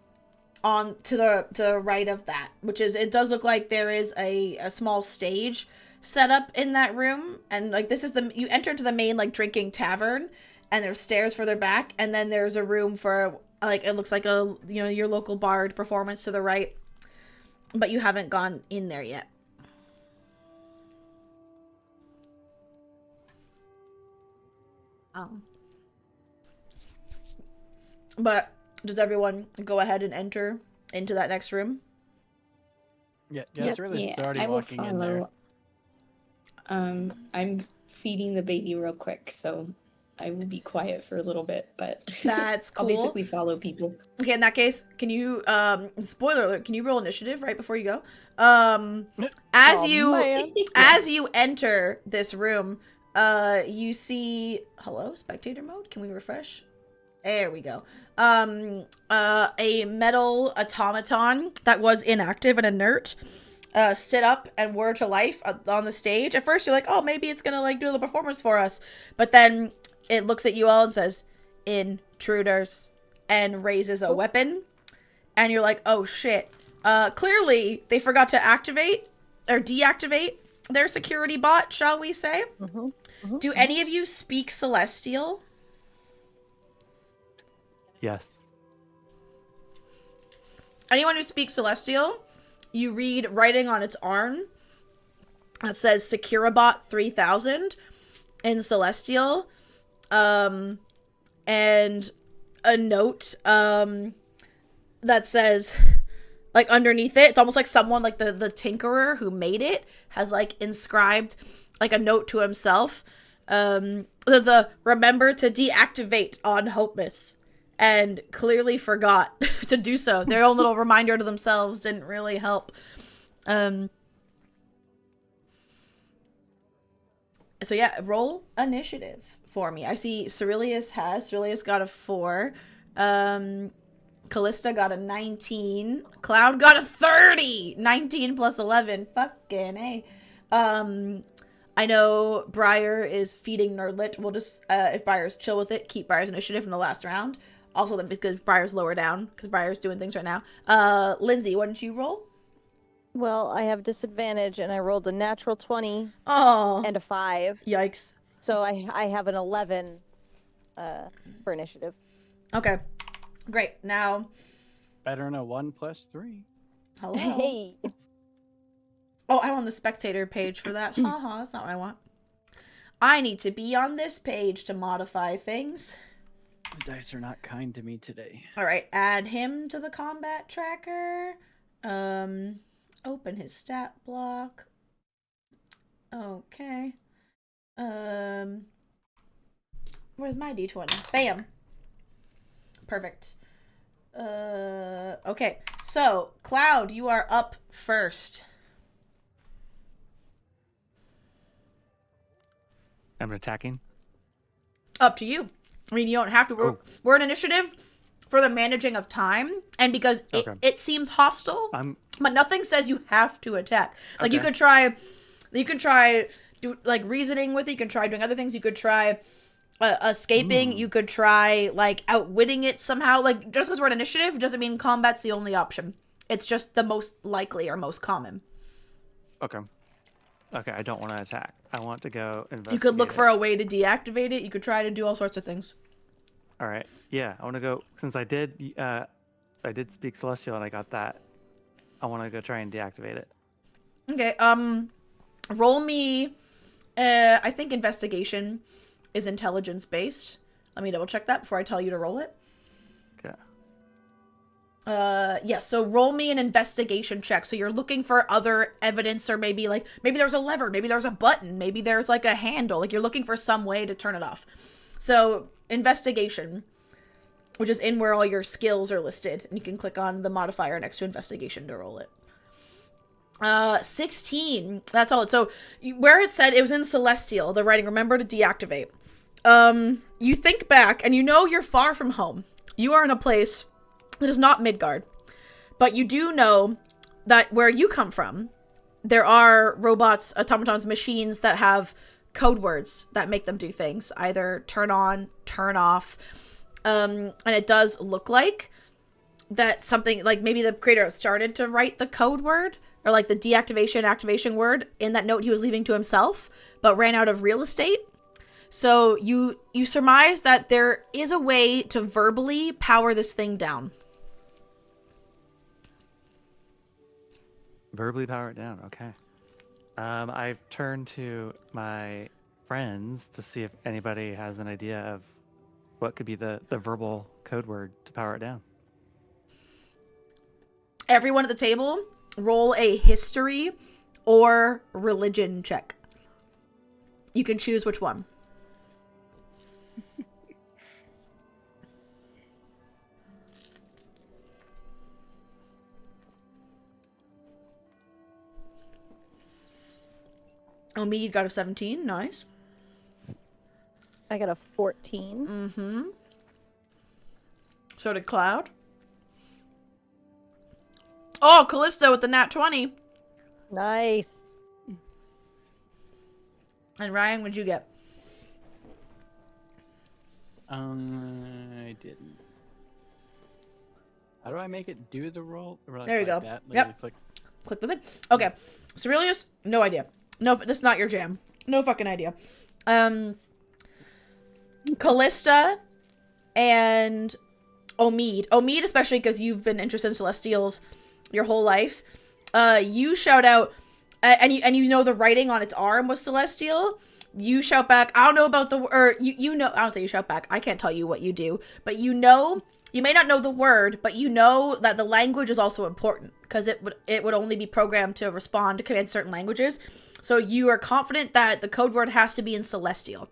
to the right of that, which is, it does look like there is a small stage set up in that room, and like this is you enter into the main like drinking tavern, and there's stairs further back, and then there's a room for like, it looks like a, you know, your local bard performance to the right, but you haven't gone in there yet. But does everyone go ahead and enter into that next room? Yeah, it's really already I will walking in there. follow. I'm feeding the baby real quick, so I will be quiet for a little bit, but That's cool. I'll basically follow people. Okay, in that case, can you spoiler alert, can you roll initiative right before you go? As you enter this room, you see, hello, spectator mode. Can we refresh? There we go. A metal automaton that was inactive and inert stood up and whirred to life on the stage. At first you're like, oh, maybe it's gonna like do the performance for us, but then it looks at you all and says, intruders, and raises a weapon, and you're like, oh shit. Clearly they forgot to activate or deactivate their security bot, shall we say. Do any of you speak Celestial? Yes. Anyone who speaks Celestial, you read writing on its arm that says Securabot 3000 in Celestial, and a note that says, like, underneath it, it's almost like someone, like the tinkerer who made it has like inscribed like a note to himself, the remember to deactivate on Hope Miss, and clearly forgot to do so. Their own little reminder to themselves didn't really help. So yeah, roll initiative for me. I see Cerilius got a 4. Callista got a 19. Cloud got a 30. 19 plus 11. Fucking A. I know Briar is feeding Nerdlet. We'll just, if Briar's chill with it, keep Briar's initiative in the last round. Also, then because Briar's lower down, because Briar's doing things right now. Lindsay, what did you roll? Well, I have disadvantage, and I rolled a natural 20 Oh, and a 5. yikes. So I have an 11 for initiative. Okay, great. Now, Better than a 1+3. Hello. Hey. Oh, I'm on the spectator page for that. Haha, that's not what I want. I need to be on this page to modify things. The dice are not kind to me today. All right, add him to the combat tracker. Open his stat block. Okay. Where's my D20? Bam. Perfect. Okay. So, Cloud, you are up first. I'm attacking. Up to you. I mean, you don't have to. We're an initiative for the managing of time, and because it seems hostile, but nothing says you have to attack. Like you could try do like reasoning with it. You can try doing other things. You could try escaping. You could try like outwitting it somehow. Like just because we're an initiative doesn't mean combat's the only option. It's just the most likely or most common. Okay, I don't want to attack. I want to go investigate. You could look for a way to deactivate it. You could try to do all sorts of things. All right. Yeah, I want to go since I did speak Celestial and I got that. I want to go try and deactivate it. Okay. Roll me. I think investigation is intelligence based. Let me double check that before I tell you to roll it. Okay. Yeah, so roll me an investigation check. So you're looking for other evidence, or maybe there's a lever, maybe there's a button, maybe there's like a handle. Like you're looking for some way to turn it off. So investigation, which is in where all your skills are listed, and you can click on the modifier next to investigation to roll it. 16. That's all. So where it said it was in Celestial, the writing, remember to deactivate. You think back and you know you're far from home. You are in a place that is not Midgard. But you do know that where you come from, there are robots, automatons, machines that have code words that make them do things. Either turn on, turn off. And it does look like that something, like maybe the creator started to write the code word, or like the deactivation, activation word in that note he was leaving to himself, but ran out of real estate. So you surmise that there is a way to verbally power this thing down. Verbally power it down. Okay. I've turned to my friends to see if anybody has an idea of what could be the verbal code word to power it down. Everyone at the table, roll a history or religion check. You can choose which one. Omid got a 17. Nice. I got a 14. Mm-hmm. So did Cloud. Oh, Callisto with the nat 20. Nice. And Ryan, what'd you get? I didn't. How do I make it do the roll? Or There you go. That? Yep. Click. Click with it. Okay. Cerilius, no idea. No, this is not your jam. No fucking idea. Callista and Omid. Omid, especially because you've been interested in Celestials your whole life. You shout out, and you know the writing on its arm was Celestial. You shout back, I don't know about the, or you know, I don't say you shout back. I can't tell you what you do, but you know, you may not know the word, but you know that the language is also important because it would only be programmed to respond to command certain languages. So you are confident that the code word has to be in Celestial.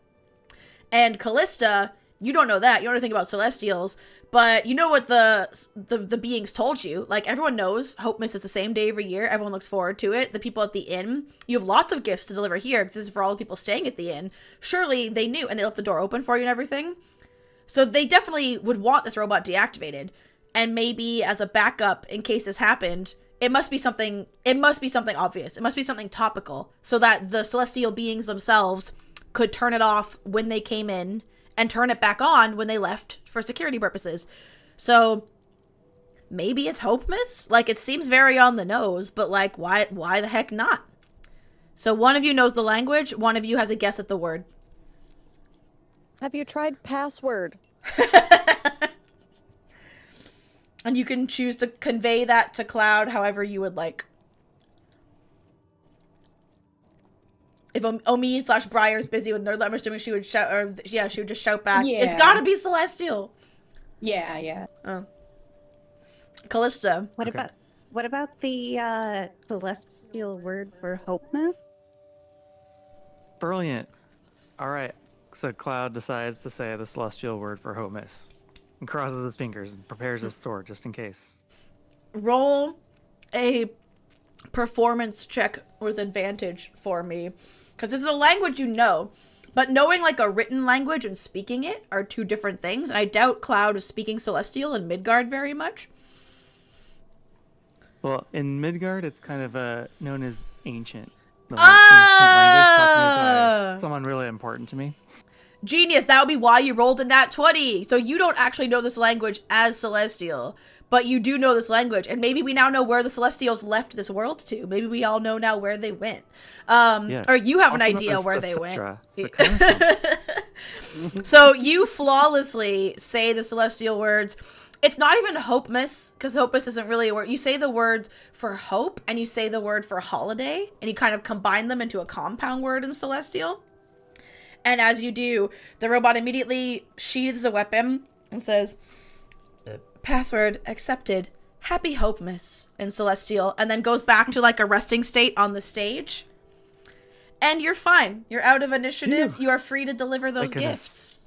And Callista, you don't know that. You don't know anything about Celestials, but you know what the beings told you. Like, everyone knows Hope Miss is the same day every year. Everyone looks forward to it. The people at the inn, you have lots of gifts to deliver here because this is for all the people staying at the inn. Surely they knew, and they left the door open for you and everything. So they definitely would want this robot deactivated. And maybe as a backup in case this happened, it must be something obvious. It must be something topical so that the celestial beings themselves could turn it off when they came in and turn it back on when they left for security purposes. So maybe it's Hope Miss? Like, it seems very on the nose, but like, why the heck not? So one of you knows the language, one of you has a guess at the word. Have you tried password? And you can choose to convey that to Cloud however you would like. If Omid / Briar's busy with Nerd, I'm assuming she would shout, or yeah, she would just shout back. Yeah. It's gotta be Celestial. Yeah. Oh. Callista. What Okay. about the celestial word for hopeness? Brilliant. All right. So Cloud decides to say the celestial word for Homus and crosses his fingers and prepares his sword just in case. Roll a performance check with advantage for me. Because this is a language you know. But knowing like a written language and speaking it are two different things. And I doubt Cloud is speaking Celestial in Midgard very much. Well, in Midgard, it's kind of known as ancient. The ancient language taught to me by someone really important to me. Genius, that would be why you rolled a nat 20. So you don't actually know this language as Celestial, but you do know this language. And maybe we now know where the Celestials left this world to. Maybe we all know now where they went. Or you have an Also known idea as where the they went. Cetra. So kind of So you flawlessly say the Celestial words. It's not even Hopemas, because Hopemas isn't really a word. You say the words for hope, and you say the word for holiday, and you kind of combine them into a compound word in Celestial. And as you do, the robot immediately sheathes a weapon and says, password accepted, happy Hopemas in Celestial, and then goes back to like a resting state on the stage. And you're fine. You're out of initiative. Phew. You are free to deliver those goodness. gifts.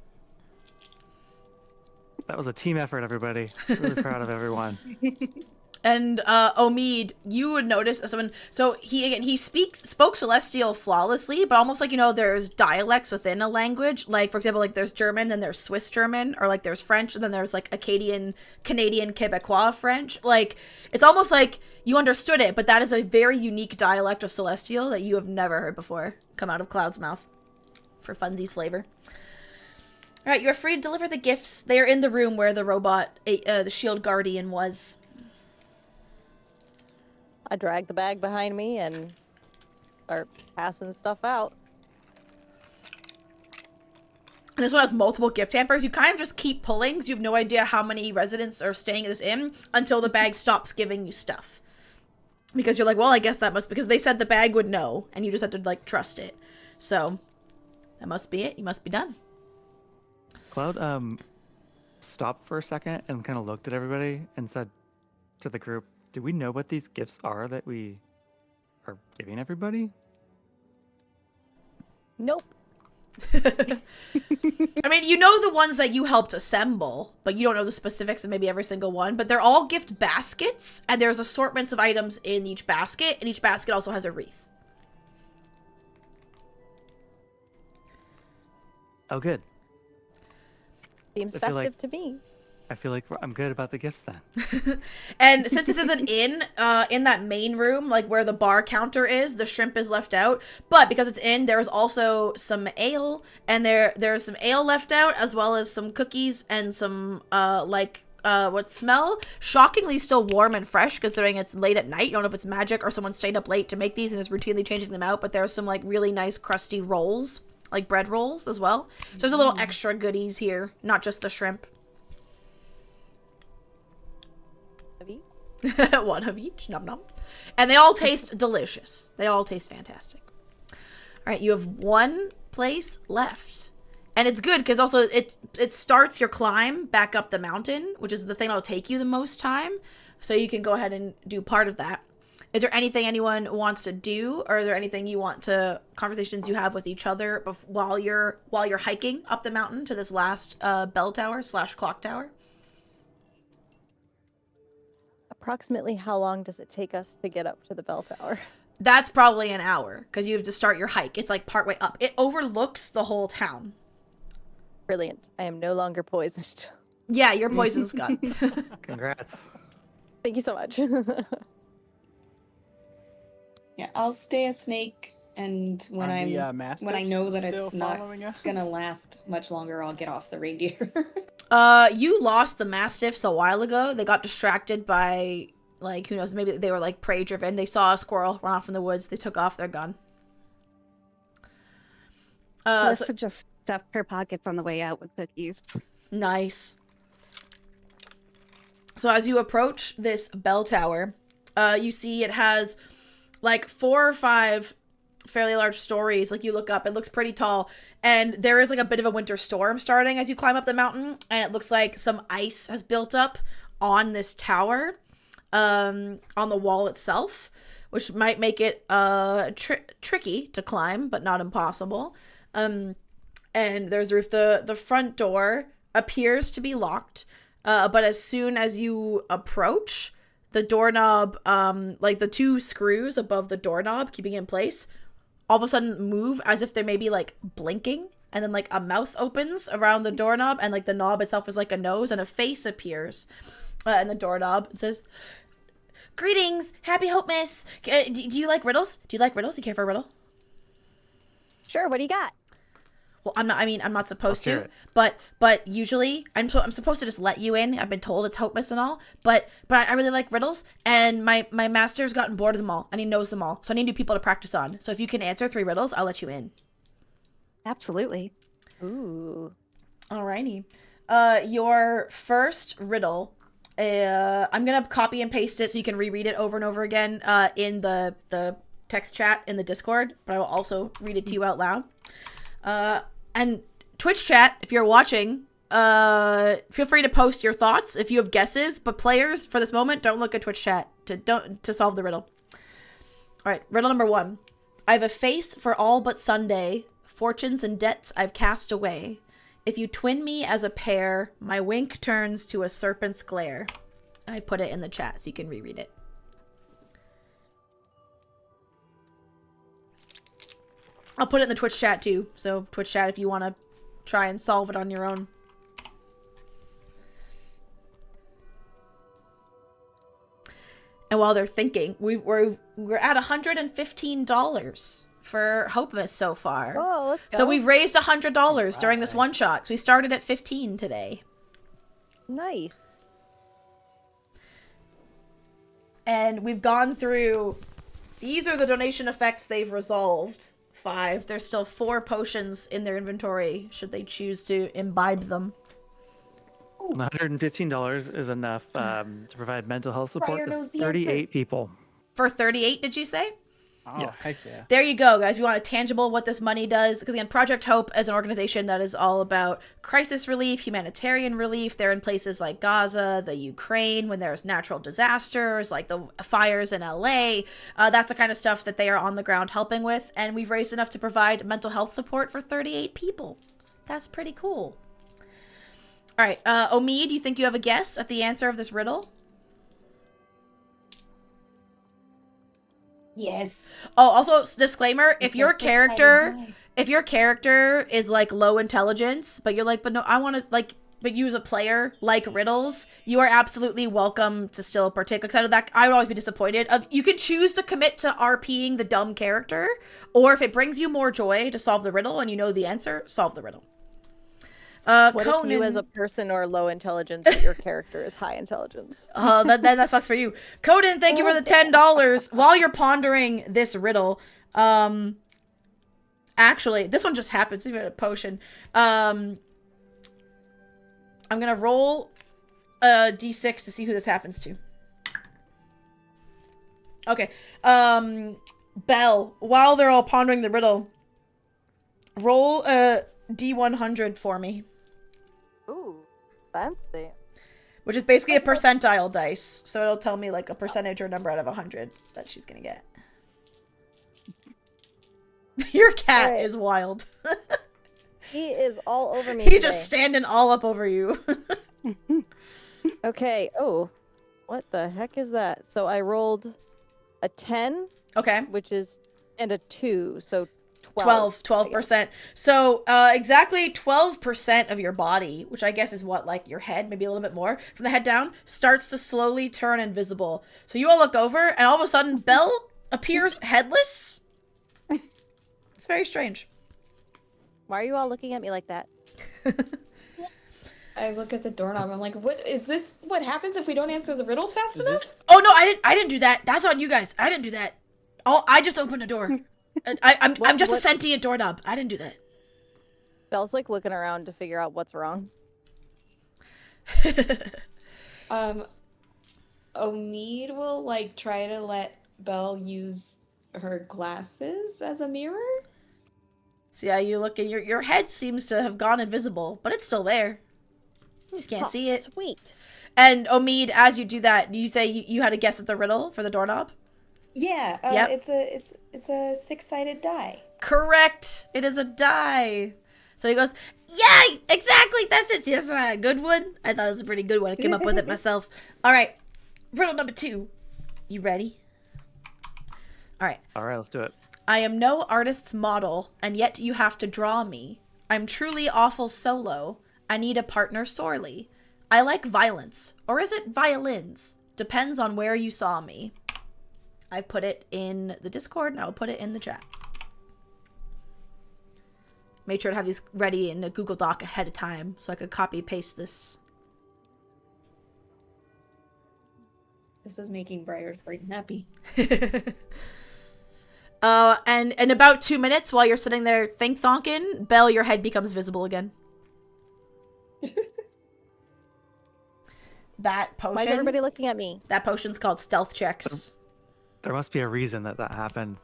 That was a team effort, everybody. Really proud of everyone. And Omid, you would notice someone. So he spoke Celestial flawlessly, but almost like, you know, there's dialects within a language. Like for example, like there's German, and there's Swiss German, or like there's French, and then there's like Acadian, Canadian, Quebecois French. Like it's almost like you understood it, but that is a very unique dialect of Celestial that you have never heard before come out of Cloud's mouth for funsies flavor. All right, you're free to deliver the gifts. They are in the room where the robot, the shield guardian, was. I drag the bag behind me and start passing stuff out. And this one has multiple gift hampers. You kind of just keep pulling because you have no idea how many residents are staying at this inn until the bag stops giving you stuff. Because you're like, well, I guess that must, because they said the bag would know, and you just have to like trust it. So that must be it. You must be done. Cloud stopped for a second and kind of looked at everybody and said to the group, do we know what these gifts are that we are giving everybody? Nope. I mean, you know the ones that you helped assemble, but you don't know the specifics of maybe every single one. But they're all gift baskets, and there's assortments of items in each basket, and each basket also has a wreath. Oh, good. Seems I feel festive like- to me. I feel like I'm good about the gifts then. And since this is an inn, in that main room, like where the bar counter is, the shrimp is left out. But because it's in, there is also some ale, and there's some ale left out, as well as some cookies and some what smell shockingly still warm and fresh, considering it's late at night. You don't know if it's magic or someone stayed up late to make these and is routinely changing them out. But there's some like really nice crusty rolls, like bread rolls as well. So there's a little extra goodies here, not just the shrimp. One of each, nom nom. And they all taste delicious. They all taste fantastic. All right, you have one place left. And it's good because also it starts your climb back up the mountain, which is the thing that'll take you the most time. So you can go ahead and do part of that. Is there anything anyone wants to do, or is there anything you want to conversations you have with each other while you're hiking up the mountain to this last bell tower / clock tower? Approximately how long does it take us to get up to the bell tower? That's probably an hour because you have to start your hike. It's like partway up. It overlooks the whole town. Brilliant. I am no longer poisoned. Yeah, your poison's gone. Congrats. Thank you so much. Yeah, I'll stay a snake, and when Are the, I mastiffs know that still it's not following us? gonna last much longer, I'll get off the reindeer. You lost the mastiffs a while ago. They got distracted by, like, who knows, maybe they were, like, prey-driven. They saw a squirrel run off in the woods. They took off. They're gone. Melissa just stuffed her pockets on the way out with cookies. Nice. So as you approach this bell tower, you see it has like 4 or 5 fairly large stories. Like you look up, it looks pretty tall, and there is like a bit of a winter storm starting as you climb up the mountain, and it looks like some ice has built up on this tower, on the wall itself, which might make it tricky to climb, but not impossible. And there's the roof. The front door appears to be locked, but as soon as you approach, the doorknob, like the 2 screws above the doorknob keeping it in place, all of a sudden move as if they're maybe like blinking, and then like a mouth opens around the doorknob, and like the knob itself is like a nose, and a face appears in the doorknob. It says, "Greetings, happy Hopemas. Do you like riddles? Do you like riddles? You care for a riddle?" Sure, what do you got? Well, I'm not supposed Let's hear to, it. but usually I'm supposed to just let you in. I've been told it's Hopemas and all, but I really like riddles, and my master's gotten bored of them all, and he knows them all, so I need new people to practice on. So if you can answer 3 riddles, I'll let you in. Absolutely. Ooh. Alrighty. Your first riddle, I'm gonna copy and paste it so you can reread it over and over again in the text chat in the Discord, but I will also read it to you out loud. And Twitch chat, if you're watching, feel free to post your thoughts if you have guesses, but players, for this moment, don't look at Twitch chat to solve the riddle. Alright, riddle number 1. I have a face for all but Sunday. Fortunes and debts I've cast away. If you twin me as a pair, my wink turns to a serpent's glare. I put it in the chat so you can reread it. I'll put it in the Twitch chat too. So Twitch chat if you want to try and solve it on your own. And while they're thinking, we're at $115 for Hopemas so far. Oh, let's go. So we've raised $100 during this one shot. We started at 15 today. Nice. And we've gone through, these are the donation effects they've resolved. 5. There's still 4 potions in their inventory should they choose to imbibe them. $115 is enough to provide mental health support Briar to knows the 38 answer. people. For 38, did you say? Oh, Yes. heck yeah. There you go, guys. We want a tangible what this money does. Because again, Project Hope is an organization that is all about crisis relief, humanitarian relief. They're in places like Gaza, the Ukraine, when there's natural disasters, like the fires in LA. That's the kind of stuff that they are on the ground helping with. And we've raised enough to provide mental health support for 38 people. That's pretty cool. All right, Omid, do you think you have a guess at the answer of this riddle? Yes. Oh, also disclaimer: if your Because that's how you die. if your character is like low intelligence, but you're like, but no, I want to like, but you as a player like riddles, you are absolutely welcome to still partake. Like, out of that, I would always be disappointed. You can choose to commit to RPing the dumb character, or if it brings you more joy to solve the riddle and you know the answer, solve the riddle. What Conan, if you as a person are low intelligence, but your character is high intelligence? that sucks for you. Conan, thank you for the $10. While you're pondering this riddle, actually, this one just happens. Even a potion. I'm gonna roll a d6 to see who this happens to. Okay. Belle, while they're all pondering the riddle, roll a d100 for me. Ooh, fancy. Which is basically a percentile dice. So it'll tell me like a percentage or number out of 100 that she's gonna get. Your cat Alright. is wild. He is all over me He's today. just standing all up over you. Okay. Oh, what the heck is that? So I rolled a 10, Okay. which is, and a 2, so 12. 12%. So exactly 12% of your body, which I guess is what, like your head, maybe a little bit more, from the head down, starts to slowly turn invisible. So you all look over, and all of a sudden, Belle appears headless. It's very strange. Why are you all looking at me like that? I look at the doorknob. I'm like, what is this? What happens if we don't answer the riddles fast Is enough? this- Oh no, I didn't do that. That's on you guys. I didn't do that. I just opened a door. I'm just a What- sentient doorknob. I didn't do that. Belle's like looking around to figure out what's wrong. Omid will like try to let Belle use her glasses as a mirror. So yeah, you look and your head seems to have gone invisible, but it's still there. You just can't Oh, see it. sweet. And Omid, as you do that, you say you had a guess at the riddle for the doorknob? Yeah, Yep. it's a six-sided die. Correct. It is a die. So he goes, yeah, exactly. That's it. See, that's not a good one. I thought it was a pretty good one. I came up with it myself. All right. Riddle number 2. You ready? All right. All right, let's do it. I am no artist's model, and yet you have to draw me. I'm truly awful solo. I need a partner sorely. I like violence, or is it violins? Depends on where you saw me. I put it in the Discord, and I will put it in the chat. Made sure to have these ready in a Google Doc ahead of time so I could copy paste this. This is making Briar's brain happy. And in about 2 minutes, while you're sitting there think-thonking, Belle, your head becomes visible again. That potion. Why is everybody looking at me? That potion's called stealth checks. There must be a reason that happened.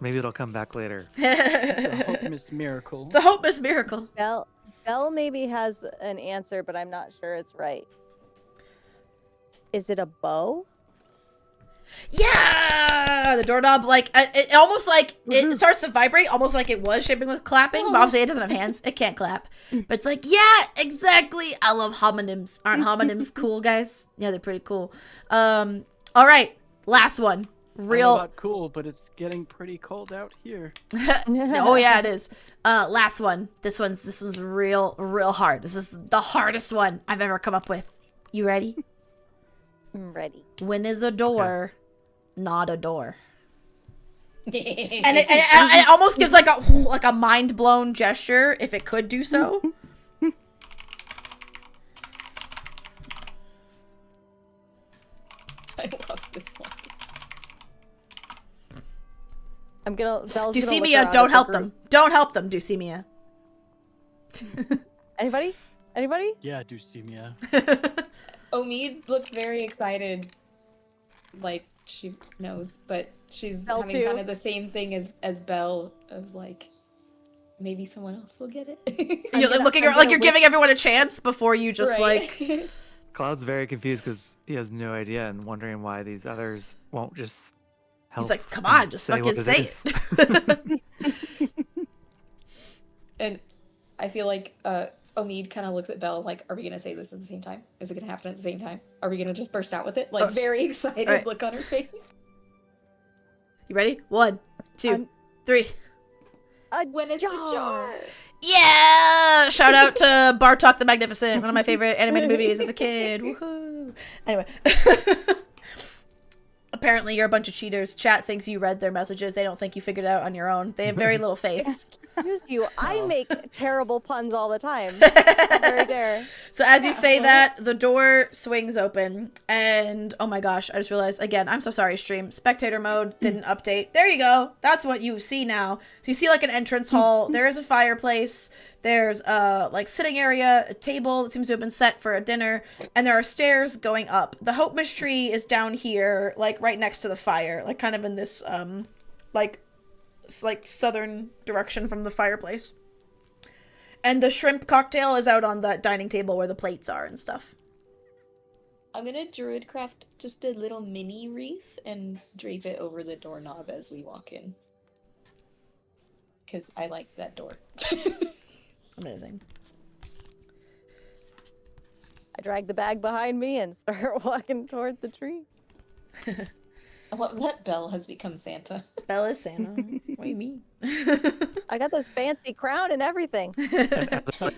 Maybe it'll come back later. I hope Miss Miracle. It's a hopeless miracle. Belle maybe has an answer, but I'm not sure it's right. Is it a bow? Yeah, the doorknob, like it almost like it starts to vibrate, almost like it was shaping with clapping. But obviously, it doesn't have hands; it can't clap. But it's like, yeah, exactly. I love homonyms. Aren't homonyms cool, guys? Yeah, they're pretty cool. All right, last one. I know Real. about cool, but it's getting pretty cold out here. Oh yeah, it is. Last one. This one's real hard. This is the hardest one I've ever come up with. You ready? I'm ready. When is a door not a door? And it almost gives like a mind blown gesture if it could do so. I love this one. Belle's gonna look Deucemia, around don't at the help group. them. Don't help them, Deucemia. Anybody? Yeah, Deucemia. Omid looks very excited, like she knows, but she's Belle having too. kind of the same thing as Belle of like, maybe someone else will get it. You're gonna- looking I'm like gonna you're giving everyone a chance before you just Right. like. Cloud's very confused because he has no idea and wondering why these others won't just help. He's like, come and on, just say fucking what say is. it. And I feel like Omid kind of looks at Belle like, are we gonna say this at the same time? Is it gonna happen at the same time? Are we gonna just burst out with it? Like very excited Alright. look on her face. You ready? 1, 2, I'm- 3. When it's a jar. Yeah! Shout out to Bartok the Magnificent, one of my favorite animated movies as a kid. Woohoo! Anyway. Apparently you're a bunch of cheaters. Chat thinks you read their messages. They don't think you figured it out on your own. They have very little faith. Excuse you. I make terrible puns all the time. How very dare. So as you say that, the door swings open, and oh my gosh, I just realized again, I'm so sorry, stream. Spectator mode didn't update. There you go. That's what you see now. So you see like an entrance hall. There is a fireplace. There's a like sitting area, a table that seems to have been set for a dinner, and there are stairs going up. The hope miss tree is down here, like right next to the fire, like kind of in this like southern direction from the fireplace. And the shrimp cocktail is out on that dining table where the plates are and stuff. I'm gonna druid craft just a little mini wreath and drape it over the doorknob as we walk in. Because I like that door. Amazing. I drag the bag behind me and start walking toward the tree. I love that Belle has become Santa. Belle is Santa. What do you mean? I got this fancy crown and everything. A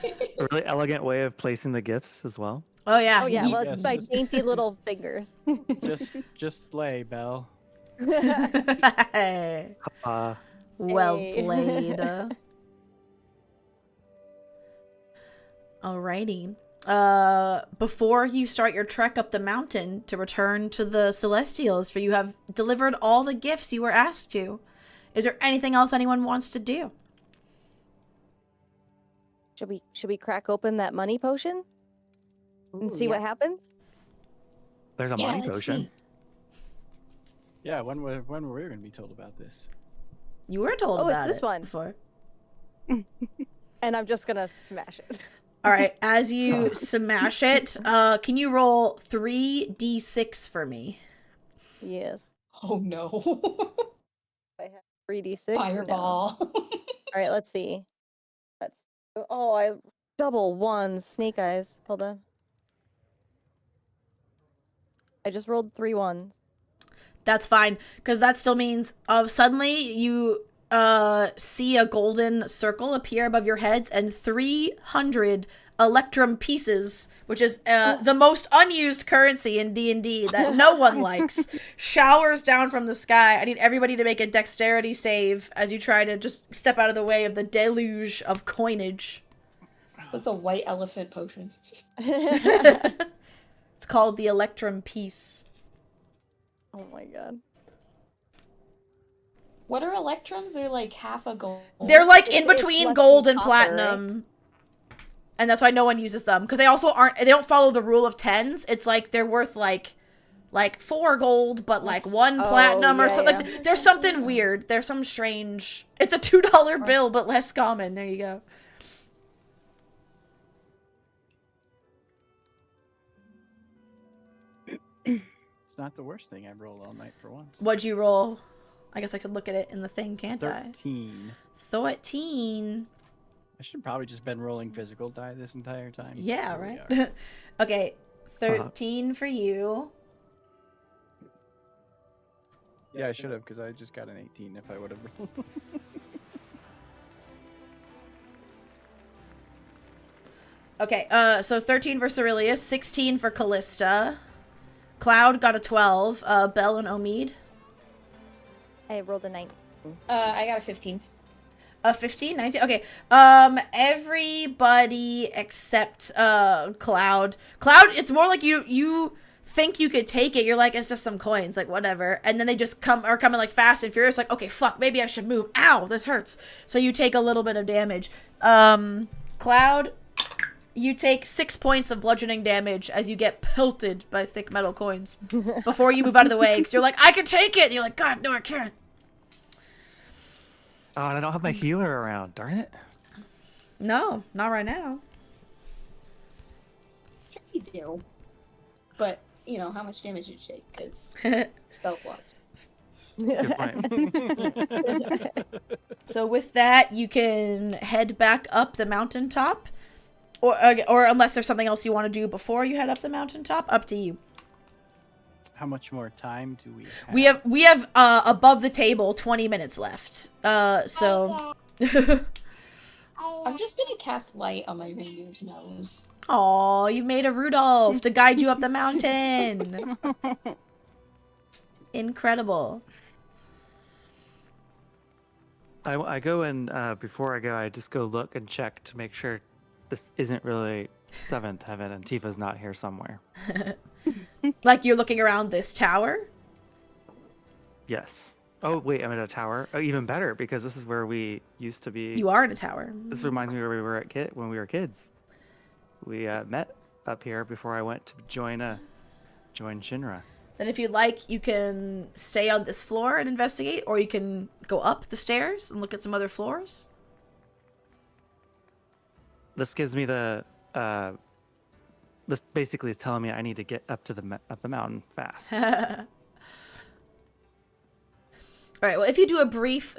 really elegant way of placing the gifts as well. Oh yeah. Oh yeah, well it's Yes, my just- dainty little fingers. Just slay, Belle. Well Hey. played. Alrighty. Before you start your trek up the mountain to return to the Celestials, for you have delivered all the gifts you were asked to. Is there anything else anyone wants to do? Should we crack open that money potion and Ooh, see what yes. happens? There's a Yeah, money let's potion. see. Yeah, when were we going to be told about this? You were told Oh, it's about this it one. before. And I'm just gonna smash it. All right, as you smash it, can you roll 3d6 for me? Yes. Oh no. I have 3d6. No. Fireball. All right, let's see. I double ones. Snake eyes. Hold on. I just rolled 3 ones. That's fine, because that still means suddenly you see a golden circle appear above your heads, and 300 electrum pieces, which is the most unused currency in D&D that no one likes, showers down from the sky. I need everybody to make a dexterity save as you try to just step out of the way of the deluge of coinage. That's a white elephant potion. It's called the electrum piece. Oh my god. What are electrums? They're like half a gold. They're like in It's between less gold than and copper, platinum. And that's why no one uses them, because they also they don't follow the rule of tens. It's like they're worth like 4 gold, but like 1 platinum or yeah, something. yeah. Like, there's something weird. There's some strange. It's a $2 bill, but less common. There you go. It's not the worst thing I've rolled all night for once. What'd you roll? I guess I could look at it in the thing, can't 13. I? 13. I should probably just been rolling physical die this entire time. Yeah, Here we right? are. Okay, 13 for you. Yeah, I should have, because I just got an 18 if I would have rolled. Okay, so 13 for Cerilius, 16 for Callista. Cloud got a 12. Belle and Omid. I rolled a 19. I got a 15. 15, 19. Okay. Everybody except Cloud. Cloud, it's more like you think you could take it. You're like, it's just some coins, like whatever. And then they just are coming like fast and furious, like, okay, fuck, maybe I should move. Ow, this hurts. So you take a little bit of damage. Cloud, you take 6 points of bludgeoning damage as you get pelted by thick metal coins before you move out of the way, because you're like, I can take it. And you're like, God, no, I can't. Oh, and I don't have my healer around. Darn it. No, not right now. Sure you do. But, you know, how much damage did you take? Because spell slots. Good point. So with that, you can head back up the mountaintop, or unless there's something else you want to do before you head up the mountaintop, up to you. How much more time do we have? We have above the table 20 minutes left. So. I'm just gonna cast light on my reindeer's nose. Aw, you made a Rudolph to guide you up the mountain. Incredible. I go and before I go, I just go look and check to make sure this isn't really 7th heaven and Tifa's not here somewhere. Like you're looking around this tower? Yes. Oh, wait, I'm in a tower. Oh, even better, because this is where we used to be. You are in a tower. This reminds me where we were when we were kids. We met up here before I went to join Shinra. Then if you'd like, you can stay on this floor and investigate, or you can go up the stairs and look at some other floors. This gives me the. This basically is telling me I need to get up to the mountain fast. All right, well, if you do a brief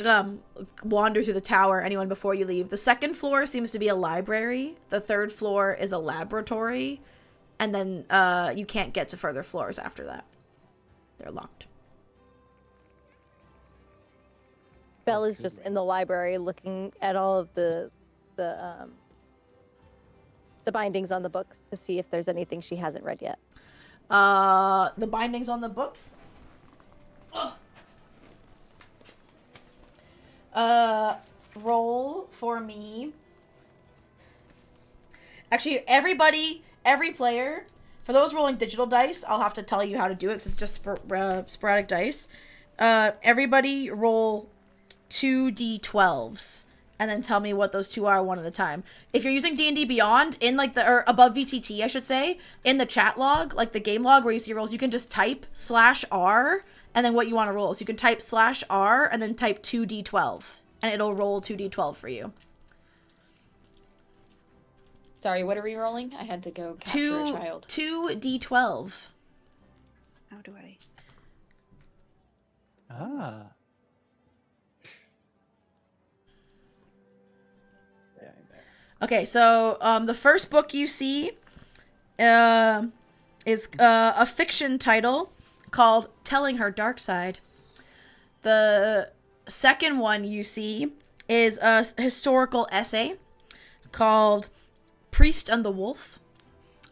wander through the tower, anyone before you leave, the 2nd floor seems to be a library. The 3rd floor is a laboratory. And then you can't get to further floors after that. They're locked. Belle is just in the library looking at all of the bindings on the books to see if there's anything she hasn't read yet. The bindings on the books? Roll for me. Actually, every player, for those rolling digital dice, I'll have to tell you how to do it because it's just sporadic dice. Everybody roll 2d12s. and then tell me what those two are one at a time. If you're using D&D Beyond, in like or above VTT, I should say, in the chat log, like the game log where you see your rolls, you can just type /R and then what you want to roll. So you can type /R and then type 2d12 and it'll roll 2d12 for you. Sorry, what are we rolling? I had to go capture a child. 2d12. How do I? Ah. Okay, so the first book you see is a fiction title called Telling Her Dark Side. The second one you see is a historical essay called Priest and the Wolf.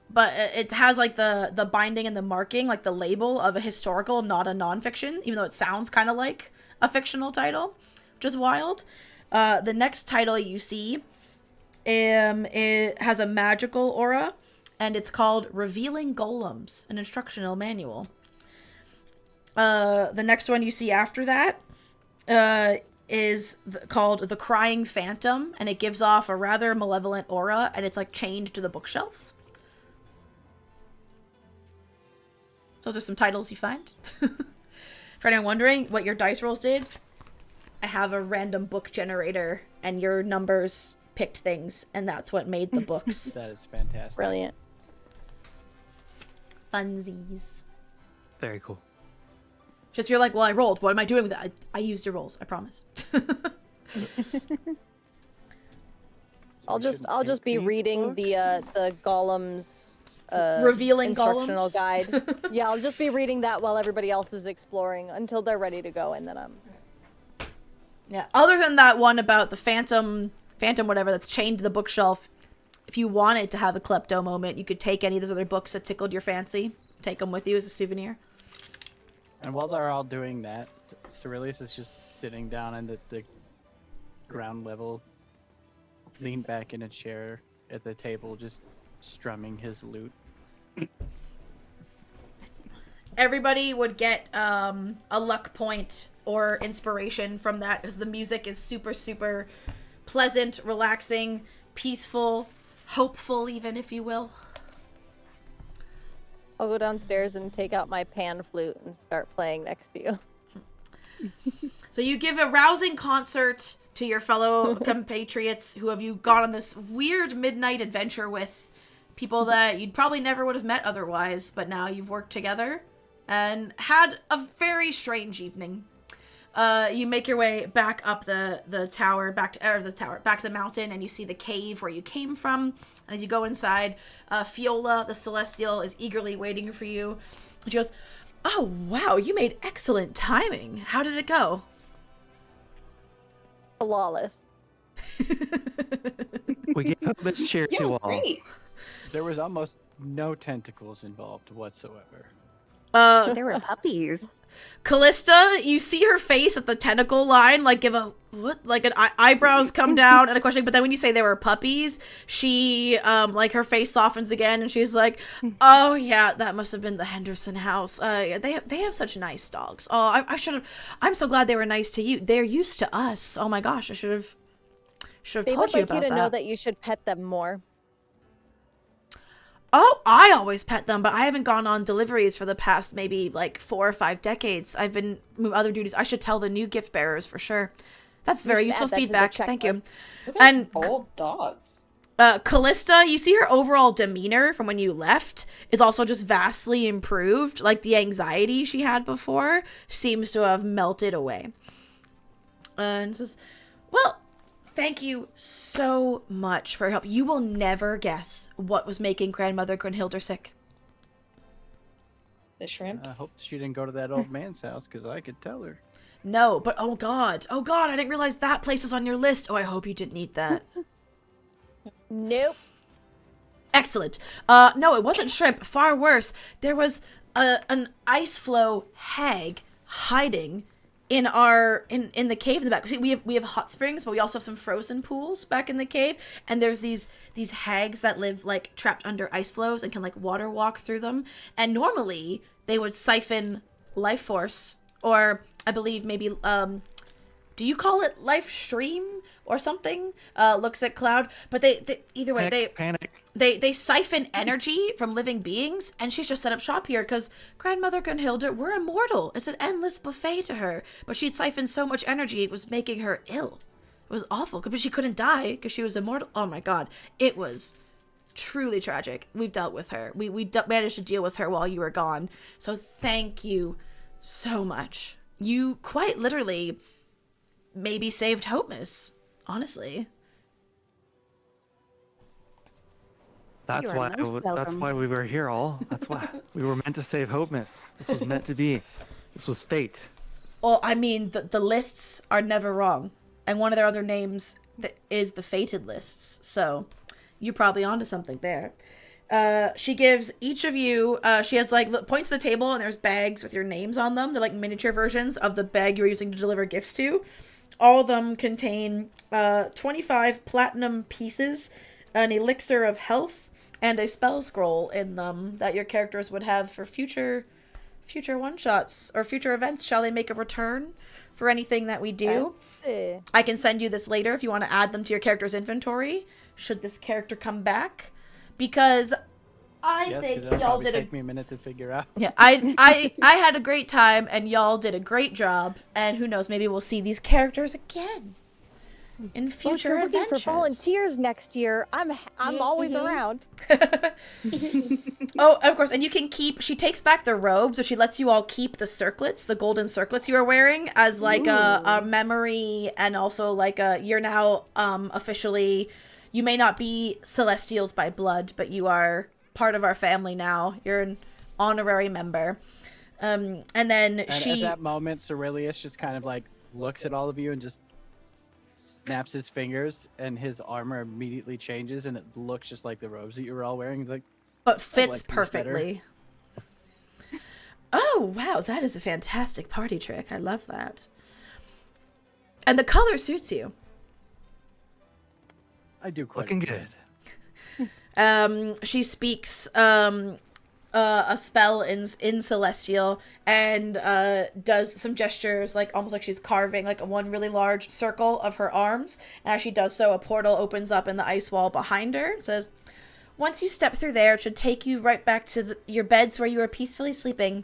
But it has like the binding and the marking, like the label of a historical, not a nonfiction, even though it sounds kind of like a fictional title, which is wild. The next title you see it has a magical aura, and it's called Revealing Golems, an instructional manual. The next one you see after that is called The Crying Phantom, and it gives off a rather malevolent aura, and it's like chained to the bookshelf. Those are some titles you find. For anyone wondering what your dice rolls did, I have a random book generator, and your numbers picked things, and that's what made the books. That is fantastic. Brilliant. Funsies. Very cool. Just you're like, well, I rolled. What am I doing with that? I used your rolls. I promise. I'll just be reading the Golem's Revealing instructional Golems? guide. Yeah, I'll just be reading that while everybody else is exploring until they're ready to go, and then I'm. Yeah. Other than that one about the phantom whatever that's chained to the bookshelf, if you wanted to have a klepto moment, you could take any of those other books that tickled your fancy, take them with you as a souvenir. And while they're all doing that, Cerilius is just sitting down in the ground level, leaned back in a chair at the table, just strumming his lute. Everybody would get a luck point or inspiration from that, because the music is super, super pleasant, relaxing, peaceful, hopeful even, if you will. I'll go downstairs and take out my pan flute and start playing next to you. So you give a rousing concert to your fellow compatriots who have you gone on this weird midnight adventure with, people that you'd probably never would have met otherwise, but now you've worked together and had a very strange evening. You make your way back up the tower, back to the mountain, and you see the cave where you came from. And as you go inside, Fiola, the Celestial, is eagerly waiting for you. She goes, "Oh, wow, you made excellent timing. How did it go?" Flawless. We gave up this chair Yeah, it to was all. great. There was almost no tentacles involved whatsoever. There were puppies. Callista, you see her face at the tentacle line, like give a what, like an eyebrows come down and a question. But then when you say they were puppies, she like her face softens again, and she's like, "Oh yeah, that must have been the Henderson house. They have such nice dogs. Oh, I should have. I'm so glad they were nice to you. They're used to us. Oh my gosh, I should have They told would you like about you to that. know that you should pet them more. Oh, I always pet them, but I haven't gone on deliveries for the past maybe like 4 or 5 decades. I've been other duties. I should tell the new gift bearers for sure. That's very should useful add that to the feedback. Thank you. checklist. Those are And old dogs. Callista, you see her overall demeanor from when you left is also just vastly improved. Like the anxiety she had before seems to have melted away. And says, "Well, thank you so much for your help. You will never guess what was making Grandmother Grunhilder sick." The shrimp. I hope she didn't go to that old man's house, because I could tell her. No, but oh god, I didn't realize that place was on your list. Oh, I hope you didn't eat that. Nope. Excellent. No, it wasn't shrimp. Far worse. There was an ice flow hag hiding in the cave in the back. See, we have hot springs, but we also have some frozen pools back in the cave. And there's these hags that live like trapped under ice flows and can like water walk through them. And normally they would siphon life force, or I believe maybe do you call it life stream or something? Looks at Cloud, but they either way Panic. they siphon energy from living beings, and she's just set up shop here because Grandmother Gunhilda, we're immortal. It's an endless buffet to her, but she'd siphoned so much energy it was making her ill. It was awful, but she couldn't die because she was immortal. Oh my god, it was truly tragic. We've dealt with her. We managed to deal with her while you were gone. So thank you so much. You quite literally maybe saved Hopemas, honestly. That's You are why. most That's welcome. why we were here. All. That's why we were meant to save Hopemas. This was meant to be. This was fate. Well, I mean, the lists are never wrong. And one of their other names is the Fated Lists. So you're probably onto something there. She gives each of you, she has points to the table and there's bags with your names on them. They're like miniature versions of the bag you were using to deliver gifts to. All of them contain 25 platinum pieces, an elixir of health, and a spell scroll in them that your characters would have for future one-shots or future events. Shall they make a return for anything that we do? I can send you this later if you want to add them to your character's inventory should this character come back, because I Yes, think 'cause it'll y'all probably did a take me a minute to figure out. yeah, I had a great time and y'all did a great job, and who knows, maybe we'll see these characters again in Well, if future you're looking adventures. for volunteers next year, I'm always around. Oh, of course, and you can keep, she takes back the robes, or she lets you all keep the circlets, the golden circlets you are wearing, as like a memory, and also like you're now officially, you may not be Celestials by blood, but you are part of our family now. You're an honorary member. And then And at that moment, Cerilius just kind of like looks at all of you and just snaps his fingers, and his armor immediately changes, and it looks just like the robes that you were all wearing. He's like, but fits like these better. perfectly. Oh, wow, that is a fantastic party trick. I love that. And the color suits you. I do quite Looking enjoy good. it. She speaks a spell in Celestial and does some gestures, like almost like she's carving like one really large circle of her arms. And as she does so, a portal opens up in the ice wall behind her. It says, "Once you step through there, it should take you right back to your beds where you were peacefully sleeping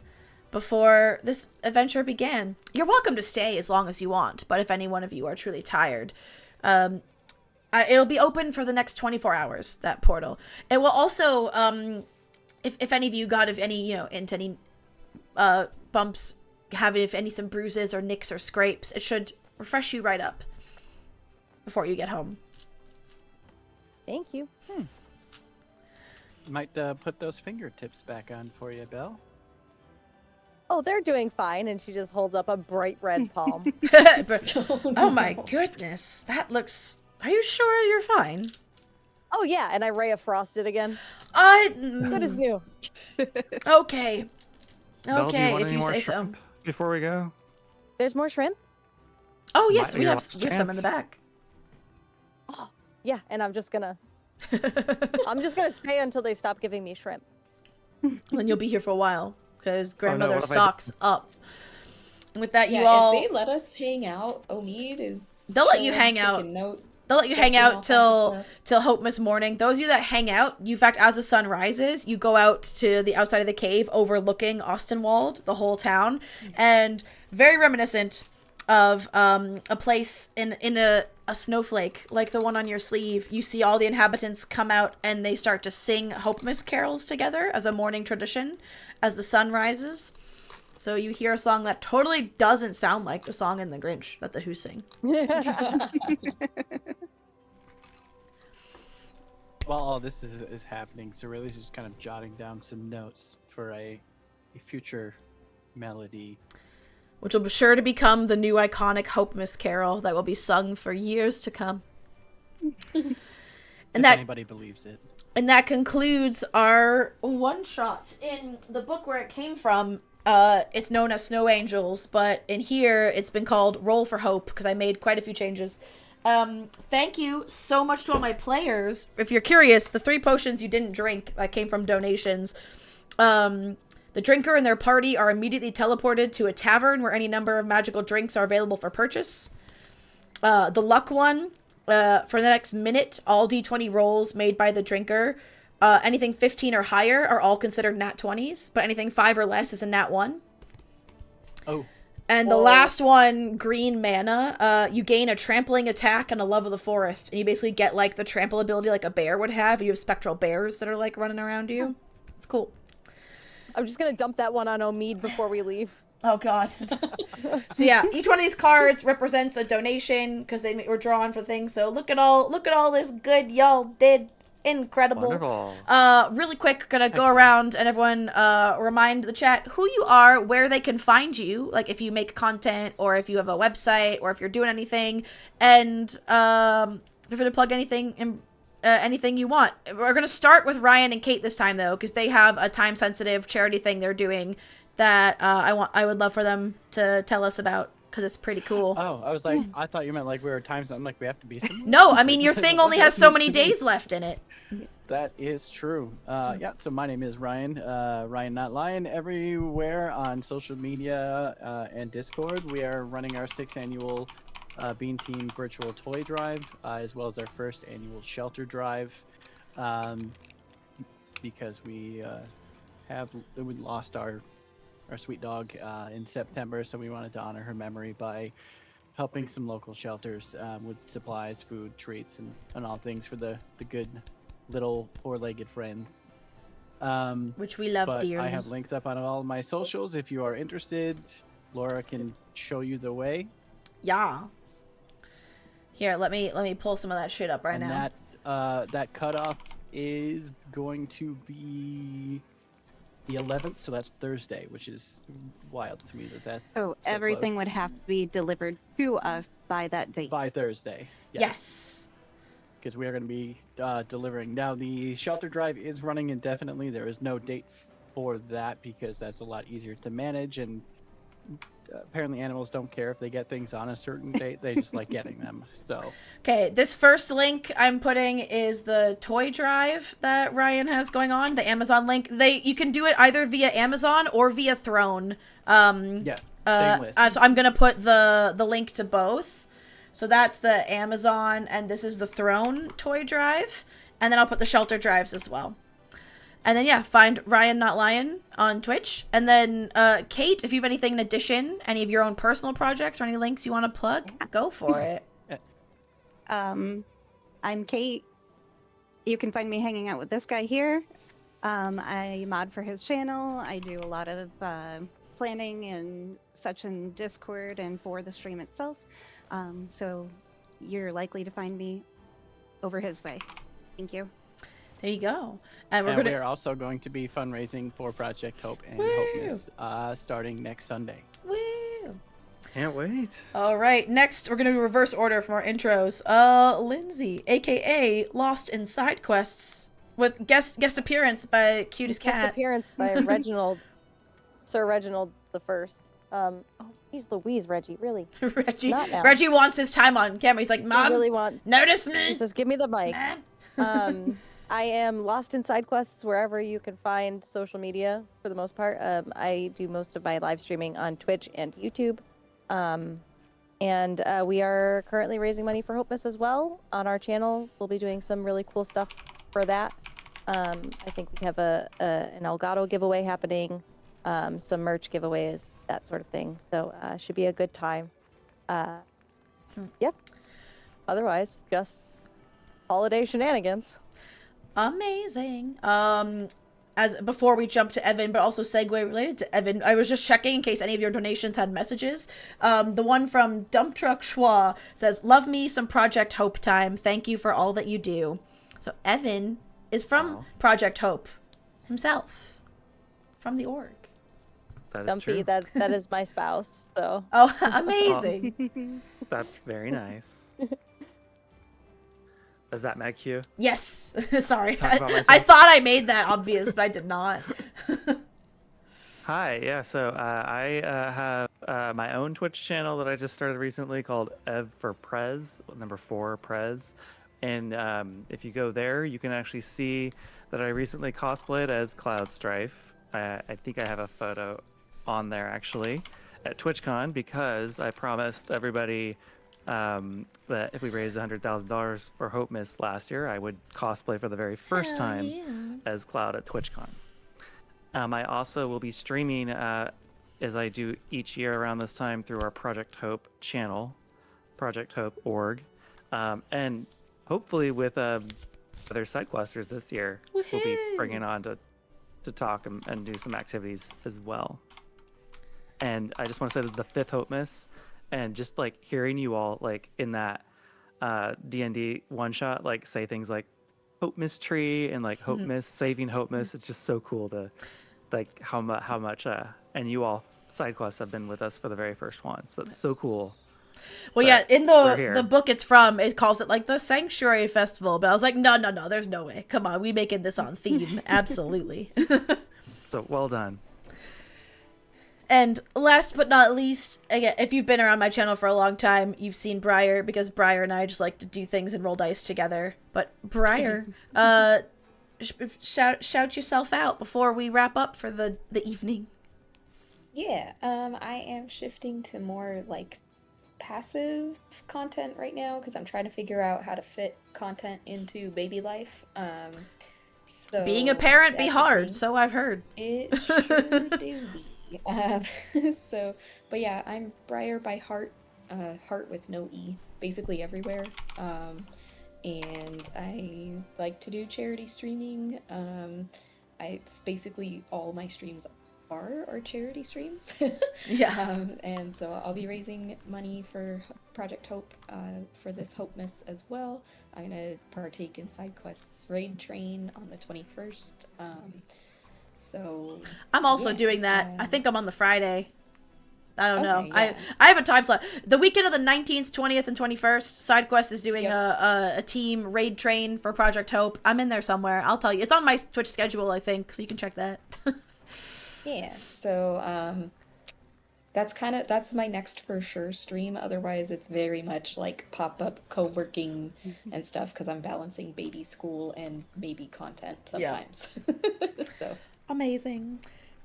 before this adventure began. You're welcome to stay as long as you want, but if any one of you are truly tired, it'll be open for the next 24 hours, that portal. It will also, if any of you got into any bumps, some bruises or nicks or scrapes, it should refresh you right up before you get home." Thank you. Might put those fingertips back on for you, Belle. Oh, they're doing fine, and she just holds up a bright red palm. Oh my goodness, that looks... Are you sure you're fine? Oh yeah, and I ray of frosted again. Good as new. Okay. Belle, do Okay, want if any you more say so. shrimp before we go? There's more shrimp? Oh yes, Might we be your have last some in the chance. back. Yeah, and I'm just gonna stay until they stop giving me shrimp. Then you'll be here for a while, because grandmother what if I stocks up. And with that, Yeah, you all... if they let us hang out, Omid is. They'll let you chilling, hang out. taking Notes, They'll let you hang sketching all out kinds of till stuff. Hopemas morning. Those of you that hang out, in fact, as the sun rises, you go out to the outside of the cave overlooking Ostenwald, the whole town, and very reminiscent of a place in a snowflake like the one on your sleeve. You see all the inhabitants come out and they start to sing Hopemas carols together as a morning tradition as the sun rises. So you hear a song that totally doesn't sound like the song in The Grinch that the Who sing. While all this is happening, Cerilius is kind of jotting down some notes for a future melody. Which will be sure to become the new iconic Hopemas carol that will be sung for years to come. If And that anybody believes it. and that concludes our one shot. In the book where it came from, it's known as Snow Angels, but in here it's been called Roll for Hope because I made quite a few changes. Thank you so much to all my players. If you're curious, the 3 potions you didn't drink that came from donations, the drinker and their party are immediately teleported to a tavern where any number of magical drinks are available for purchase. The luck one, for the next minute, all d20 rolls made by the drinker, anything 15 or higher are all considered nat 20s, but anything 5 or less is a nat 1. Oh. And the last one, green mana, you gain a trampling attack and a love of the forest. And you basically get, like, the trample ability like a bear would have. You have spectral bears that are, like, running around you. It's cool. I'm just going to dump that one on Omid before we leave. Oh, God. So, yeah, each one of these cards represents a donation because they were drawn for things. So, look at all this good y'all did. Incredible. Wonderful. Really quick, gonna go around and everyone remind the chat who you are, where they can find you, like if you make content or if you have a website or if you're doing anything, and feel free to plug anything in, anything you want. We're gonna start with Ryan and Kate this time though, because they have a time-sensitive charity thing they're doing that I would love for them to tell us about. Because it's pretty cool. Oh, I was like, I thought you meant like we were times. I'm like, we have to be somewhere. No, I mean, your thing only has so many days left in it. That is true. Yeah, so my name is Ryan. Ryan Not Lion everywhere on social media and Discord. We are running our 6th annual Bean Team virtual toy drive, as well as our 1st annual shelter drive. Because we lost our sweet dog in September, so we wanted to honor her memory by helping some local shelters with supplies, food, treats, and all things for the good little four-legged friends. Which we love but dearly. I have links up on all of my socials if you are interested. Laura can show you the way. Yeah. Here, let me pull some of that shit up right and now. That cutoff is going to be the 11th, so that's Thursday, which is wild to me that's So everything close. would have to be delivered to us by that date. By Thursday. Yes. Because we are going to be delivering. Now, the shelter drive is running indefinitely. There is no date for that because that's a lot easier to manage, and apparently animals don't care if they get things on a certain date. They just like getting them. So Okay, this first link I'm putting is the toy drive that Ryan has going on, the Amazon link. You can do it either via Amazon or via Throne. yeah, same list. So I'm gonna put the link to both. So that's the Amazon, and this is the Throne toy drive, and then I'll put the shelter drives as well. And then, yeah, find Ryan Not Lion on Twitch. And then, Kate, if you have anything in addition, any of your own personal projects or any links you want to plug, go for it. I'm Kate. You can find me hanging out with this guy here. I mod for his channel. I do a lot of planning and such in Discord and for the stream itself. So you're likely to find me over his way. Thank you. There you go. And we're And gonna. we are also going to be fundraising for Project Hope and Woo! Hopeness starting next Sunday. Woo! Can't wait. All right, next we're gonna do reverse order from our intros. Lindsay, aka Lost in Side Quests, with guest appearance by Cutest Guest Cat. appearance by Reginald, Sir Reginald the First. Oh, he's Louise, Reggie, really. Reggie. Not now. Reggie wants his time on camera. He's like, He Mom, really wants. notice me. He says, "Give me the mic." Mom." I am lost in side quests wherever you can find social media for the most part. I do most of my live streaming on Twitch and YouTube. And we are currently raising money for Hopeness as well on our channel. We'll be doing some really cool stuff for that. I think we have an Elgato giveaway happening, some merch giveaways, that sort of thing. So should be a good time. Yep. Otherwise, just holiday shenanigans. Amazing. As before we jump to Evan, but also segue related to Evan, I was just checking in case any of your donations had messages. The one from Dump Truck Schwa says, "Love me some Project Hope time. Thank you for all that you do." So Evan is from Project Hope himself, from the org. That is Dumpy, true. that is my spouse. So Oh, amazing. That's very nice. Is that Meg Q? Yes. Sorry. Talk about myself. I thought I made that obvious, but I did not. Hi, yeah, so I have my own Twitch channel that I just started recently called Ev for Prez, number 4 Prez. And if you go there, you can actually see that I recently cosplayed as Cloud Strife. I think I have a photo on there actually at TwitchCon because I promised everybody that if we raised $100,000 for Hope Miss last year, I would cosplay for the very first time as Cloud at TwitchCon. I also will be streaming, as I do each year around this time, through our Project Hope channel, Project Hope org, and hopefully with other side questers this year, we'll be bringing on to talk and do some activities as well. And I just want to say this is the 5th Hope Miss, and just like hearing you all like in that DnD one shot like say things like Hope Miss tree and like Hope Miss saving Hope Miss, it's just so cool to like how much and you all side quests have been with us for the very first one, so it's so cool. Well, yeah, in the book it's from, it calls it like the Sanctuary Festival, but I was like, no, there's no way. Come on, we making this on theme. Absolutely. So well done. And last but not least, again, if you've been around my channel for a long time, you've seen Briar, because Briar and I just like to do things and roll dice together. But Briar, shout yourself out before we wrap up for the evening. Yeah, I am shifting to more like passive content right now because I'm trying to figure out how to fit content into baby life. So being a parent be hard, so I've heard. It sure do be. But yeah, I'm Briar by heart, heart with no E, basically everywhere. And I like to do charity streaming. It's basically all my streams are charity streams. Yeah. And so I'll be raising money for Project Hope for this Hope Miss as well. I'm gonna partake in side quests Raid Train on the 21st. So I'm also doing that. I think I'm on the Friday. I don't know. Yeah. I have a time slot. The weekend of the 19th, 20th, and 21st, SideQuest is doing a team raid train for Project Hope. I'm in there somewhere. I'll tell you. It's on my Twitch schedule, I think, so you can check that. Yeah. So that's my next for sure stream. Otherwise, it's very much like pop-up co-working and stuff because I'm balancing baby school and baby content sometimes. Yeah. So amazing.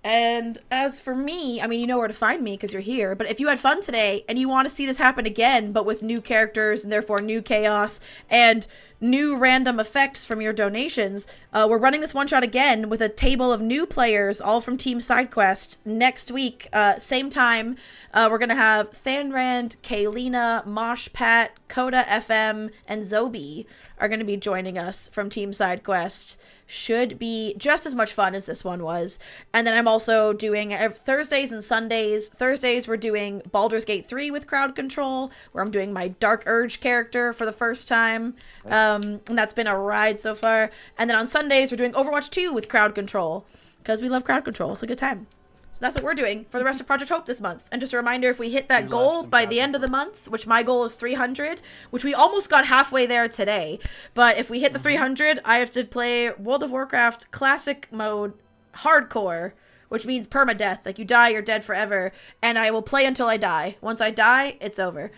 And as for me, I mean, you know where to find me because you're here, but if you had fun today and you want to see this happen again, but with new characters and therefore new chaos and new random effects from your donations, we're running this one shot again with a table of new players, all from Team SideQuest, next week. Same time, we're going to have Thanrand, Kaylina, Moshpat, Coda FM, and Zobi are going to be joining us from Team SideQuest. Should be just as much fun as this one was. And then I'm also doing Thursdays and Sundays. Thursdays we're doing Baldur's Gate 3 with crowd control, where I'm doing my Dark Urge character for the first time. And that's been a ride so far. And then on Sundays we're doing Overwatch 2 with crowd control, because we love crowd control. It's a good time. So that's what we're doing for the rest of Project Hope this month. And just a reminder, if we hit that goal by the end of the month, which my goal is 300, which we almost got halfway there today, but if we hit the 300, I have to play World of Warcraft Classic Mode Hardcore, which means permadeath. Like, you die, you're dead forever, and I will play until I die. Once I die, it's over.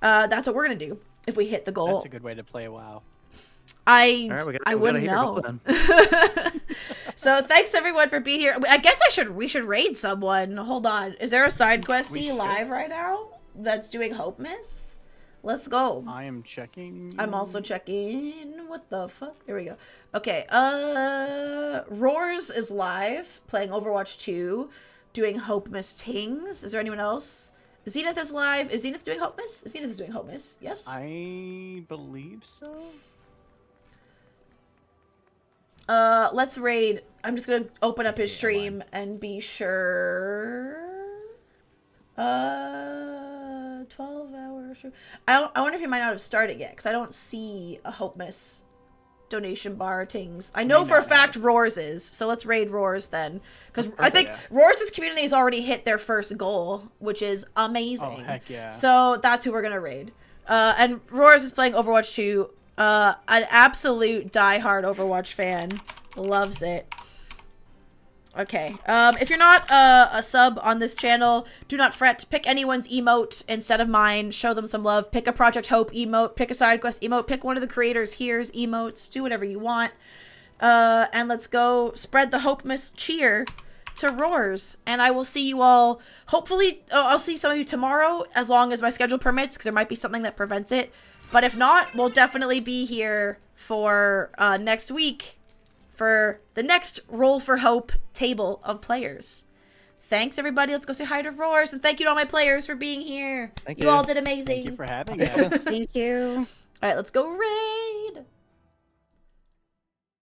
That's what we're going to do if we hit the goal. That's a good way to play WoW. I wouldn't know. So thanks everyone for being here. I guess we should raid someone. Hold on. Is there a side questy live right now that's doing Hope Miss? Let's go. I am checking. I'm also checking. What the fuck? There we go. Okay. Roars is live playing Overwatch 2, doing Hope Miss Tings. Is there anyone else? Zenith is live. Is Zenith doing Hope Miss? Zenith is doing Hope Miss. Yes. I believe so. Let's raid. I'm just gonna open up his stream and be sure. 12-hour stream. I wonder if he might not have started yet, because I don't see a Hope Miss donation bar things. I know for a fact Roars is, so let's raid Roars then, because I think Roars' community has already hit their first goal, which is amazing. Oh, heck yeah. So that's who we're gonna raid. And Roars is playing Overwatch 2. An absolute diehard Overwatch fan. Loves it. Okay. If you're not a sub on this channel, do not fret. Pick anyone's emote instead of mine. Show them some love. Pick a Project Hope emote. Pick a SideQuest emote. Pick one of the creators here's emotes. Do whatever you want. And let's go spread the Hope Miss cheer to Roars, and I will see you all. Hopefully, I'll see some of you tomorrow, as long as my schedule permits, because there might be something that prevents it. But if not, we'll definitely be here for next week for the next Roll for Hope table of players. Thanks, everybody. Let's go say hi to Roars, and thank you to all my players for being here. Thank You you. all did amazing. Thank you for having us. Thank you. All right, let's go raid.